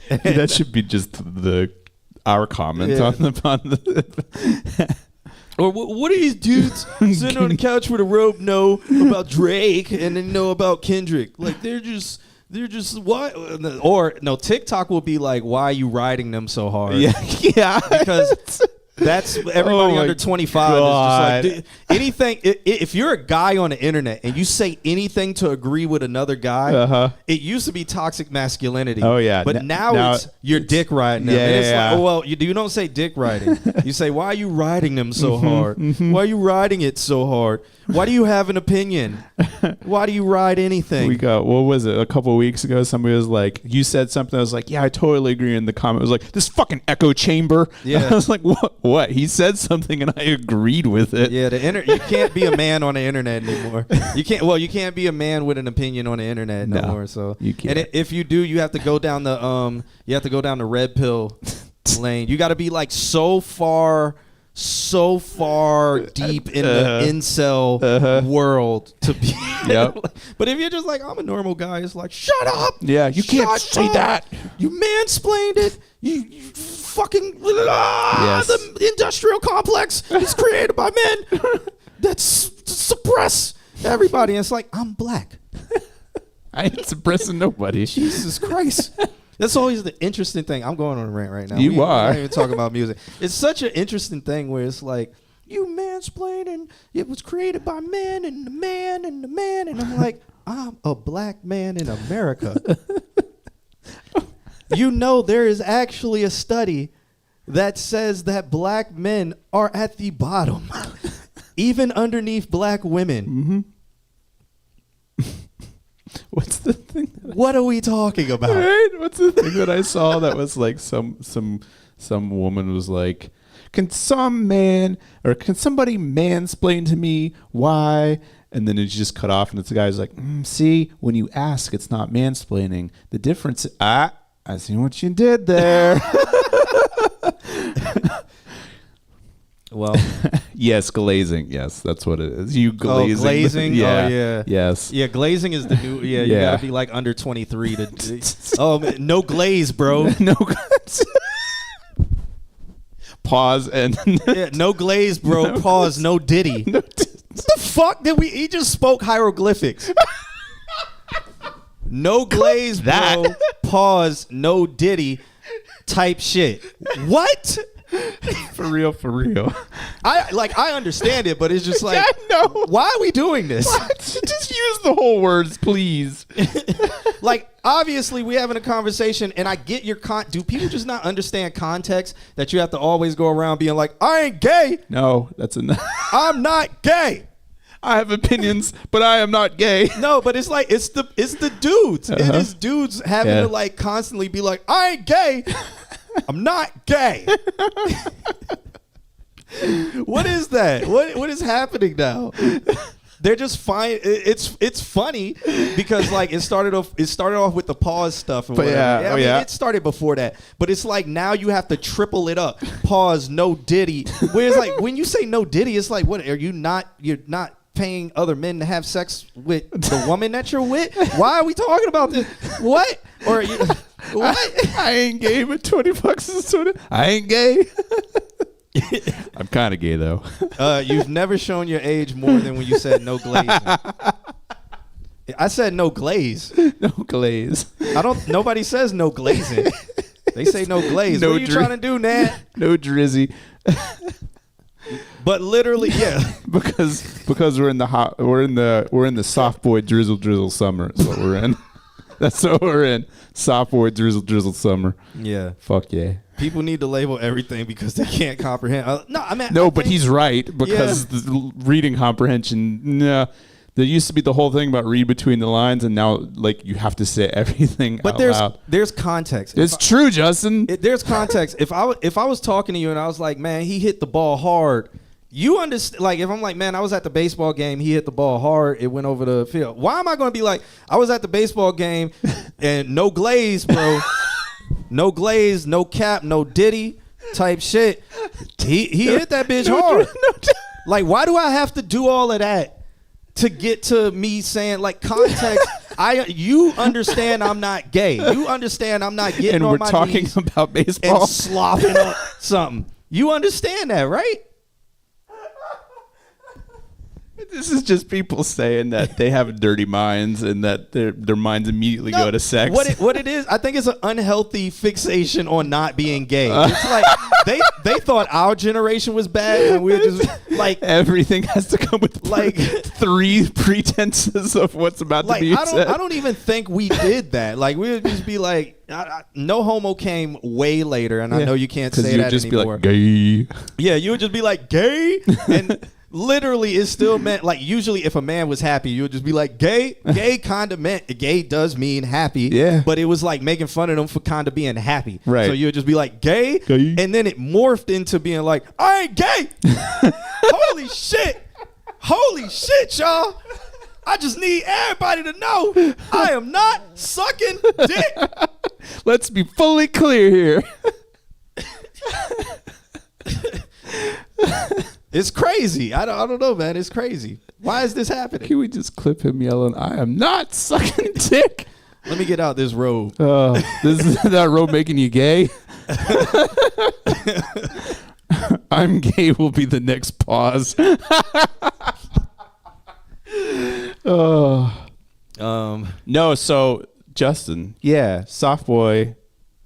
that should be just our comment on the or what do these dudes sitting on the couch with a robe know about Drake and then know about Kendrick? Like they're just what? Or no, TikTok will be like, why are you riding them so hard? Yeah. Because that's everybody under 25 is just like, anything. If you're a guy on the internet and you say anything to agree with another guy, it used to be toxic masculinity. Oh yeah, but now it's your dick riding them. And it's like, oh well, you don't say dick riding. You say, why are you riding them so hard? Why are you riding it so hard? Why do you have an opinion? Why do you ride anything? We got, what was it, a couple of weeks ago, somebody was like, you said something, I was like, yeah, I totally agree. In the comment it was like, this fucking echo chamber. Yeah. I was like, what? He said something and I agreed with it. Yeah, you can't be a man on the internet anymore. You can't be a man with an opinion on the internet no more. So you can't. And if you do, you have to go down the red pill lane. You got to be like so far deep in the incel world to be. Yep. But if you're just like, I'm a normal guy, it's like, shut up. Yeah, you can't say that. You mansplained it. You fucking the industrial complex is created by men that suppress everybody. And it's like, I'm black. I ain't suppressing nobody. Jesus Christ. That's always the interesting thing. I'm going on a rant right now. You are. We're not even talking about music. It's such an interesting thing where it's like, you mansplain and it was created by men and the man and the man. And I'm like, I'm a black man in America. You know, there is actually a study that says that black men are at the bottom, even underneath black women. What's the thing? What are we talking about? Right? What's the thing that I saw that was like some woman was like, can somebody mansplain to me why? And then it's just cut off, and it's the guy's like, see, when you ask, it's not mansplaining. The difference, I see what you did there. Well, yes, glazing. Yes, that's what it is. You glazing. Oh, glazing. Yeah. Oh, yeah. Yes. Yeah, glazing is the new. Yeah, you gotta be like under 23 to. Oh, man, no glaze, bro. No glaze. Pause and. No glaze, bro. Pause. No Diddy. What the fuck did we? He just spoke hieroglyphics. No glaze, bro. Pause. No Diddy. Type shit. What? For real. I understand it, but it's just like, no. Why are we doing this? What? Just use the whole words, please. Like, obviously, we having a conversation, and I get your do people just not understand context that you have to always go around being like, I ain't gay? No, that's enough. I'm not gay. I have opinions, but I am not gay. No, but it's like it's the dudes. It is dudes having to like constantly be like, I ain't gay. I'm not gay. What is that? What is happening now? They're just fine. It's funny because like it started off with the pause stuff and whatever. I mean, it started before that, but it's like now you have to triple it up. Pause. No Diddy. Where it's like when you say no Diddy, it's like what are you not? You're not paying other men to have sex with the woman that you're with. Why are we talking about this? What? Or you, what? I ain't gay, but $20 is $20. I ain't gay. I'm kind of gay though. You've never shown your age more than when you said no glazing. I said no glaze. No glaze. Nobody says no glazing. They say no glaze. What are you trying to do, Nat? No drizzy. But literally, yeah. because we're in the soft boy drizzle summer is what we're in. That's what we're in. Soft boy drizzle summer. Yeah. Fuck yeah. People need to label everything because they can't comprehend. But he's right because the reading comprehension. Nah, there used to be the whole thing about read between the lines, and now like you have to say everything. But there's context. It's true, Justin. There's context. If I was talking to you and I was like, man, he hit the ball hard, You understand, like, if I'm like, man, I was at the baseball game, he hit the ball hard, it went over the field. Why am I going to be like, I was at the baseball game and no glaze, bro. No glaze, no cap, no diddy type shit. He hit that bitch hard. Like, why do I have to do all of that to get to me saying, like, context? You understand I'm not gay. You understand I'm not getting on my knees. And we're talking about baseball. And slopping up something. You understand that, right? This is just people saying that they have dirty minds and that their minds immediately go to sex. What it is, I think it's an unhealthy fixation on not being gay. It's like they thought our generation was bad and we were just like everything has to come with like 3 pretenses of what's about to be said. I don't even think we did that. Like we would just be like, no homo came way later, and I know you can't say that just anymore. Be like, gay. Yeah, you would just be like gay and. Literally, it still meant, like, usually if a man was happy, you would just be like, gay. Gay kind of meant, gay does mean happy. Yeah. But it was like making fun of them for kind of being happy. Right. So you would just be like, gay. And then it morphed into being like, I ain't gay. Holy shit. Holy shit, y'all. I just need everybody to know I am not sucking dick. Let's be fully clear here. It's crazy. I don't know, man. It's crazy. Why is this happening? Can we just clip him yelling, I am not sucking dick? Let me get out this robe. This is that robe making you gay? I'm gay will be the next pause. No, so Justin, soft boy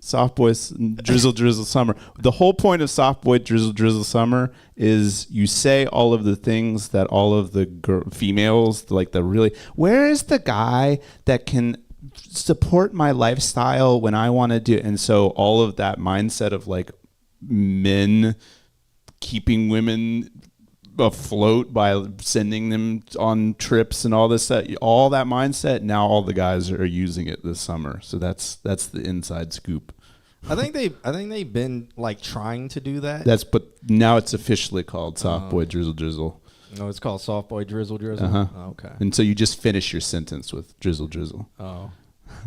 drizzle summer. The whole point of soft boy drizzle summer is you say all of the things that all of the females, like the really, where is the guy that can support my lifestyle when I want to do it? And so all of that mindset of like men keeping women afloat by sending them on trips and all this stuff, all that mindset, now all the guys are using it this summer. So that's the inside scoop. I think they've been like trying to do that. But now it's officially called soft boy drizzle. No, it's called soft boy drizzle. Uh-huh. Oh, okay. And so you just finish your sentence with drizzle. Oh,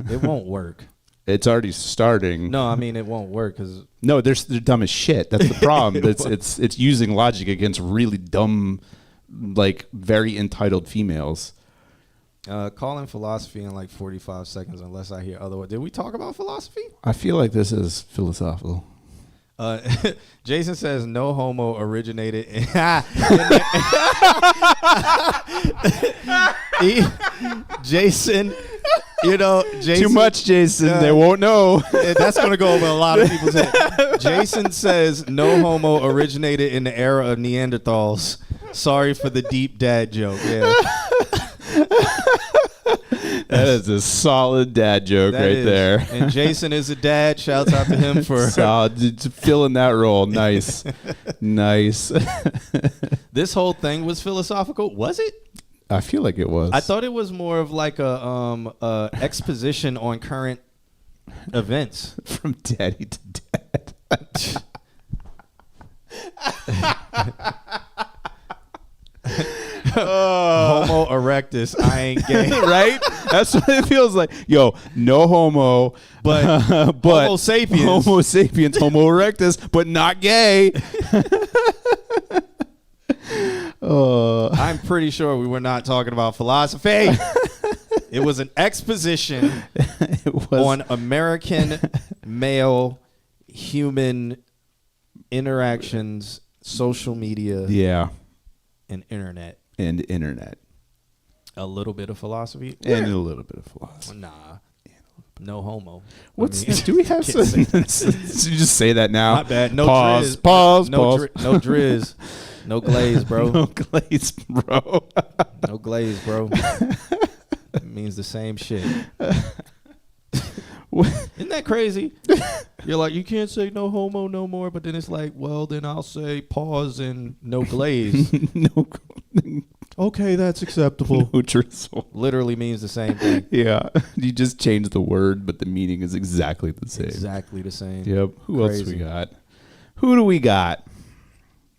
it won't work. It's already starting. No, I mean it won't work because no, they're dumb as shit. That's the problem. it's using logic against really dumb, like very entitled females. Call in philosophy in like 45 seconds unless I hear otherwise. Did we talk about philosophy? I feel like this is philosophical. Jason says no homo originated in Jason, Jason. Too much, Jason. They won't know. That's going to go over a lot of people's head. Jason says no homo originated in the era of Neanderthals. Sorry for the deep dad joke. Yeah. That is a solid dad joke there. And Jason is a dad. Shouts out to him for filling that role. Nice. Nice. This whole thing was philosophical, was it? I feel like it was. I thought it was more of like a exposition on current events. From daddy to dad. Homo erectus, I ain't gay. Right? That's what it feels like. Yo, no homo, but Homo sapiens. Homo sapiens, Homo erectus, but not gay. I'm pretty sure we were not talking about philosophy. It was an exposition on American male human interactions, social media, and internet. A little bit of philosophy. And a little bit of philosophy. Nah. No homo. Do we have some? Did you just say that now? My bad. No pause. drizz. Pause. No drizz. No glaze, bro. No glaze, bro. No glaze, bro. It means the same shit. Isn't that crazy? You're like, you can't say no homo no more, but then it's like, well, then I'll say pause and no glaze. Okay, that's acceptable. No drizzle. Literally means the same thing. Yeah. You just change the word, but the meaning is exactly the same. Exactly the same. Yep. Who else we got? Who do we got?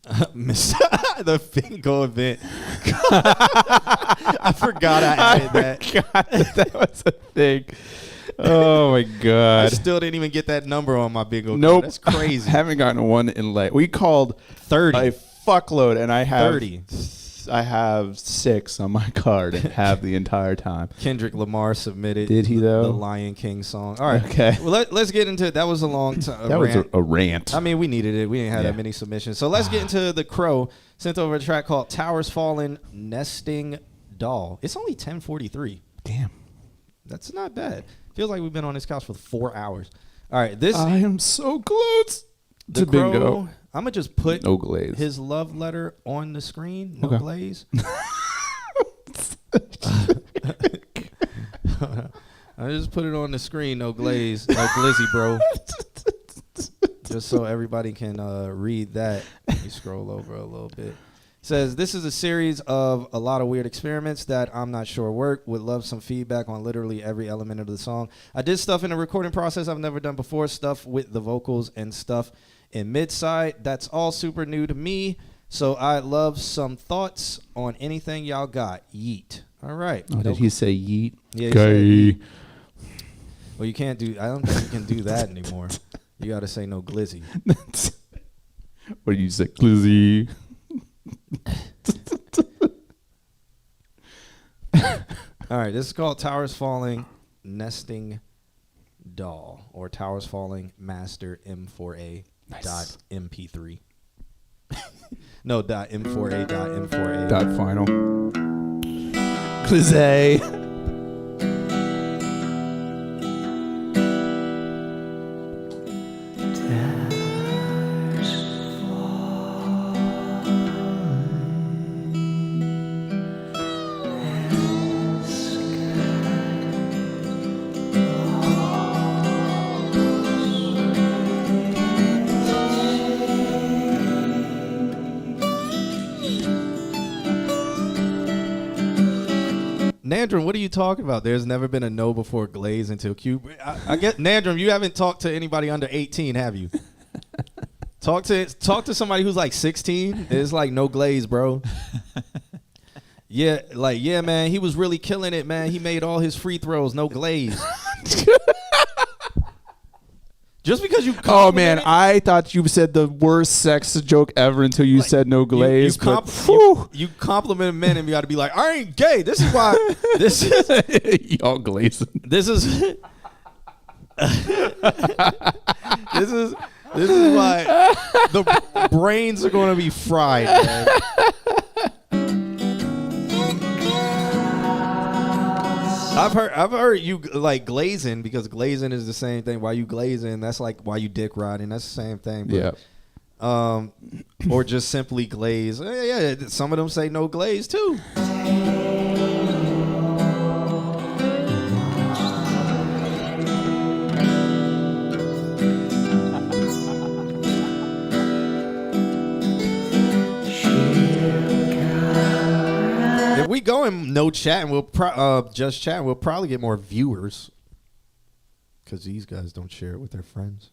The bingo event. I forgot I added that. That was a thing. Oh my god! I still didn't even get that number on my bingo. Nope, That's crazy. I haven't gotten one in like we called 30 a fuckload, and I have 30. I have 6 on my card and have the entire time. Kendrick Lamar submitted. Did he though? The Lion King song. All right. Okay. Well, let's get into it. That was a long time. That was a rant. I mean, we needed it. We didn't have that many submissions. So let's get into The Crow. Sent over a track called "Towers Falling," Nesting Doll. It's only 10:43. Damn. That's not bad. Feels like we've been on this couch for 4 hours. All right, this I am so close The to Crow, bingo. I'm gonna just put No glaze. his love letter on the screen. No Okay. glaze. I just put it on the screen. No glaze. No glizzy, bro. Just so everybody can read that. Let me scroll over a little bit. Says, this is a series of a lot of weird experiments that I'm not sure work. Would love some feedback on literally every element of the song. I did stuff in the recording process I've never done before, stuff with the vocals and stuff in mid-side. That's all super new to me, so I'd love some thoughts on anything y'all got. Yeet. All right. Oh, did he say yeet? Yeah, he said yeet. Well, you can't do, I don't think you can do that anymore. You got to say no glizzy. What do you say? Glizzy. All right, this is called Towers Falling Nesting Doll, or Towers Falling Master M4A dot MP3. No, dot M4A dot M4A. Dot final. Glizzy. Nandrum, what are you talking about? There's never been a no before glaze until Q. I get Nandrum. You haven't talked to anybody under 18, have you? Talk to somebody who's like 16. It's like no glaze, bro. Yeah, like yeah, man. He was really killing it, man. He made all his free throws, no glaze. Just because you. Oh man, I thought you said the worst sex joke ever until you said no glaze. You compliment men and you got to be like, I ain't gay. This is why. This is y'all glazing. This is. This is why the brains are going to be fried, man. I've heard you like glazing, because glazing is the same thing. Why you glazing? That's like why you dick riding. That's the same thing. But, yeah. Or just simply glaze. Yeah, some of them say no glaze too. If we go and no chat and we'll just chat, we'll probably get more viewers, because these guys don't share it with their friends.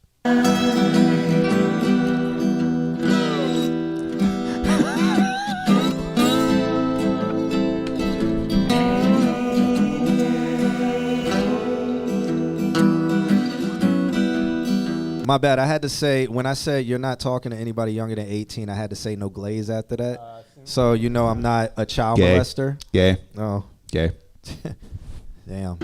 My bad. I had to say, when I said you're not talking to anybody younger than 18, I had to say no glaze after that. So you know I'm not a child molester. Gay. Oh. Gay. Damn.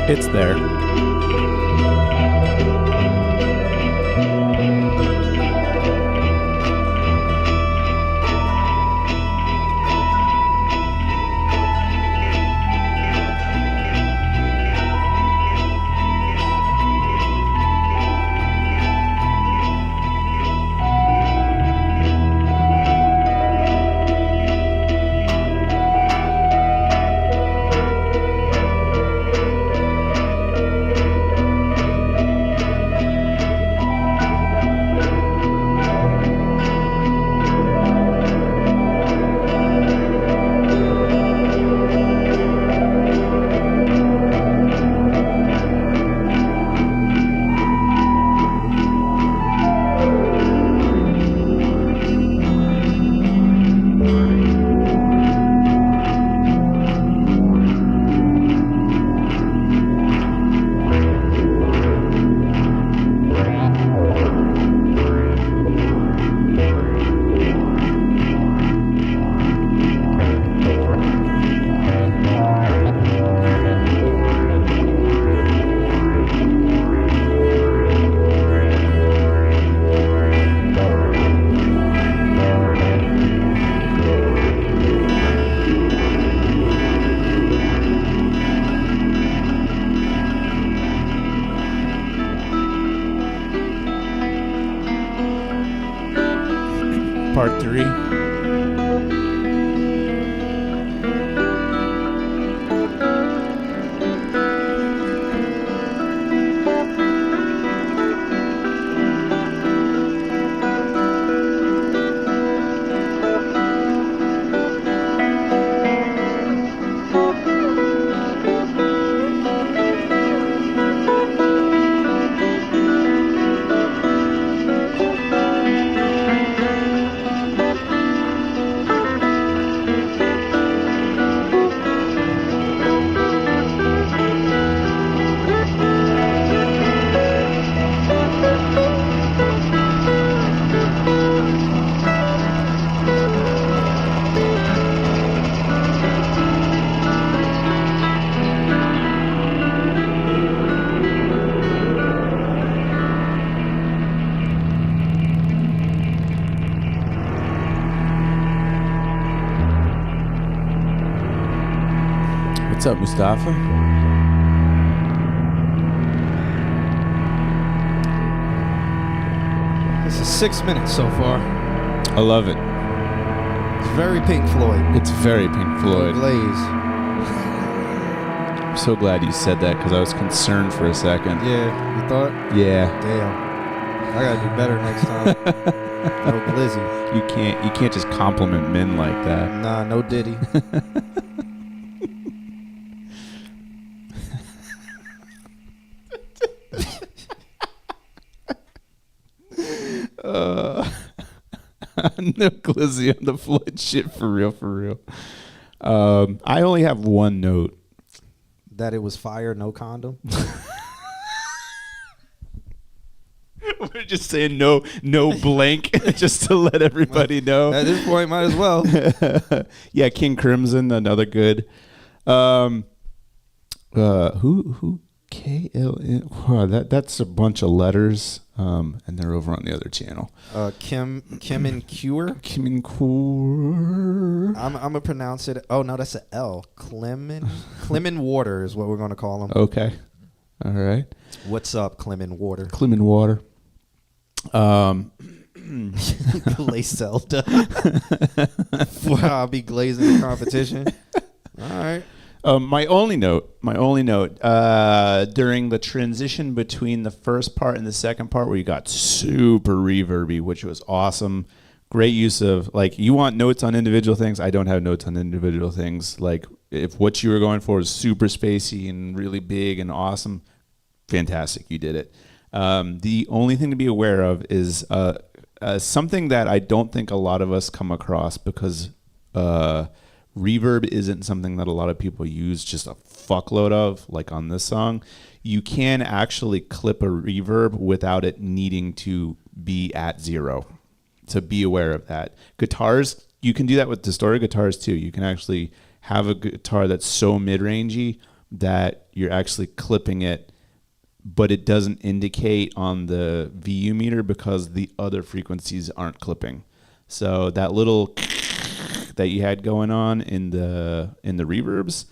It's there. Part 3. What's up, Mustafa? This is 6 minutes so far. I love it. It's very Pink Floyd. It's very Pink Floyd. Glaze. I'm so glad you said that because I was concerned for a second. Yeah, you thought? Yeah. Damn. I gotta do better next time. No glizzy. You can't just compliment men like that. Nah, no Diddy. No glizzy on the Floyd shit, for real. I only have one note. That it was fire, no condom. We're just saying no blank, just to let everybody know. At this point, might as well. Yeah, King Crimson, another good. Who KLN? Wow, that's a bunch of letters. And they're over on the other channel. Kim and Cure. Kim and Cure. I'm gonna pronounce it. Oh no, that's an L. Clemen Water is what we're gonna call him. Okay. All right. What's up, Clemen Water? Clemen Water. Glaze Zelda. I'll be glazing the competition. All right. My only note, during the transition between the first part and the second part where you got super reverby, which was awesome. Great use of, like, you want notes on individual things. I don't have notes on individual things. Like, if what you were going for is super spacey and really big and awesome, fantastic, you did it. The only thing to be aware of is something that I don't think a lot of us come across because reverb isn't something that a lot of people use just a fuckload of, like on this song. You can actually clip a reverb without it needing to be at 0. So be aware of that. Guitars, you can do that with distorted guitars too. You can actually have a guitar that's so mid-rangey, that you're actually clipping it, but it doesn't indicate on the VU meter because the other frequencies aren't clipping. So that little that you had going on in the reverbs,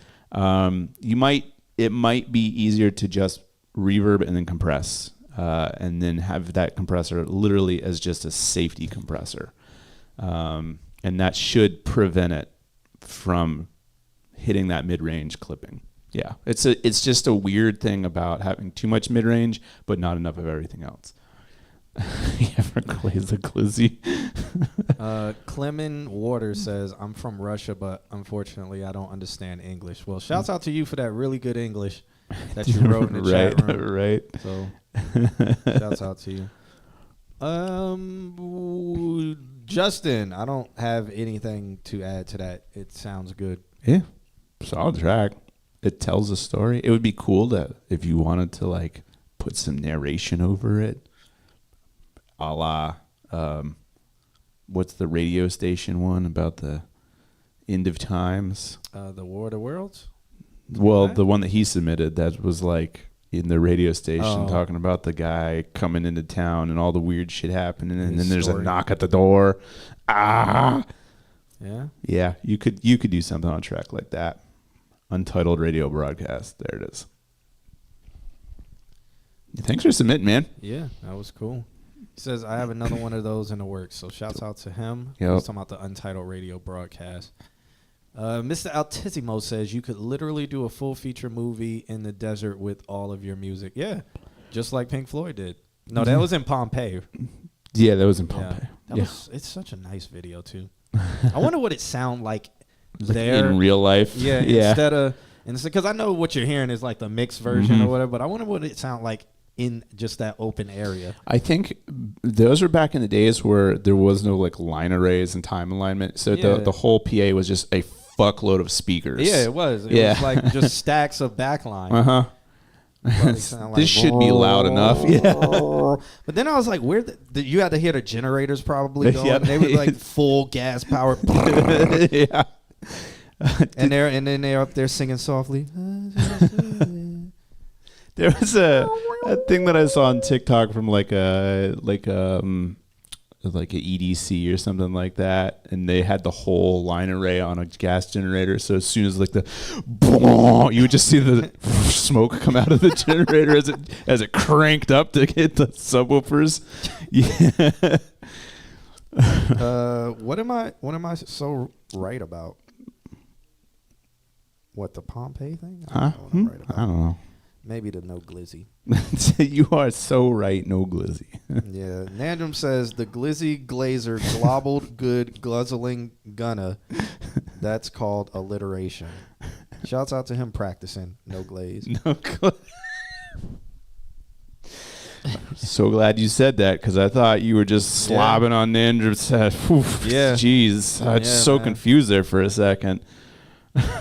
it might be easier to just reverb and then compress, and then have that compressor literally as just a safety compressor, and that should prevent it from hitting that mid-range clipping. Yeah, it's just a weird thing about having too much mid-range but not enough of everything else. You ever glaze a glizzy? Clemen Water says, I'm from Russia, but unfortunately I don't understand English. Well, shouts out to you for that really good English that you wrote in the chat room. Right. So, shouts out to you. Justin, I don't have anything to add to that. It sounds good. Yeah, solid track. It tells a story. It would be cool to, if you wanted to like put some narration over it, a la what's the radio station one about the end of times? The War of the Worlds? Well, the one that he submitted, that was like in the radio station talking about the guy coming into town and all the weird shit happening, and then there's a knock at the door. Yeah, you could do something on a track like that. Untitled radio broadcast. There it is. Thanks for submitting, man. Yeah, that was cool. He says, I have another one of those in the works. So shouts out to him. Yep. He's talking about the Untitled radio broadcast. Mr. Altissimo says you could literally do a full feature movie in the desert with all of your music. Yeah, just like Pink Floyd did. No, that was in Pompeii. Yeah, that was in Pompeii. It's such a nice video, too. I wonder what it sound like there in real life. Yeah. Instead of, because I know what you're hearing is like the mixed version or whatever, but I wonder what it sound like in just that open area. I think those were back in the days where there was no like line arrays and time alignment, so the whole PA was just a fuckload of speakers. Yeah, it was. It was like just stacks of backline. This should be loud enough. Yeah. But then I was like, where you had to hear the generators probably going. Yep. They were like full gas power. Yeah. And then they're up there singing softly. There was a thing that I saw on TikTok from like a EDC or something like that, and they had the whole line array on a gas generator. So as soon as like you would just see the smoke come out of the generator as it cranked up to hit the subwoofers. Yeah. What am I so right about? What, the Pompeii thing? I don't know. Maybe the no glizzy. You are so right, no glizzy. Yeah. Nandrum says the glizzy glazer globbled good guzzling gunna. That's called alliteration. Shouts out to him practicing no glaze. No glaze. So glad you said that, because I thought you were just slobbing on Nandrum's head. Yeah. Jeez. I was so confused there for a second.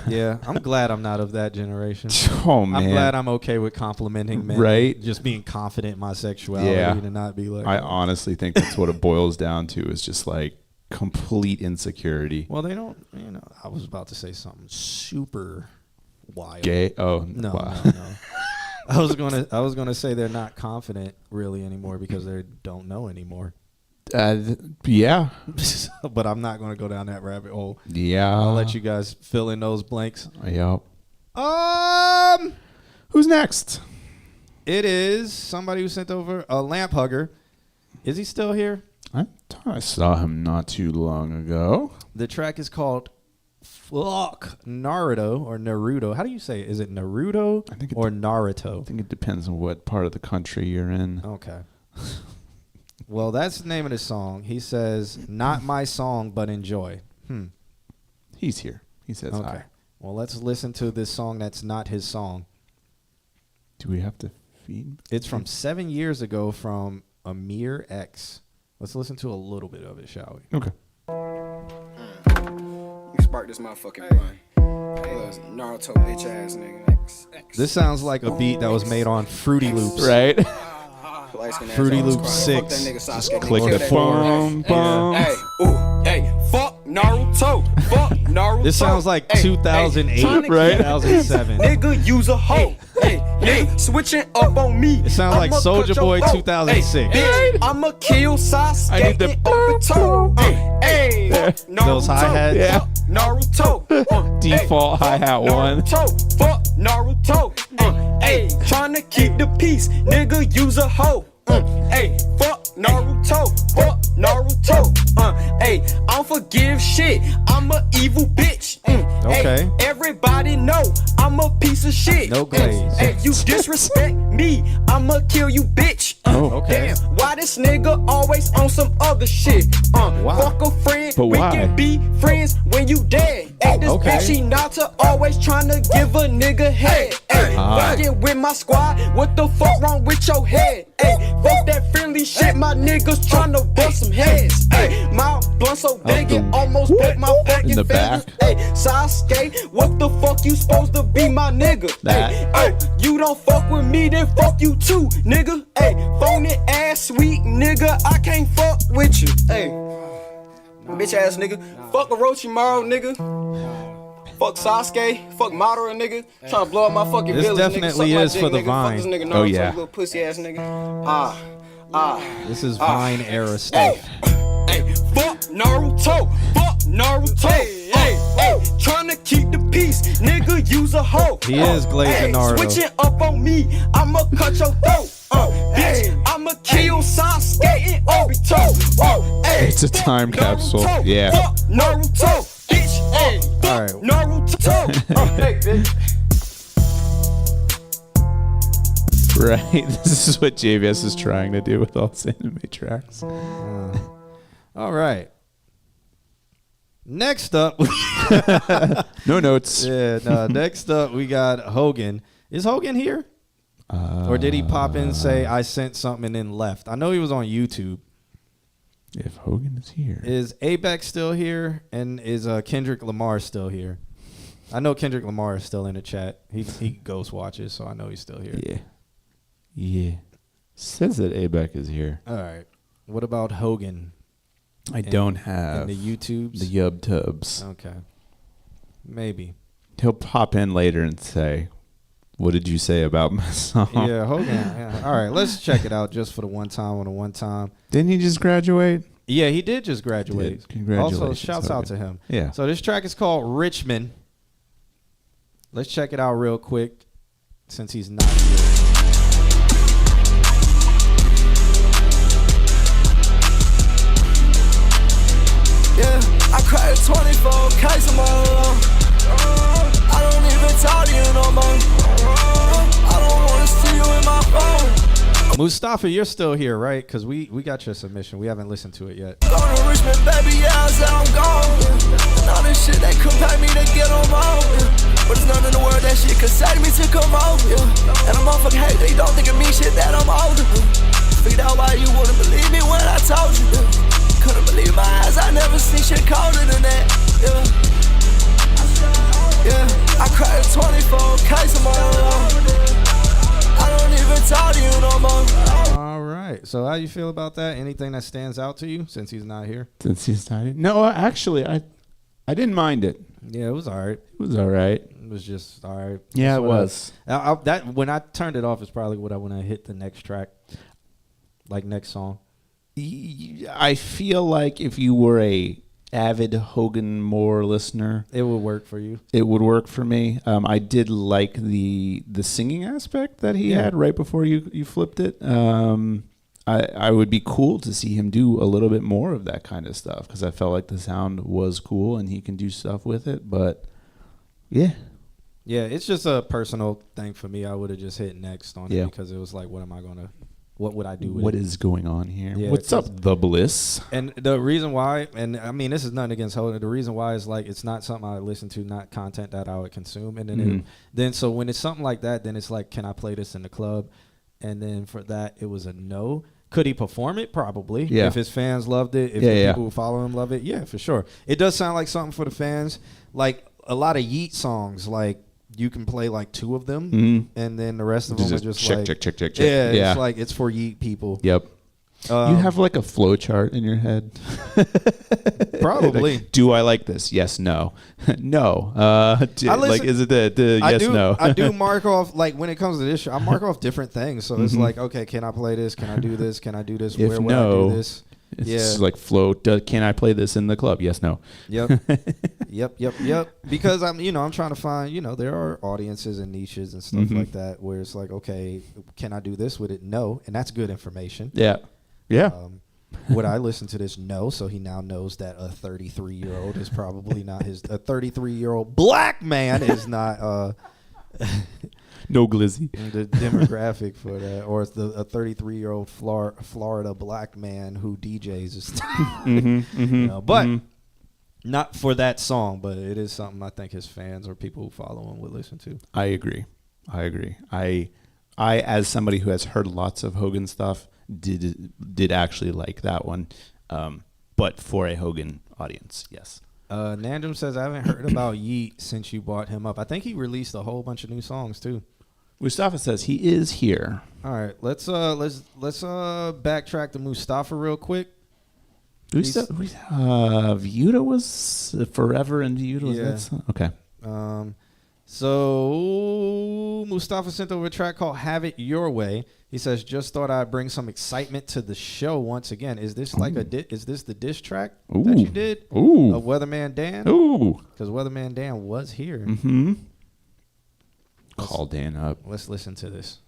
Yeah, I'm glad I'm not of that generation. Oh, man. I'm glad I'm okay with complimenting men. Right. Just being confident in my sexuality and not be like... I honestly think that's what it boils down to, is just like complete insecurity. Well, they don't, I was about to say something super wild. Gay? Oh, no, wow. no. I was gonna say they're not confident really anymore because they don't know anymore. Yeah. But I'm not going to go down that rabbit hole. Yeah. I'll let you guys fill in those blanks. Yep. Who's next? It is somebody who sent over a lamp hugger. Is he still here? I saw him not too long ago. The track is called Naruto or Naruto. How do you say it? Is it Naruto or Naruto? I think it depends on what part of the country you're in. Okay. Well, that's the name of the song. He says, not my song, but enjoy. He's here. He says hi. Well, let's listen to this song that's not his song. Do we have to feed? It's from 7 years ago from Amir X. Let's listen to a little bit of it, shall we? Okay. You spark this motherfucking blunt. Naruto bitch ass nigga. This sounds like a beat that was made on Fruity Loops. Right? Fruity Loops 6. Just click the boom, boom. Hey, ooh, hey, fuck Naruto. Fuck Naruto. This sounds like 2008, right? 2007. Nigga, use a hoe. Hey, nigga, switching up on me. It sounds like Soulja Boy 2006. Hey, I'ma kill Sasuke. I need the Obito. Hey, those hi-hats. Yeah. Naruto. Default hi-hat one. Naruto. Fuck Naruto. Hey, tryna keep the peace. Nigga, use a hoe. Hey, fuck Naruto. Fuck Naruto. Hey, I don't forgive shit. I'm a evil bitch. Okay. Hey, everybody know I'm a piece of shit. No glaze. Hey, you disrespect me, I'ma kill you, bitch. Okay. Damn, why this nigga always on some other shit? Fuck a friend, But we why? can be friends when you dead. Hey, this bitch, she not to always tryna give a nigga head. Hey, fucking with my squad, what the fuck wrong with your head? Hey, fuck that friendly shit, my niggas tryna bust some heads. Hey, my blunt so big it almost broke my fucking In the fingers. back. Hey, Sasuke, what the fuck you supposed to be my nigga? Hey, oh, you don't fuck with me, then fuck you too, nigga. Hey, phony ass sweet nigga, I can't fuck with you. Hey, bitch ass nigga, fuck Orochimaru nigga. Fuck Sasuke, fuck Madara nigga. Tryna blow up my fucking This village, definitely nigga. Suck my is dick, for the nigga. Vine. Fuck this nigga Naruto, Oh, yeah. little pussy ass nigga. This is Vine era stuff. Hey, fuck Naruto, fuck Naruto. Hey, tryna keep the peace, nigga, use a hoe. He is glazing Naruto. Switching up on me, I'ma cut your throat. Bitch, I'ma kill Sasuke and Obito. It's a time capsule. Naruto, Yeah. Fuck Naruto, bitch. Fuck All right. Naruto. Hey, bitch. Right. This is what JVS is trying to do with all his anime tracks. All right. Next up, No notes. next up we got Hogan. Is Hogan here? Or did he pop in and say I sent something and then left? I know he was on YouTube. If Hogan is here. Is Abex still here? And is Kendrick Lamar still here? I know Kendrick Lamar is still in the chat. He ghost watches, so I know he's still here. Yeah. Yeah. Says that ABEC is here. All right. What about Hogan? I don't have the YouTubes. the Yub Tubs. Okay. Maybe. He'll pop in later and say, "What did you say about my song?" Yeah, Hogan. Yeah. All right, let's check it out just for the one time on the one time. Didn't he just graduate? Yeah, he did just graduate. Did. Congratulations. Also, shouts out to Hogan. him. Yeah. So this track is called Richmond. Let's check it out real quick since he's not here. Yeah, I cried 24 case I'm all alone. I don't even talk to you no more. I don't wanna see you in my phone. Mustafa, you're still here, right? Because we got your submission. We haven't listened to it yet. Go to Richmond, baby, yeah, I said I'm gone. And all this shit, they couldn't pay me to get on my own. But it's none in the world that shit could save me to come over. And a motherfucker hate, they don't think of me shit that I'm older. Figured out why you wouldn't believe me when I told you. Couldn't believe my eyes, I never seen shit colder than that. Yeah, I cried 24 case I'm all alone. I don't even talk to you no more. All right. So how you feel about that? Anything that stands out to you since he's not here? Since he's not here? No, actually, I didn't mind it. Yeah, it was all right. It was all right. It was just all right. Yeah, That's it what was. that when I turned it off is probably when I hit the next track, like next song. I feel like if you were a avid Hogan Moore listener, it would work for you. It would work for me. I did like the singing aspect that he had right before you flipped it. I would be cool to see him do a little bit more of that kind of stuff because I felt like the sound was cool and he can do stuff with it. But yeah, it's just a personal thing for me. I would have just hit next on it because it was like, what would I do with what it? is going on here? Yeah, what's up, the Bliss? And the reason why, and I mean, this is nothing against Hogan. The reason why is like it's not something I listen to, not content that I would consume. And then then so when it's something like that, then it's like, can I play this in the club? And then for that, it was a no. Could he perform it? Probably. Yeah. If his fans loved it, if the people who follow him love it, yeah, for sure. It does sound like something for the fans. Like a lot of Yeet songs, like you can play like 2 of them, and then the rest of them are just check. like check. Yeah, it's like it's for Yeet people. Yep. You have like a flow chart in your head. Probably. Like, do I like this? Yes, no. No. Like, is it the yes, no? I do mark off, like, when it comes to this show, I mark off different things. So it's like, okay, can I play this? Can I do this? Can I do this? If Where would I do this? It's like flow. Can I play this in the club? Yes, no. Yep. Yep. Because I'm trying to find, there are audiences and niches and stuff like that where it's like, okay, can I do this with it? No. And that's good information. Yeah. Yeah. Would I listen to this? No. So he now knows that a 33-year-old is probably not a 33-year-old black man is not no glizzy. The demographic for that, or it's a 33-year-old Florida black man who DJs is but not for that song, but it is something I think his fans or people who follow him would listen to. I agree. I as somebody who has heard lots of Hogan stuff did actually like that one, but for a Hogan audience, yes. Nandrum says, I haven't heard about Yeet since you brought him up. I think he released a whole bunch of new songs too. Mustafa says he is here. All right, let's backtrack to Mustafa real quick. Viuda was forever, and Viuda was that song? Okay. So Mustafa sent over a track called "Have It Your Way." He says, "Just thought I'd bring some excitement to the show once again." Is this like is this the diss track that you did? Ooh. Of Weatherman Dan? Ooh. Because Weatherman Dan was here. Mm-hmm. Call Dan up. Let's listen to this.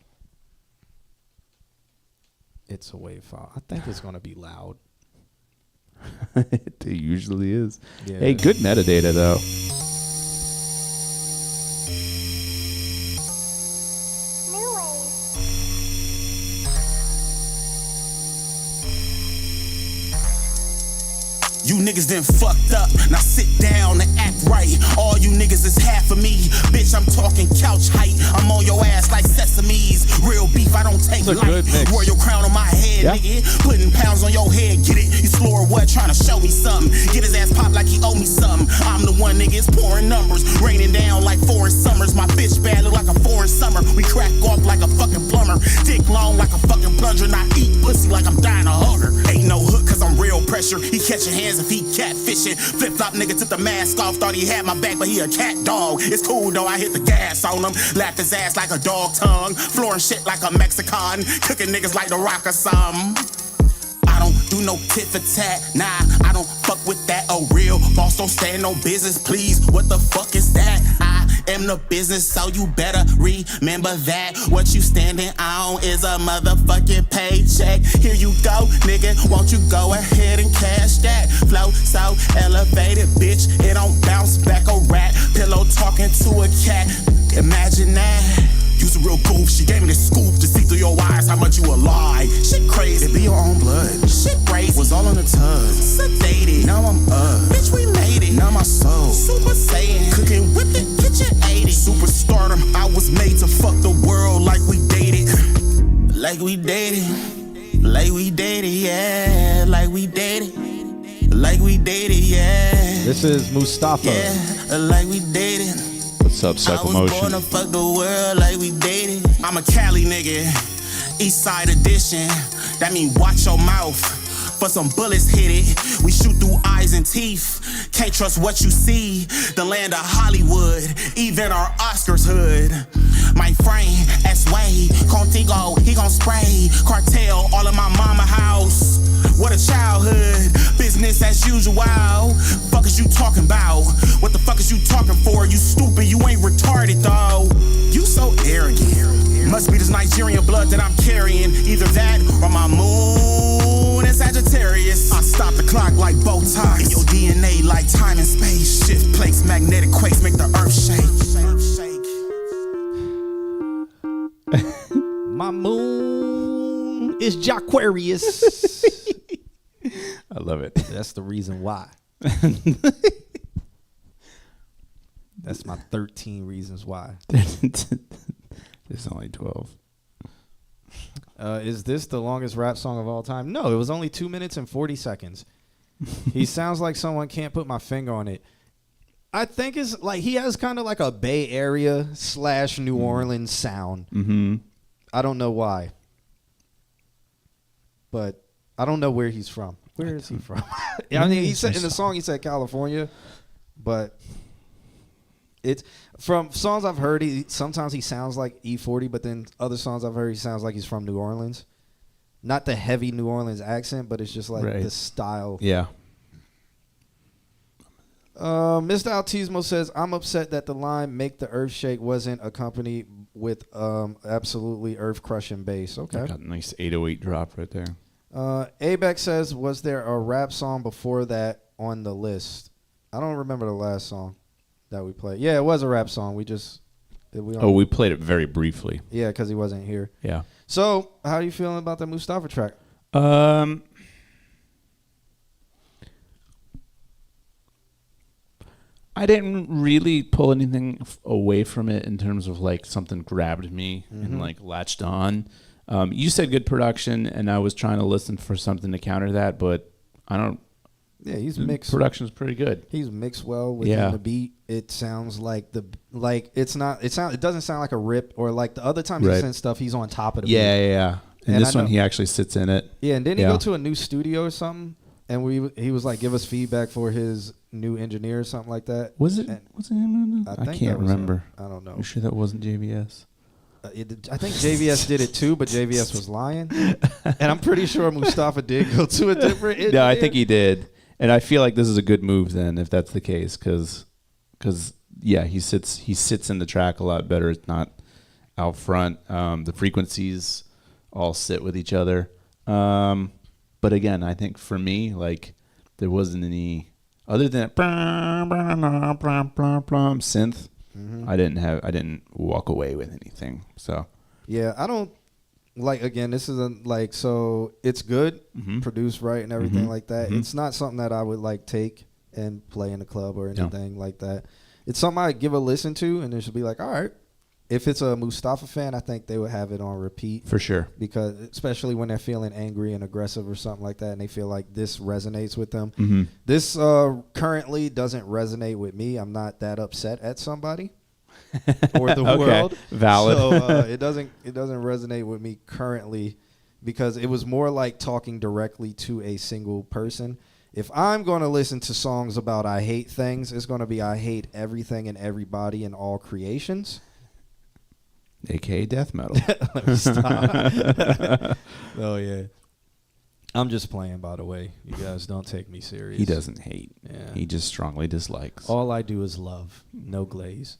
It's a WAV file. I think it's gonna be loud. It usually is. Yeah. Hey, good metadata though. You niggas done fucked up, now sit down and act right. All you niggas is half of me. Bitch, I'm talking couch height. I'm on your ass like sesames. Real beef, I don't take light. Royal crown on my head, nigga. Putting pounds on your head, get it? You slow or what? Trying to show me something. Get his ass popped like he owe me something. I'm the one niggas pouring numbers, raining down like foreign summers. My bitch bad look like a foreign summer. We crack off like a fucking plumber. Dick long like a fucking plunger. And I eat pussy like I'm dying of hunger. Ain't no hook cause I'm real pressure. He catching hands if he catfishing. Flip-flop nigga took the mask off, thought he had my back, but he a cat dog. It's cool though, I hit the gas on him. Laughed his ass like a dog tongue. Flooring shit like a Mexican. Cooking niggas like the Rock or something. I don't do no tit for tat, nah, I don't fuck with that. A real boss don't stand no business, please. What the fuck is that? I am the business, so you better remember that. What you standing on is a motherfucking paycheck. Here you go, nigga, won't you go ahead and cash that? Flow so elevated, bitch, it don't bounce back a rat. Pillow talking to a cat, imagine that. You's a real goof, she gave me the scoop to see through your eyes how much you a lie. Shit crazy, it be your own blood. Shit crazy, was all on the tub. Sedated, now I'm bitch, we made it. Now my soul, Super Saiyan. Cooking with the kitchen 80. Superstardom, I was made to fuck the world like we dated. Like we dated. Like we dated, yeah. Like we dated. Like we dated, yeah. This is Mustafa. Yeah, like we dated. What's up, Cycle Motion? I was born to fuck the world like we dated. I'm a Cali nigga, East Side edition. That mean watch your mouth, for some bullets hit it. We shoot through eyes and teeth. Can't trust what you see. The land of Hollywood, even our Oscars hood. My frame, S-Way, Contigo, he gon' spray. Cartel, all in my mama house. What a childhood, business as usual. Fuck is you talking about? What the fuck is you talking for? You stupid, you ain't retarded though. You so arrogant. Must be this Nigerian blood that I'm carrying. Either that or my moon is Sagittarius. I stop the clock like bow ties. In your DNA like time and space. Shift plates, magnetic quakes make the earth shake. My moon is Jaquarius. I love it. That's the reason why. That's my 13 reasons why. There's only 12. Is this the longest rap song of all time? No, it was only 2 minutes and 40 seconds. He sounds like someone can't put my finger on it. I think it's like he has kind of like a Bay Area / New Orleans sound. Mm-hmm. I don't know why. But I don't know where he's from. Where is he from? I mean, he said in the song he said California, but it's from songs I've heard. Sometimes he sounds like E40, but then other songs I've heard he sounds like he's from New Orleans. Not the heavy New Orleans accent, but it's just like the style. Yeah. Mr. Altismo says, I'm upset that the line "Make the Earth Shake" wasn't accompanied with absolutely earth-crushing bass. Okay. Got a nice 808 drop right there. Abex says, was there a rap song before that on the list? I don't remember the last song that we played. Yeah, it was a rap song. We played it very briefly. Yeah, because he wasn't here. Yeah. So, how are you feeling about the Mustafa track? I didn't really pull anything away from it in terms of like something grabbed me and like latched on. You said good production, and I was trying to listen for something to counter that, but I don't. Yeah, he's mixed. Production's pretty good. He's mixed well within the beat. It sounds like it doesn't sound like a rip or like the other time he sent stuff. He's on top of the beat. Yeah. And this one he actually sits in it. Yeah, and didn't he go to a new studio or something? And he was like, give us feedback for his new engineer or something like that. Was it him? I can't remember. I don't know. You sure that wasn't JVS? I think JVS did it too, but JVS was lying. And I'm pretty sure Mustafa did go to a different engineer. No, I think he did. And I feel like this is a good move then, if that's the case, because he sits in the track a lot better. It's not out front. The frequencies all sit with each other. But again, I think for me, like there wasn't any other than synth. I didn't walk away with anything. So yeah, I don't like. Again, this isn't like so. It's good, produced right, and everything like that. It's not something that I would like take and play in a club or anything like that. It's something I give a listen to, and it should be like, all right. If it's a Mustafa fan, I think they would have it on repeat. For sure. Because especially when they're feeling angry and aggressive or something like that, and they feel like this resonates with them. This currently doesn't resonate with me. I'm not that upset at somebody or the world. Valid. So it doesn't resonate with me currently because it was more like talking directly to a single person. If I'm going to listen to songs about I hate things, it's going to be I hate everything and everybody and all creations. AKA death metal. Let me stop. Oh, yeah. I'm just playing, by the way. You guys don't take me serious. He doesn't hate. Yeah. He just strongly dislikes. All I do is love. No glaze.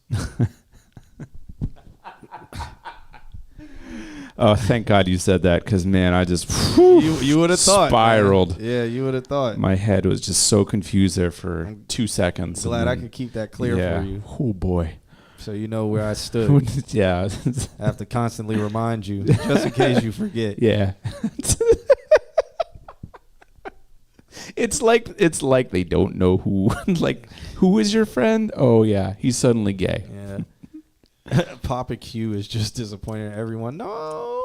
Oh, thank God you said that because, man, I just you would have thought. Spiraled. Man. Yeah, you would have thought. My head was just so confused there for 2 seconds. Glad I could keep that clear for you. Oh, boy. So you know where I stood. Yeah. I have to constantly remind you, just in case you forget. Yeah. It's like they don't know who. Like, who is your friend? Oh yeah, he's suddenly gay. Yeah. Papa Q is just disappointed in everyone. No.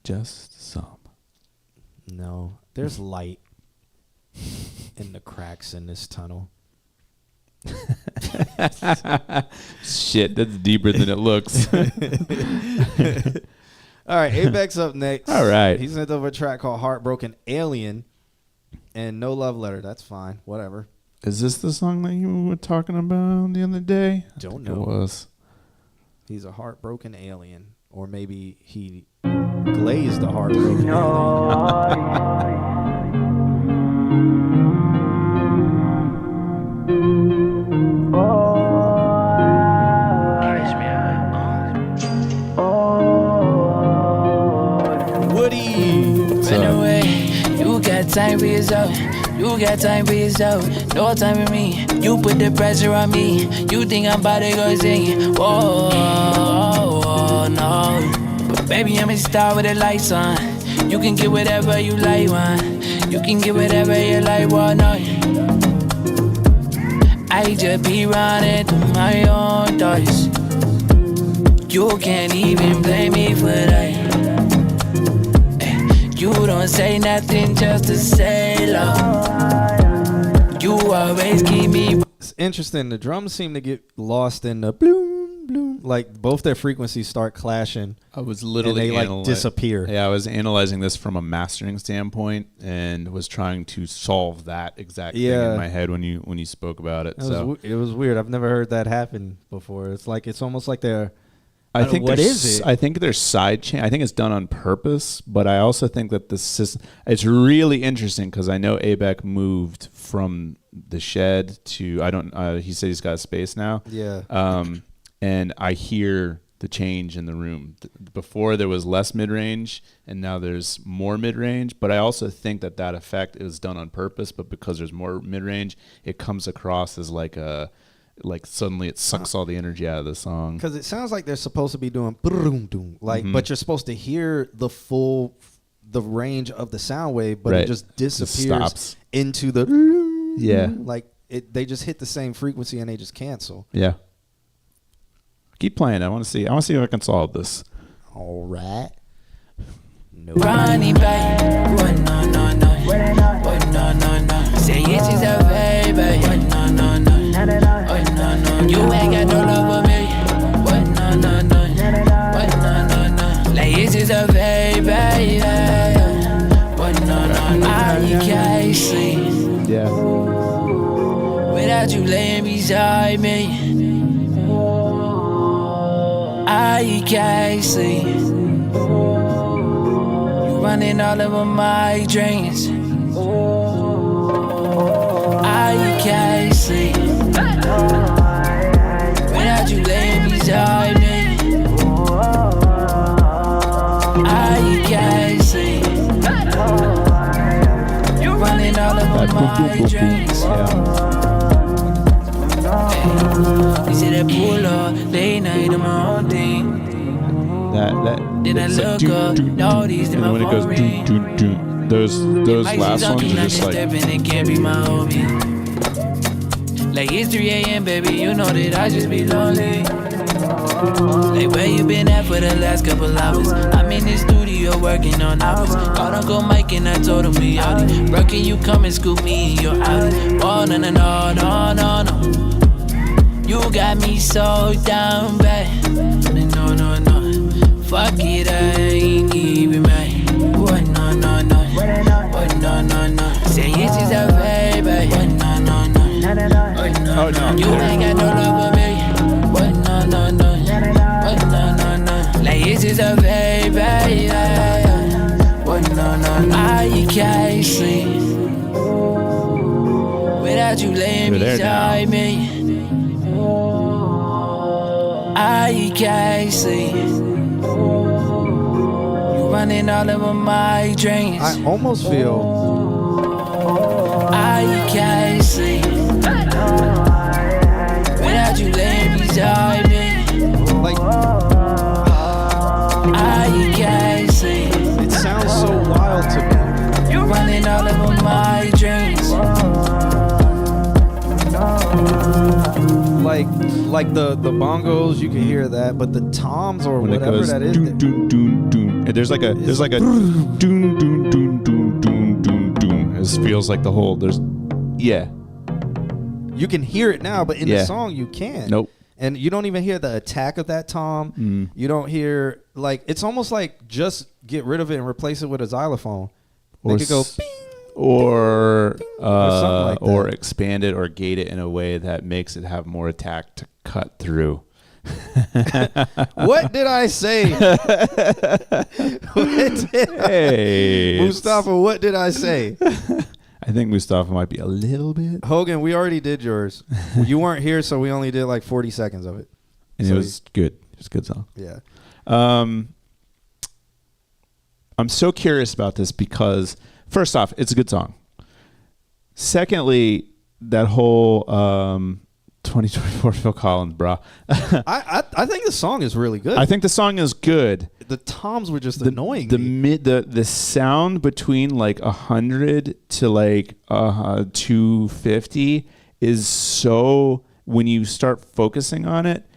Just some. No. There's light in the cracks in this tunnel. Shit, that's deeper than it looks. All right, Apex up next. All right. He sent over a track called Heartbroken Alien and No Love Letter. That's fine. Whatever. Is this the song that you were talking about the other day? Don't know. It was. He's a heartbroken alien. Or maybe he glazed a heartbroken alien. Time for yourself, you got time for yourself, no time for me. You put the pressure on me, you think I'm about to go sing. Oh, no. But baby, I'm a star with the lights on. You can get whatever you like, man. You can get whatever you like, well, no. I just be running through my own thoughts. You can't even blame me for that. You don't say nothing just to say love. You always keep me. It's interesting. The drums seem to get lost in the bloom, bloom. like both their frequencies start clashing. I was literally and they like disappear. Yeah, I was analyzing this from a mastering standpoint and was trying to solve that exact thing in my head when you spoke about it. It was weird. I've never heard that happen before. It's almost like they're. I think what is it? I think there's side chain. I think it's done on purpose, but I also think that the system. It's really interesting because I know ABEC moved from the shed to he said he's got a space now. Yeah. And I hear the change in the room. Before there was less mid-range, and now there's more mid-range. But I also think that effect is done on purpose. But because there's more mid-range, it comes across as like suddenly it sucks all the energy out of the song. Because it sounds like they're supposed to be doing but you're supposed to hear the range of the sound wave, but it just disappears into the they just hit the same frequency and they just cancel. Yeah. Keep playing. I want to see if I can solve this. All right. No. Ronnie, babe. What no, no, no. What no, no, no. Say yes, she's a baby. What no, no, no. What no, no. You ain't got no love for me. What no, no, no. What no, no, no. Like yes, she's a baby. What no, no, no. I can't sleep. Yeah. Without you laying beside me. I can't sleep. You running all over my dreams. I can't sleep. Without you laying beside me. I can't sleep. You running all over my dreams. You see that pull up, late night in my own thing. Then I look up, notice that my phone ring. Those last ones are just like. It can't be my homie. Like it's 3 a.m., baby, you know that I just be lonely. Like where you been at for the last couple hours? I'm in the studio working on hours. Called Uncle Mike and I told him we outie. Bro, can you come and scoop me in your outie? Oh, no, no, no, no, no, no. You got me so down bad. No, no, no. Fuck it, I ain't even mad. What, no, no, no. What, no, no, no. Say yes, she's a baby. What, no, no, no. What, no, no. You ain't got no love for me. What, no, no, no. What, no, no, no. Like yes, she's a baby. What, no, no, no. I can't sleep without you laying beside me. I can't sleep. You running all over my dreams. I almost feel I can't sleep without you laying beside me. Like I can't sleep. It sounds so wild to me. You running all over my dreams. Like the bongos, you can hear that, but the toms or when whatever it goes, that is, doon, doon, doon, doon. There's like a doon, doon, doon, doon, doon, doon, doon. It feels like the whole you can hear it now, but in the song you can't. Nope. And you don't even hear the attack of that tom. You don't hear it's almost like just get rid of it and replace it with a xylophone. They could go bing. Or like or expand it or gate it in a way that makes it have more attack to cut through. What did I say? Mustafa, what did I say? I think Mustafa might be a little bit. Hogan, we already did yours. You weren't here, so we only did like 40 seconds of it. And it was good. It was a good song. Yeah. I'm so curious about this because first off, it's a good song. Secondly, that whole 2024 Phil Collins, bro. I think the song is really good. I think the song is good. The toms were just annoying. The sound between like 100 to like 250 is so, when you start focusing on it,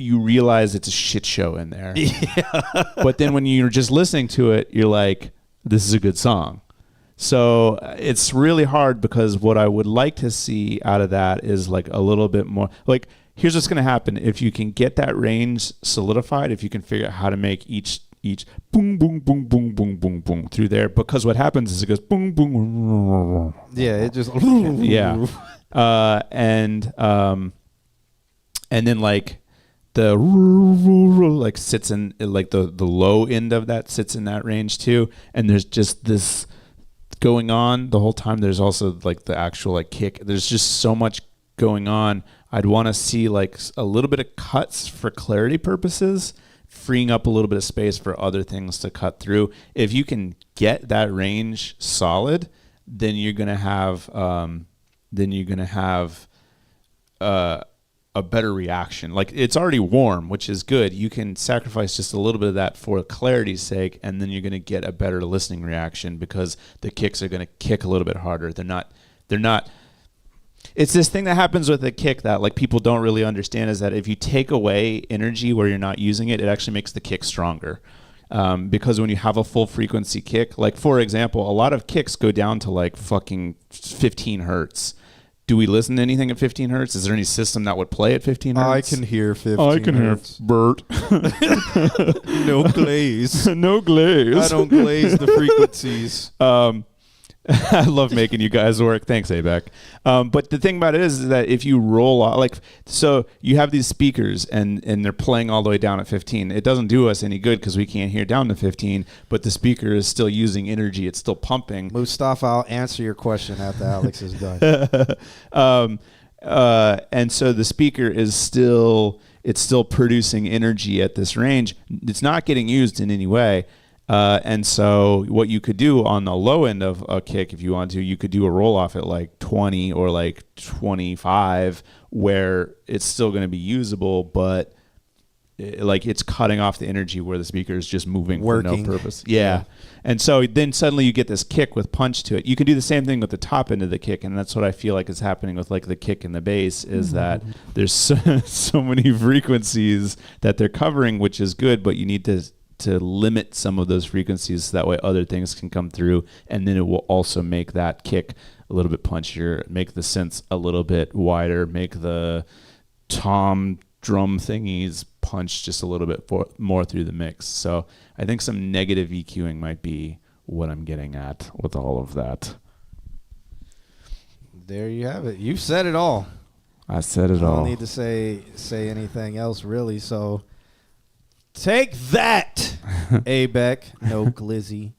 you realize it's a shit show in there. Yeah. But then when you're just listening to it, you're like, this is a good song. So it's really hard because what I would like to see out of that is like a little bit more, like here's what's going to happen. If you can get that range solidified, if you can figure out how to make each boom, boom, boom, boom, boom, boom, boom through there, because what happens is it goes boom, boom. Yeah, it just. Yeah. And then like the like sits in like the low end of that sits in that range too. And there's just this going on the whole time. There's also like the actual like kick. There's just so much going on. I'd want to see like a little bit of cuts for clarity purposes, freeing up a little bit of space for other things to cut through. If you can get that range solid, then you're gonna have a better reaction. Like it's already warm, which is good. You can sacrifice just a little bit of that for clarity's sake, and then you're gonna get a better listening reaction because the kicks are gonna kick a little bit harder. They're not. It's this thing that happens with a kick that like people don't really understand, is that if you take away energy where you're not using it, it actually makes the kick stronger. Because when you have a full frequency kick, like for example, a lot of kicks go down to like fucking 15 hertz. Do we listen to anything at 15 hertz? Is there any system that would play at 15 hertz? I can hear 15 I can hertz. hear Bert. No glaze. No glaze. I don't glaze the frequencies. I love making you guys work. Thanks, ABEC. But the thing about it is that if you roll off, like, so you have these speakers and they're playing all the way down at 15. It doesn't do us any good because we can't hear down to 15, but the speaker is still using energy. It's still pumping. Mustafa, I'll answer your question after Alex is done. And so the speaker is still producing energy at this range. It's not getting used in any way. And so what you could do on the low end of a kick, if you want to, you could do a roll off at like 20 or like 25 where it's still going to be usable, but like it's cutting off the energy where the speaker is just moving Working. for no purpose. Yeah. And so then suddenly you get this kick with punch to it. You can do the same thing with the top end of the kick. And that's what I feel like is happening with like the kick and the bass is that there's so many frequencies that they're covering, which is good, but you need to limit some of those frequencies so that way other things can come through, and then it will also make that kick a little bit punchier, make the synths a little bit wider, make the tom drum thingies punch just a little bit more through the mix. So I think some negative EQing might be what I'm getting at with all of that. There you have it. You said it all. I said it all. I don't need to say anything else really, so take that, ABEC. No glizzy.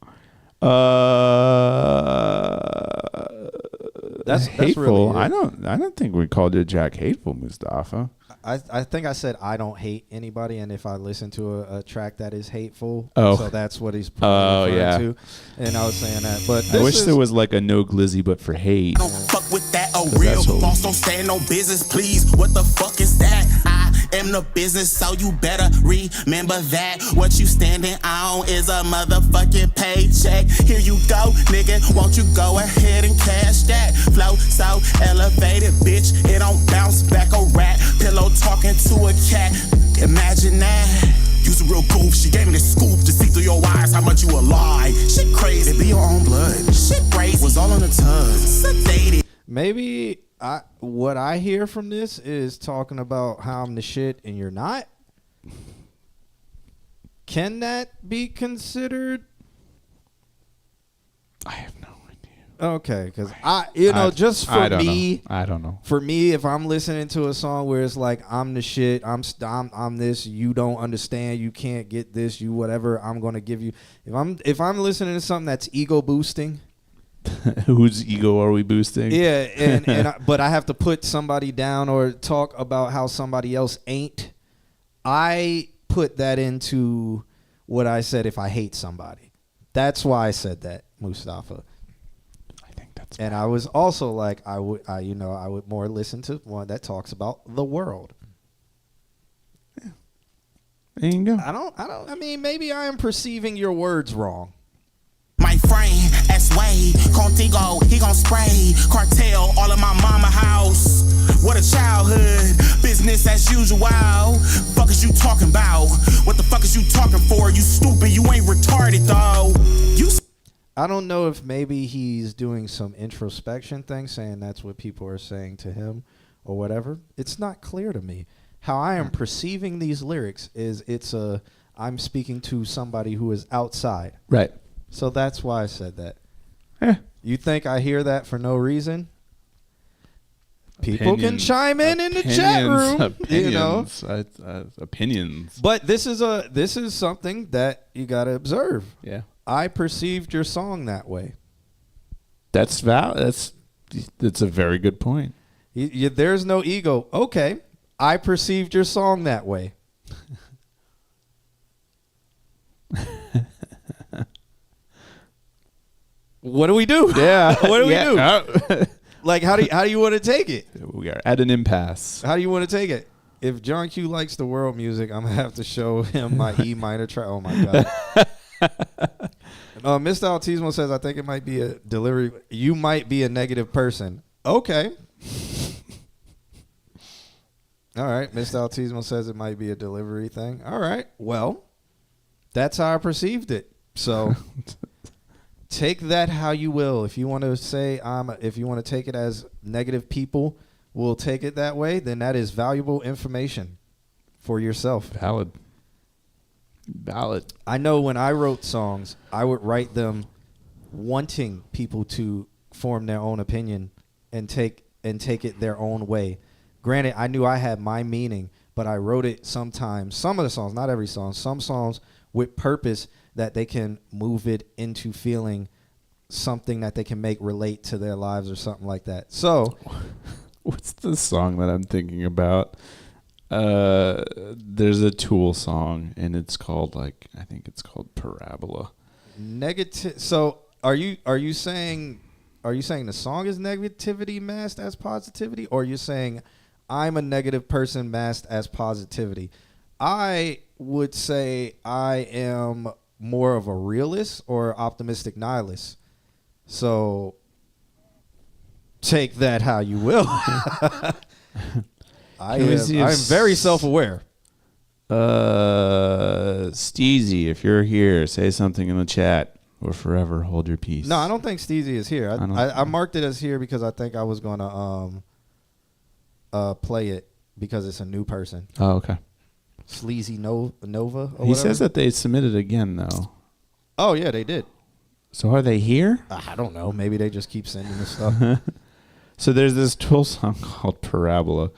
That's hateful. Really I don't think we called it Jack hateful, Mustafa. I think I said I don't hate anybody, and if I listen to a track that is hateful, so that's what he's probably referring to. And I was saying that, but I wish there was like a no glizzy, but for hate. I don't fuck with that. A real boss don't stand no business, please. What the fuck is that? I am the business, so you better remember that. What you standing on is a motherfucking paycheck. Here you go, nigga. Won't you go ahead and cash that? Flow so elevated, bitch. It don't bounce back a rat. Pillow talking to a cat. Imagine that. You's a real goof. She gave me the scoop to see through your eyes how much you a lie. Shit crazy. It be your own blood. Shit crazy. Was all on the tub. Sedated. Maybe what I hear from this is talking about how I'm the shit and you're not. Can that be considered? I have no idea. Okay, because just for me, I don't know. For me, if I'm listening to a song where it's like I'm the shit, I'm this, you don't understand, you can't get this, you whatever, I'm gonna give you. If I'm listening to something that's ego boosting. Whose ego are we boosting? Yeah, but I have to put somebody down or talk about how somebody else ain't. I put that into what I said if I hate somebody. That's why I said that, Mustafa. I think that's. And I was also like, I would more listen to one that talks about the world. Yeah. There you go. I mean, maybe I am perceiving your words wrong. My friend, S-Way, Contigo, he gon' spray. Cartel, all in my mama house. What a childhood, business as usual. Fuck is you talking about? What the fuck is you talking for? You stupid, you ain't retarded though. I don't know if maybe he's doing some introspection thing, saying that's what people are saying to him, or whatever, it's not clear to me. How I am perceiving these lyrics is I'm speaking to somebody who is outside. Right. So that's why I said that. Eh. You think I hear that for no reason? People can chime in the chat room. Opinions, opinions. But this is something that you got to observe. Yeah. I perceived your song that way. That's that's a very good point. There's no ego. Okay, I perceived your song that way. What do we do? Yeah. What do we do? Like, how do you want to take it? We are at an impasse. How do you want to take it? If John Q likes the world music, I'm gonna have to show him my E minor track. Oh my god. Mr. Altismo says, I think it might be a delivery. You might be a negative person. Okay. All right. Mr. Altismo says it might be a delivery thing. All right. Well, that's how I perceived it. So take that how you will. If you want to say if you want to take it as negative people will take it that way, then that is valuable information for yourself. Valid. I know when I wrote songs, I would write them wanting people to form their own opinion and take it their own way. Granted, I knew I had my meaning, but I wrote it sometimes, some of the songs, not every song, some songs with purpose that they can move it into feeling something that they can make relate to their lives or something like that. So, what's the song that I'm thinking about? There's a Tool song, and it's called I think it's called Parabola. Negative. So, are you saying the song is negativity masked as positivity, or you're saying I'm a negative person masked as positivity? I would say I am more of a realist or optimistic nihilist. So take that how you will. I'm very self-aware. Steezy, if you're here, say something in the chat or forever hold your peace. No, I don't think Steezy is here. I marked it as here because I think I was going to play it because it's a new person. Oh, okay. Sleazy Nova or He whatever. says that they submitted again, though. Oh, yeah, they did. So are they here? I don't know. Maybe they just keep sending this stuff. So there's this Tool song called Parabola.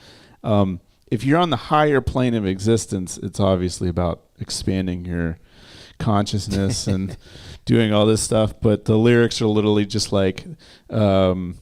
If you're on the higher plane of existence, it's obviously about expanding your consciousness and doing all this stuff. But the lyrics are literally just like the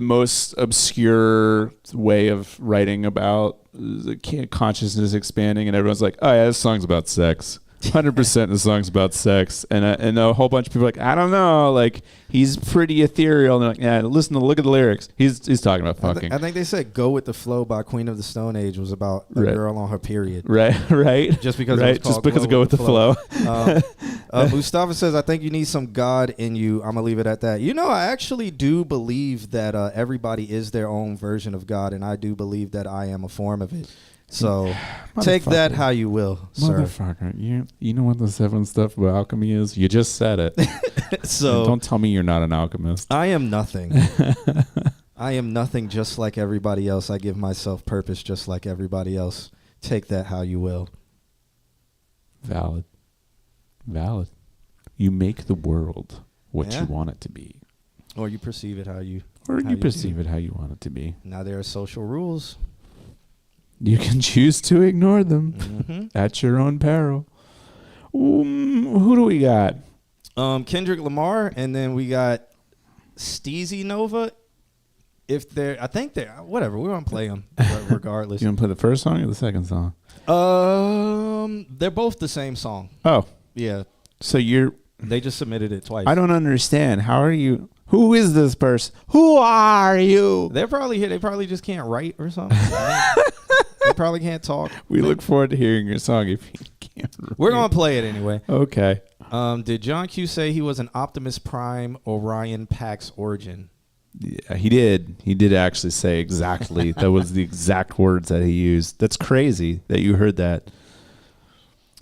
most obscure way of writing about the consciousness expanding. And everyone's like, oh, yeah, this song's about sex. 100% the song's about sex, and a whole bunch of people are like, I don't know, like he's pretty ethereal. And they're like, yeah, look at the lyrics. He's talking about fucking. I think they said "Go with the Flow" by Queen of the Stone Age was about a girl on her period. Right. Just because right, just because of Go with the Flow. Mustafa says, I think you need some God in you. I'm gonna leave it at that. I actually do believe that everybody is their own version of God, and I do believe that I am a form of it. So take that how you will, sir. Motherfucker, you know what the 7 stuff about alchemy is? You just said it. So and don't tell me you're not an alchemist. I am nothing. I am nothing just like everybody else. I give myself purpose just like everybody else. Take that how you will. Valid. You make the world what you want it to be. Or you perceive it how you perceive it how you want it to be. Now there are social rules. You can choose to ignore them at your own peril. Who do we got? Kendrick Lamar, and then we got Steezy Nova. I think they're whatever. We're gonna play them regardless. You gonna play the first song or the second song? They're both the same song. Oh, yeah. So they just submitted it twice. I don't understand. How are you? Who is this person? Who are you? They're probably here. They probably just can't write or something. They probably can't talk. We look forward to hearing your song if you can't read. We're going to play it anyway. Okay. Did John Q say he was an Optimus Prime Orion Pax origin? Yeah, he did. He did actually say exactly. That was the exact words that he used. That's crazy that you heard that.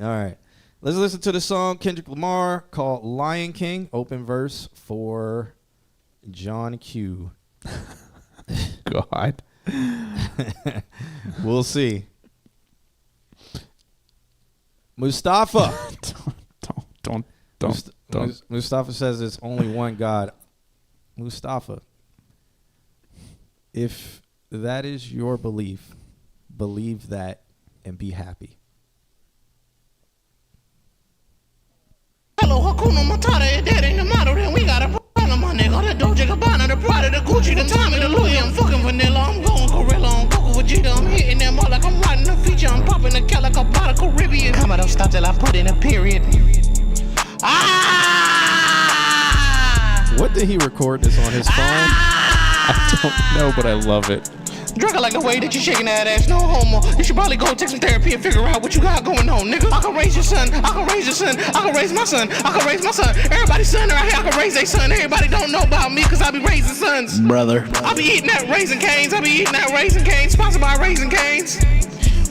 All right. Let's listen to the song Kendrick Lamar called Lion King, open verse for John Q. God. We'll see. Mustafa. Don't. Mustafa says it's only one God. Mustafa, if that is your belief, believe that and be happy. Hello, Hakuna Matata, if that ain't the motto, then we got a problem, my nigga. The Dolce Gabbana, the Prada, the Gucci, the Tommy, the Louis. I'm fucking vanilla, I'm going Gorilla, I'm Coco Vegeta. I'm hitting them all like I'm riding a feature. I'm popping a Calico, bought a Caribbean. Come on, don't stop till I put in a period. What did he record this on his phone? I don't know, but I love it. Drink it like the way that you shaking that ass, no homo. You should probably go take some therapy and figure out what you got going on, nigga. I can raise your son, I can raise your son, I can raise my son, I can raise my son. Everybody's son right here, I can raise their son. Everybody don't know about me because I be raising sons. Brother. I be eating that Raisin Canes, I be eating that Raisin Canes, sponsored by Raisin Canes.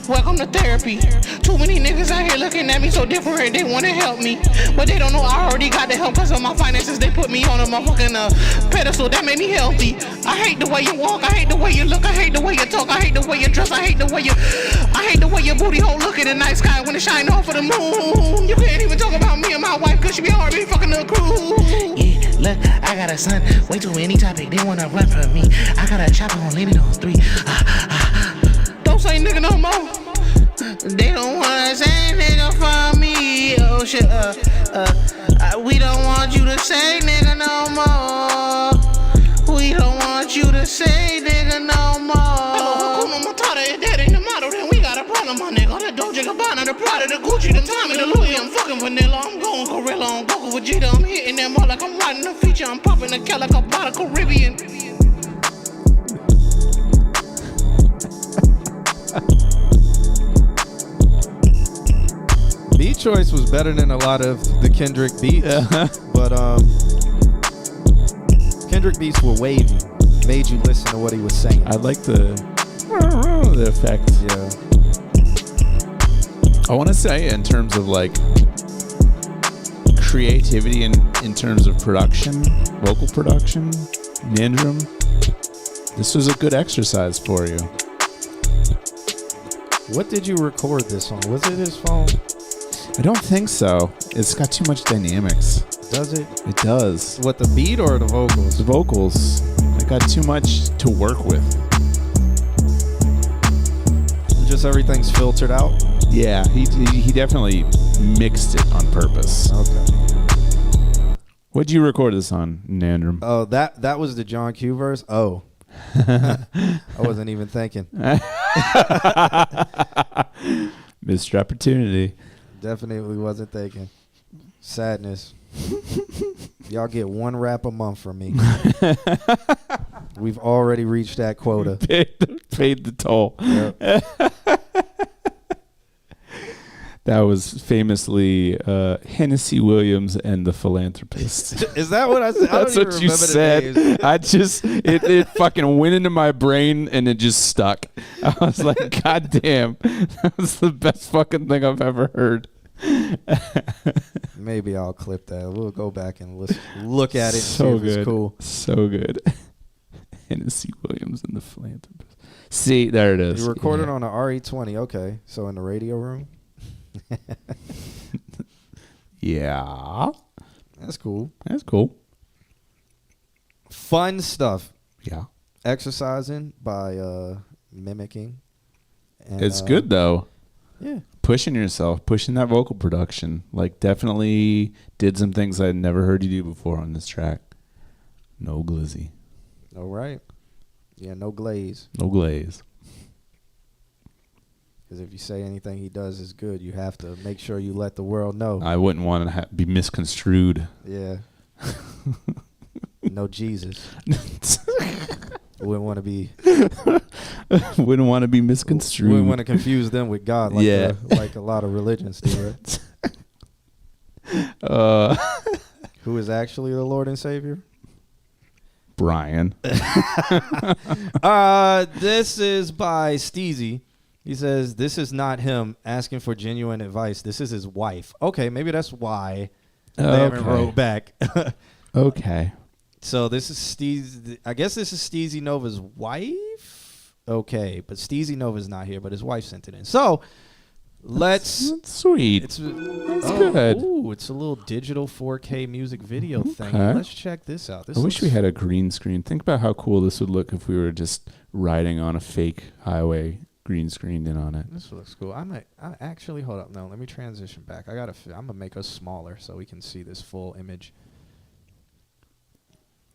Welcome to therapy. Too many niggas out here looking at me so different, they wanna help me. But they don't know I already got the help because of my finances. They put me on a motherfucking pedestal that made me healthy. I hate the way you walk, I hate the way you look, I hate the way you talk, I hate the way you dress, I hate the way your booty hole look in the night sky when it shine off of the moon. You can't even talk about me and my wife because she be already fucking the crew. Yeah, look, I got a son, way too any topic, they wanna run from me. I got a chopper on Lady on 3. Don't say nigga no more. They don't wanna say nigga for me. Oh shit, we don't want you to say nigga no more. We don't want you to say nigga no more. Hello, Hakuna Matata, if that ain't the motto, then we got a problem, my nigga. The Dolce Gabbana, the Prada, the Gucci, the Tommy, the Louis. I'm fucking vanilla, I'm going Gorilla, I'm Coco Vegeta. I'm hitting them all like I'm riding a feature. I'm popping a Calico, bought a Caribbean. Beat choice was better than a lot of the Kendrick beats, but Kendrick beats were wavy, made you listen to what he was saying. I like the effect. Yeah. I want to say in terms of like creativity and in terms of production, vocal production, Nandrum, this was a good exercise for you. What did you record this on? Was it his phone? I don't think so. It's got too much dynamics. Does it? It does. What, the beat or the vocals? The vocals. It got too much to work with. Just everything's filtered out? Yeah, he definitely mixed it on purpose. Okay. What'd you record this on, Nandrum? Oh, that was the John Q verse? Oh. I wasn't even thinking. Missed opportunity. Definitely wasn't thinking. Sadness. Y'all get one rap a month from me. We've already reached that quota. Paid the toll. Yep. That was famously Hennessy Williams and the Philanthropist. Is that what I said? That's what you said. I just it fucking went into my brain and it just stuck. I was like, God damn, that was the best fucking thing I've ever heard. Maybe I'll clip that. We'll go back and look at it. So and see if good. It's cool. So good. Hennessy Williams and the Philanthropist. See, there it is. You recorded on an RE20. Okay, so in the radio room. Yeah. That's cool. That's cool. Fun stuff. Yeah. Exercising by mimicking. And, It's good though. Yeah. Pushing yourself, pushing that vocal production. Like definitely did some things I'd never heard you do before on this track. No glizzy. All right. Yeah, no glaze. No glaze. Because if you say anything he does is good, you have to make sure you let the world know. I wouldn't want to be misconstrued. Yeah. No Jesus. Wouldn't want to be. Wouldn't want to be misconstrued. Wouldn't want to confuse them with God like, yeah. Like a lot of religions do. Right? Who is actually the Lord and Savior? Brian. This is by Steezy. He says, this is not him asking for genuine advice. This is his wife. Okay, maybe that's why they haven't wrote back. Okay. So this is Steezy. I guess this is Steezy Nova's wife. Okay, but Steezy Nova's not here, but his wife sent it in. So that's sweet. That's good. Ooh, it's a little digital 4K music video thing. Okay. Let's check this out. This I wish we had a green screen. Think about how cool this would look if we were just riding on a fake highway, green screened in on it. This looks cool. I actually hold up. No, let me transition back. I'm gonna make us smaller so we can see this full image.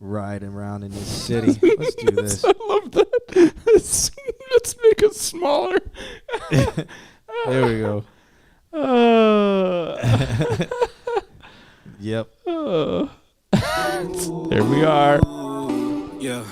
Riding around in this city. Let's do this. I love that. Let's make it smaller. There we go. Yep. There we are. Yeah.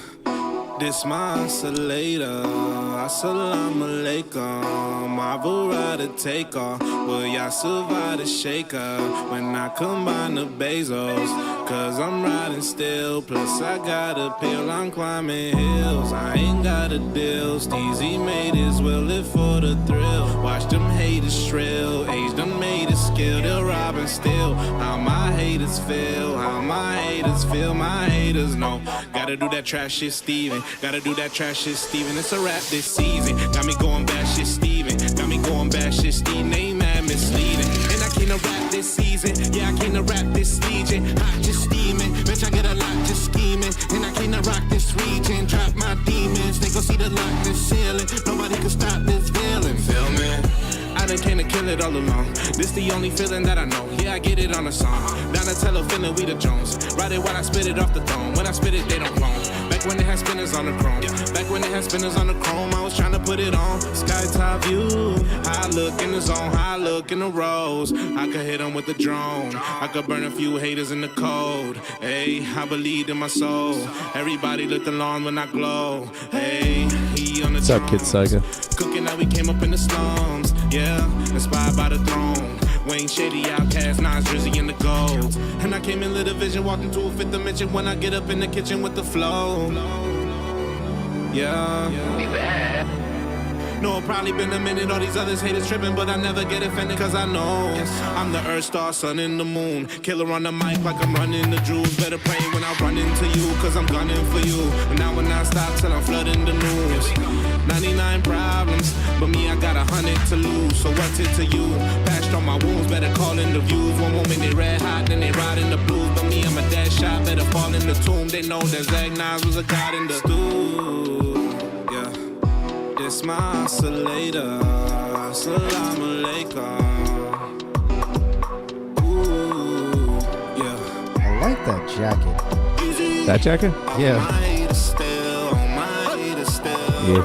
This my later. Assalamu alaikum. I've arrived to take off. Will y'all survive the shaker when I combine the Bezos? Cause I'm riding still. Plus I got a pill. I'm climbing hills. I ain't got a deal. Steezy made his will live for the thrill. Watch them haters shrill. Age done made a skill. They'll rob and steal. How my haters feel. How my haters feel. My haters know. Gotta do that trash shit, Steven. Gotta do that trash shit, Steven. It's a rap this season. Got me going bad shit, Steven. Got me going bad shit, Steven. They mad misleading. And I can't rap this season. Yeah, I can't rap this legion. Hot just steaming. Bitch, I get a lot just scheming. And I can't rock this region. Drop my demons. They gon' see the lock this ceiling. Nobody can stop this feeling. Feel me? I done came to kill it all along. This the only feeling that I know. Yeah, I get it on a song. Donatello feeling we the Jones. Ride it while I spit it off the throne. When I spit it, they don't clone. Back when they had spinners on the chrome. Back when they had spinners on the chrome, I was trying to put it on. Sky top view. High look in the zone. High look in the rows. I could hit them with the drone. I could burn a few haters in the cold. Hey, I believed in my soul. Everybody looked along when I glow. Hey, he on the What's up, Kid Psycho? Cooking how we came up in the slums. Yeah, inspired by the throne. Wayne Shady, Outkast, Nas, Drizzy, and the Gold. And I came in lit a vision, walked into a fifth dimension when I get up in the kitchen with the flow. Yeah. No, it probably been a minute, all these others haters tripping, but I never get offended cause I know I'm the earth, star, sun, and the moon. Killer on the mic like I'm running the jewels. Better pray when I run into you, cause I'm gunning for you. And now when I stop till I'm flooding the news. 99 problems, but me, I got 100 to lose. So what's it to you? Patched on my wounds, better call in the views. One moment they red hot, then they ride in the blues. But me, I'm a dead shot, better fall in the tomb. They know that Zach Nas was a god in the stew. Yeah. This my later. Assalamu alaikum. Ooh, yeah. I like that jacket. That jacket? Yeah. Yeah.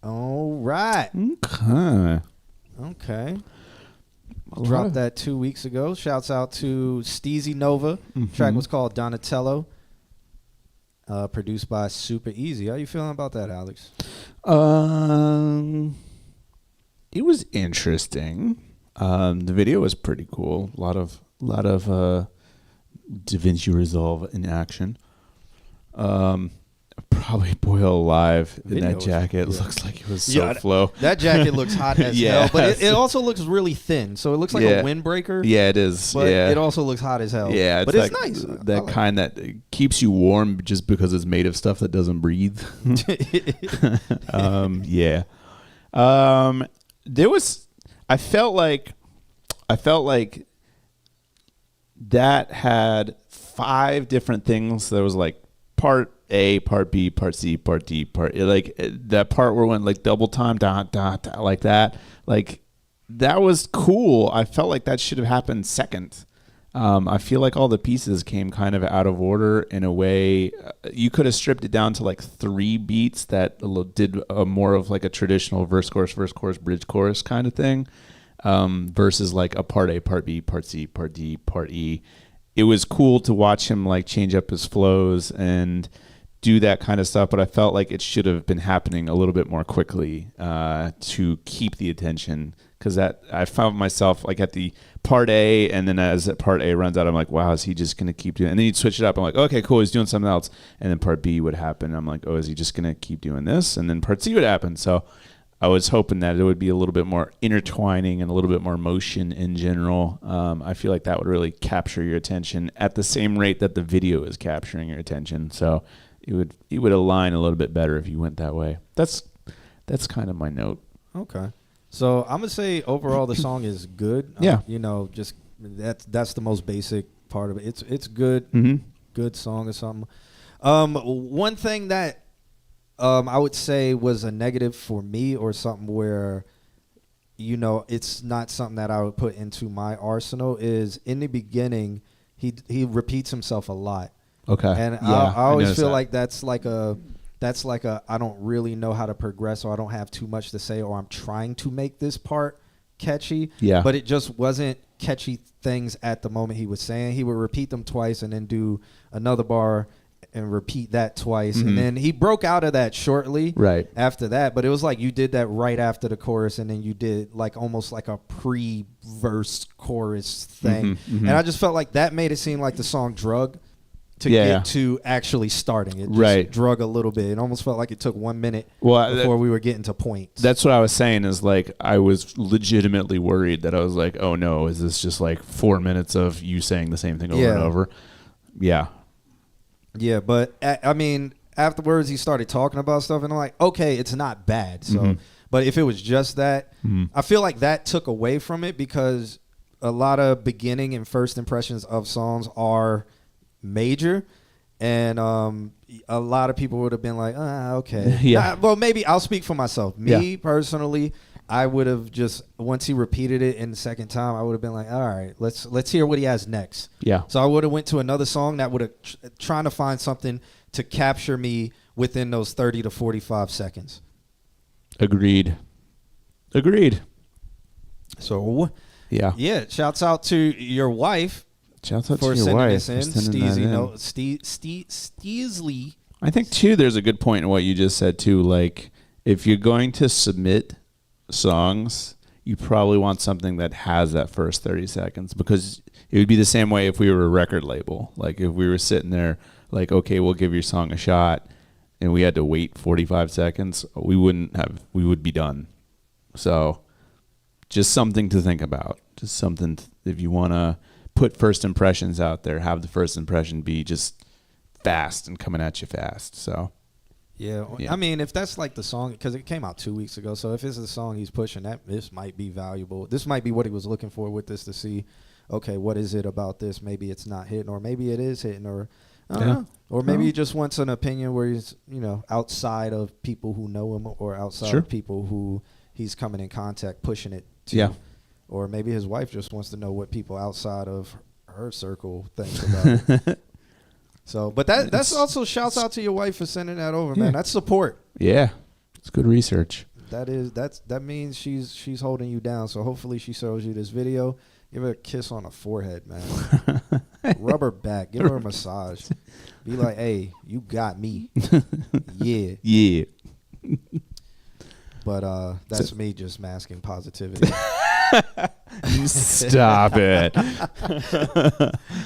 All right. Okay. Dropped that 2 weeks ago. Shouts out to Steezy Nova. Track was called Donatello. Produced by Super Easy. How you feeling about that, Alex? It was interesting. The video was pretty cool. A lot of DaVinci Resolve in action. Probably Boyle Alive in that jacket. Looks like it was so flow. That jacket looks hot as hell, but it also looks really thin. So it looks like a windbreaker. Yeah, it is. But it also looks hot as hell. Yeah, but it's nice. That kind that keeps you warm just because it's made of stuff that doesn't breathe. Yeah. There was. I felt like that had 5 different things. There was like part A, part B, part C, part D, like that part where it went like double time, dot, like that. Like that was cool. I felt like that should have happened second. I feel like all the pieces came kind of out of order in a way. You could have stripped it down to like 3 beats that did more of like a traditional verse, chorus, bridge, chorus kind of thing, versus like a part A, part B, part C, part D, part E. It was cool to watch him like change up his flows and do that kind of stuff, but I felt like it should have been happening a little bit more quickly to keep the attention. because that I found myself like at the part A, and then as that part A runs out, I'm like, wow, is he just gonna keep doing? And then you'd switch it up. I'm like, okay, cool, he's doing something else. And then part B would happen. I'm like, oh, is he just gonna keep doing this? And then part C would happen. So I was hoping that it would be a little bit more intertwining and a little bit more motion in general. I feel like that would really capture your attention at the same rate that the video is capturing your attention. So it would align a little bit better if you went that way. That's kind of my note. Okay. So I'm gonna say overall the song is good. Yeah. Just that's the most basic part of it. It's good, good song or something. One thing that I would say was a negative for me, or something where it's not something that I would put into my arsenal, is in the beginning he repeats himself a lot. Okay. And I always feel like that's like a I don't really know how to progress, or I don't have too much to say, or I'm trying to make this part catchy. Yeah. But it just wasn't catchy things at the moment he was saying. He would repeat them twice and then do another bar and repeat that twice. And then he broke out of that shortly after that. But it was like you did that right after the chorus, and then you did like almost like a pre-verse chorus thing. And I just felt like that made it seem like the song drug to get to actually starting. It just drug a little bit. It almost felt like it took 1 minute before we were getting to points. That's what I was saying, is like I was legitimately worried that I was like, oh no, is this just like 4 minutes of you saying the same thing over and over? Yeah. Yeah, but I mean, afterwards he started talking about stuff, and I'm like, okay, it's not bad. So, but if it was just that, I feel like that took away from it, because a lot of beginning and first impressions of songs are major, and a lot of people would have been like, okay. Well, maybe I'll speak for myself. Me personally, I would have just, once he repeated it in the second time, I would have been like, all right, let's hear what he has next. Yeah. So I would have went to another song that would have trying to find something to capture me within those 30 to 45 seconds. Agreed. So yeah. Shouts out to your wife. Shouts out for to your sending wife this in. Steesley. I think too, there's a good point in what you just said too. Like, if you're going to submit songs, you probably want something that has that first 30 seconds, because it would be the same way if we were a record label. Like, if we were sitting there like, okay, we'll give your song a shot, and we had to wait 45 seconds, we would be done. So just something to think about. Just something if you want to put first impressions out there, have the first impression be just fast and coming at you fast. So yeah. I mean, if that's like the song, because it came out 2 weeks ago, so if it's the song he's pushing, this might be valuable. This might be what he was looking for with this, to see, okay, what is it about this? Maybe it's not hitting, or maybe it is hitting, or I don't know. Or maybe he just wants an opinion where he's, outside of people who know him, or outside of people who he's coming in contact, pushing it to. Yeah. Or maybe his wife just wants to know what people outside of her circle think about it. So, but that's also shouts out to your wife for sending that over, man. That's support. Yeah, it's good research. That means she's holding you down. So hopefully she shows you this video. Give her a kiss on the forehead, man. Rub her back. Give her a massage. Be like, hey, you got me. Yeah. Yeah. But that's me just masking positivity. Stop it.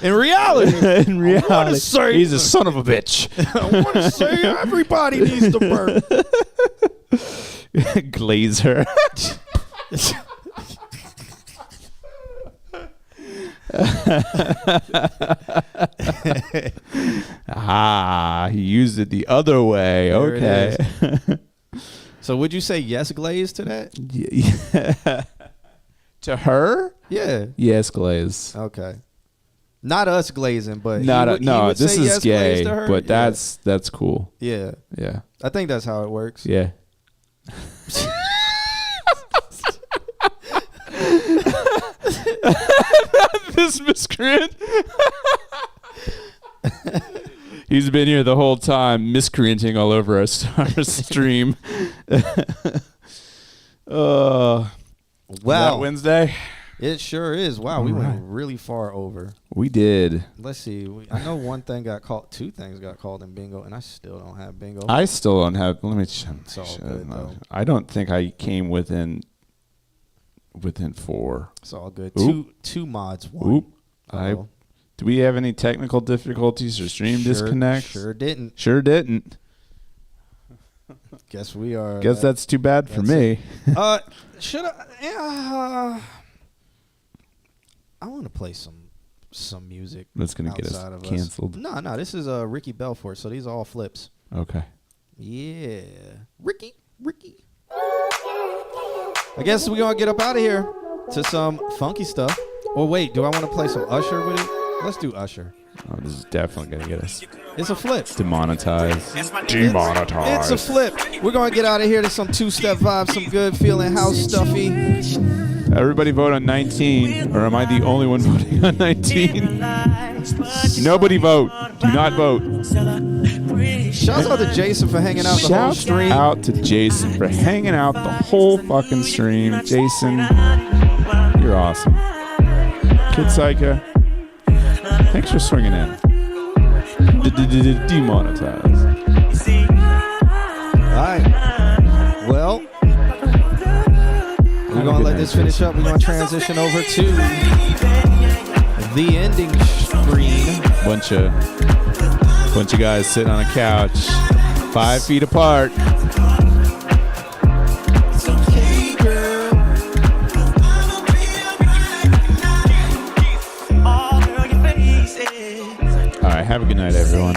In reality, he's a son of a bitch. I want to say everybody needs to burn. Glazer. He used it the other way. There okay. So would you say yes, Glaze, to that? Yeah. To her? Yeah. Yes, Glaze. Okay. Not us glazing, but no. This is yes, gay, to her? but that's cool. Yeah. Yeah. I think that's how it works. Yeah. This miscreant. He's been here the whole time, miscreanting all over our stream. Wow. Wednesday? It sure is. Wow, we went really far over. We did. Let's see. I know one thing got called. Two things got called in bingo, and I still don't have bingo. I still don't have. Let me check. It's all good, though. I don't think I came within. within 4. It's all good. Oop. Two mods, 1. Oop. Do we have any technical difficulties or stream disconnects? Sure didn't. Sure didn't. Guess we are. Guess that's too bad for me. Should I? I want to play some music. That's gonna get us canceled. No, this is Ricky Belfort. So these are all flips. Okay. Yeah, Ricky. I guess we're gonna get up out of here to some funky stuff. Oh wait, do I want to play some Usher with it? Let's do Usher. Oh, this is definitely gonna get us. It's a flip. Demonetized. It's a flip. We're gonna get out of here to some 2-step vibes, some good feeling house stuffy. Everybody vote on 19, or am I the only one voting on 19? Nobody vote. Do not vote. Shout out to Jason for hanging out the whole stream. Shout out to Jason for hanging out the whole fucking stream. Jason, you're awesome. Kid Psycho, thanks for swinging in. Demonetized. All right. Well, we're going to let this finish up. We're going to transition over to the ending screen. Bunch of guys sitting on a couch, 5 feet apart. All right, have a good night, everyone.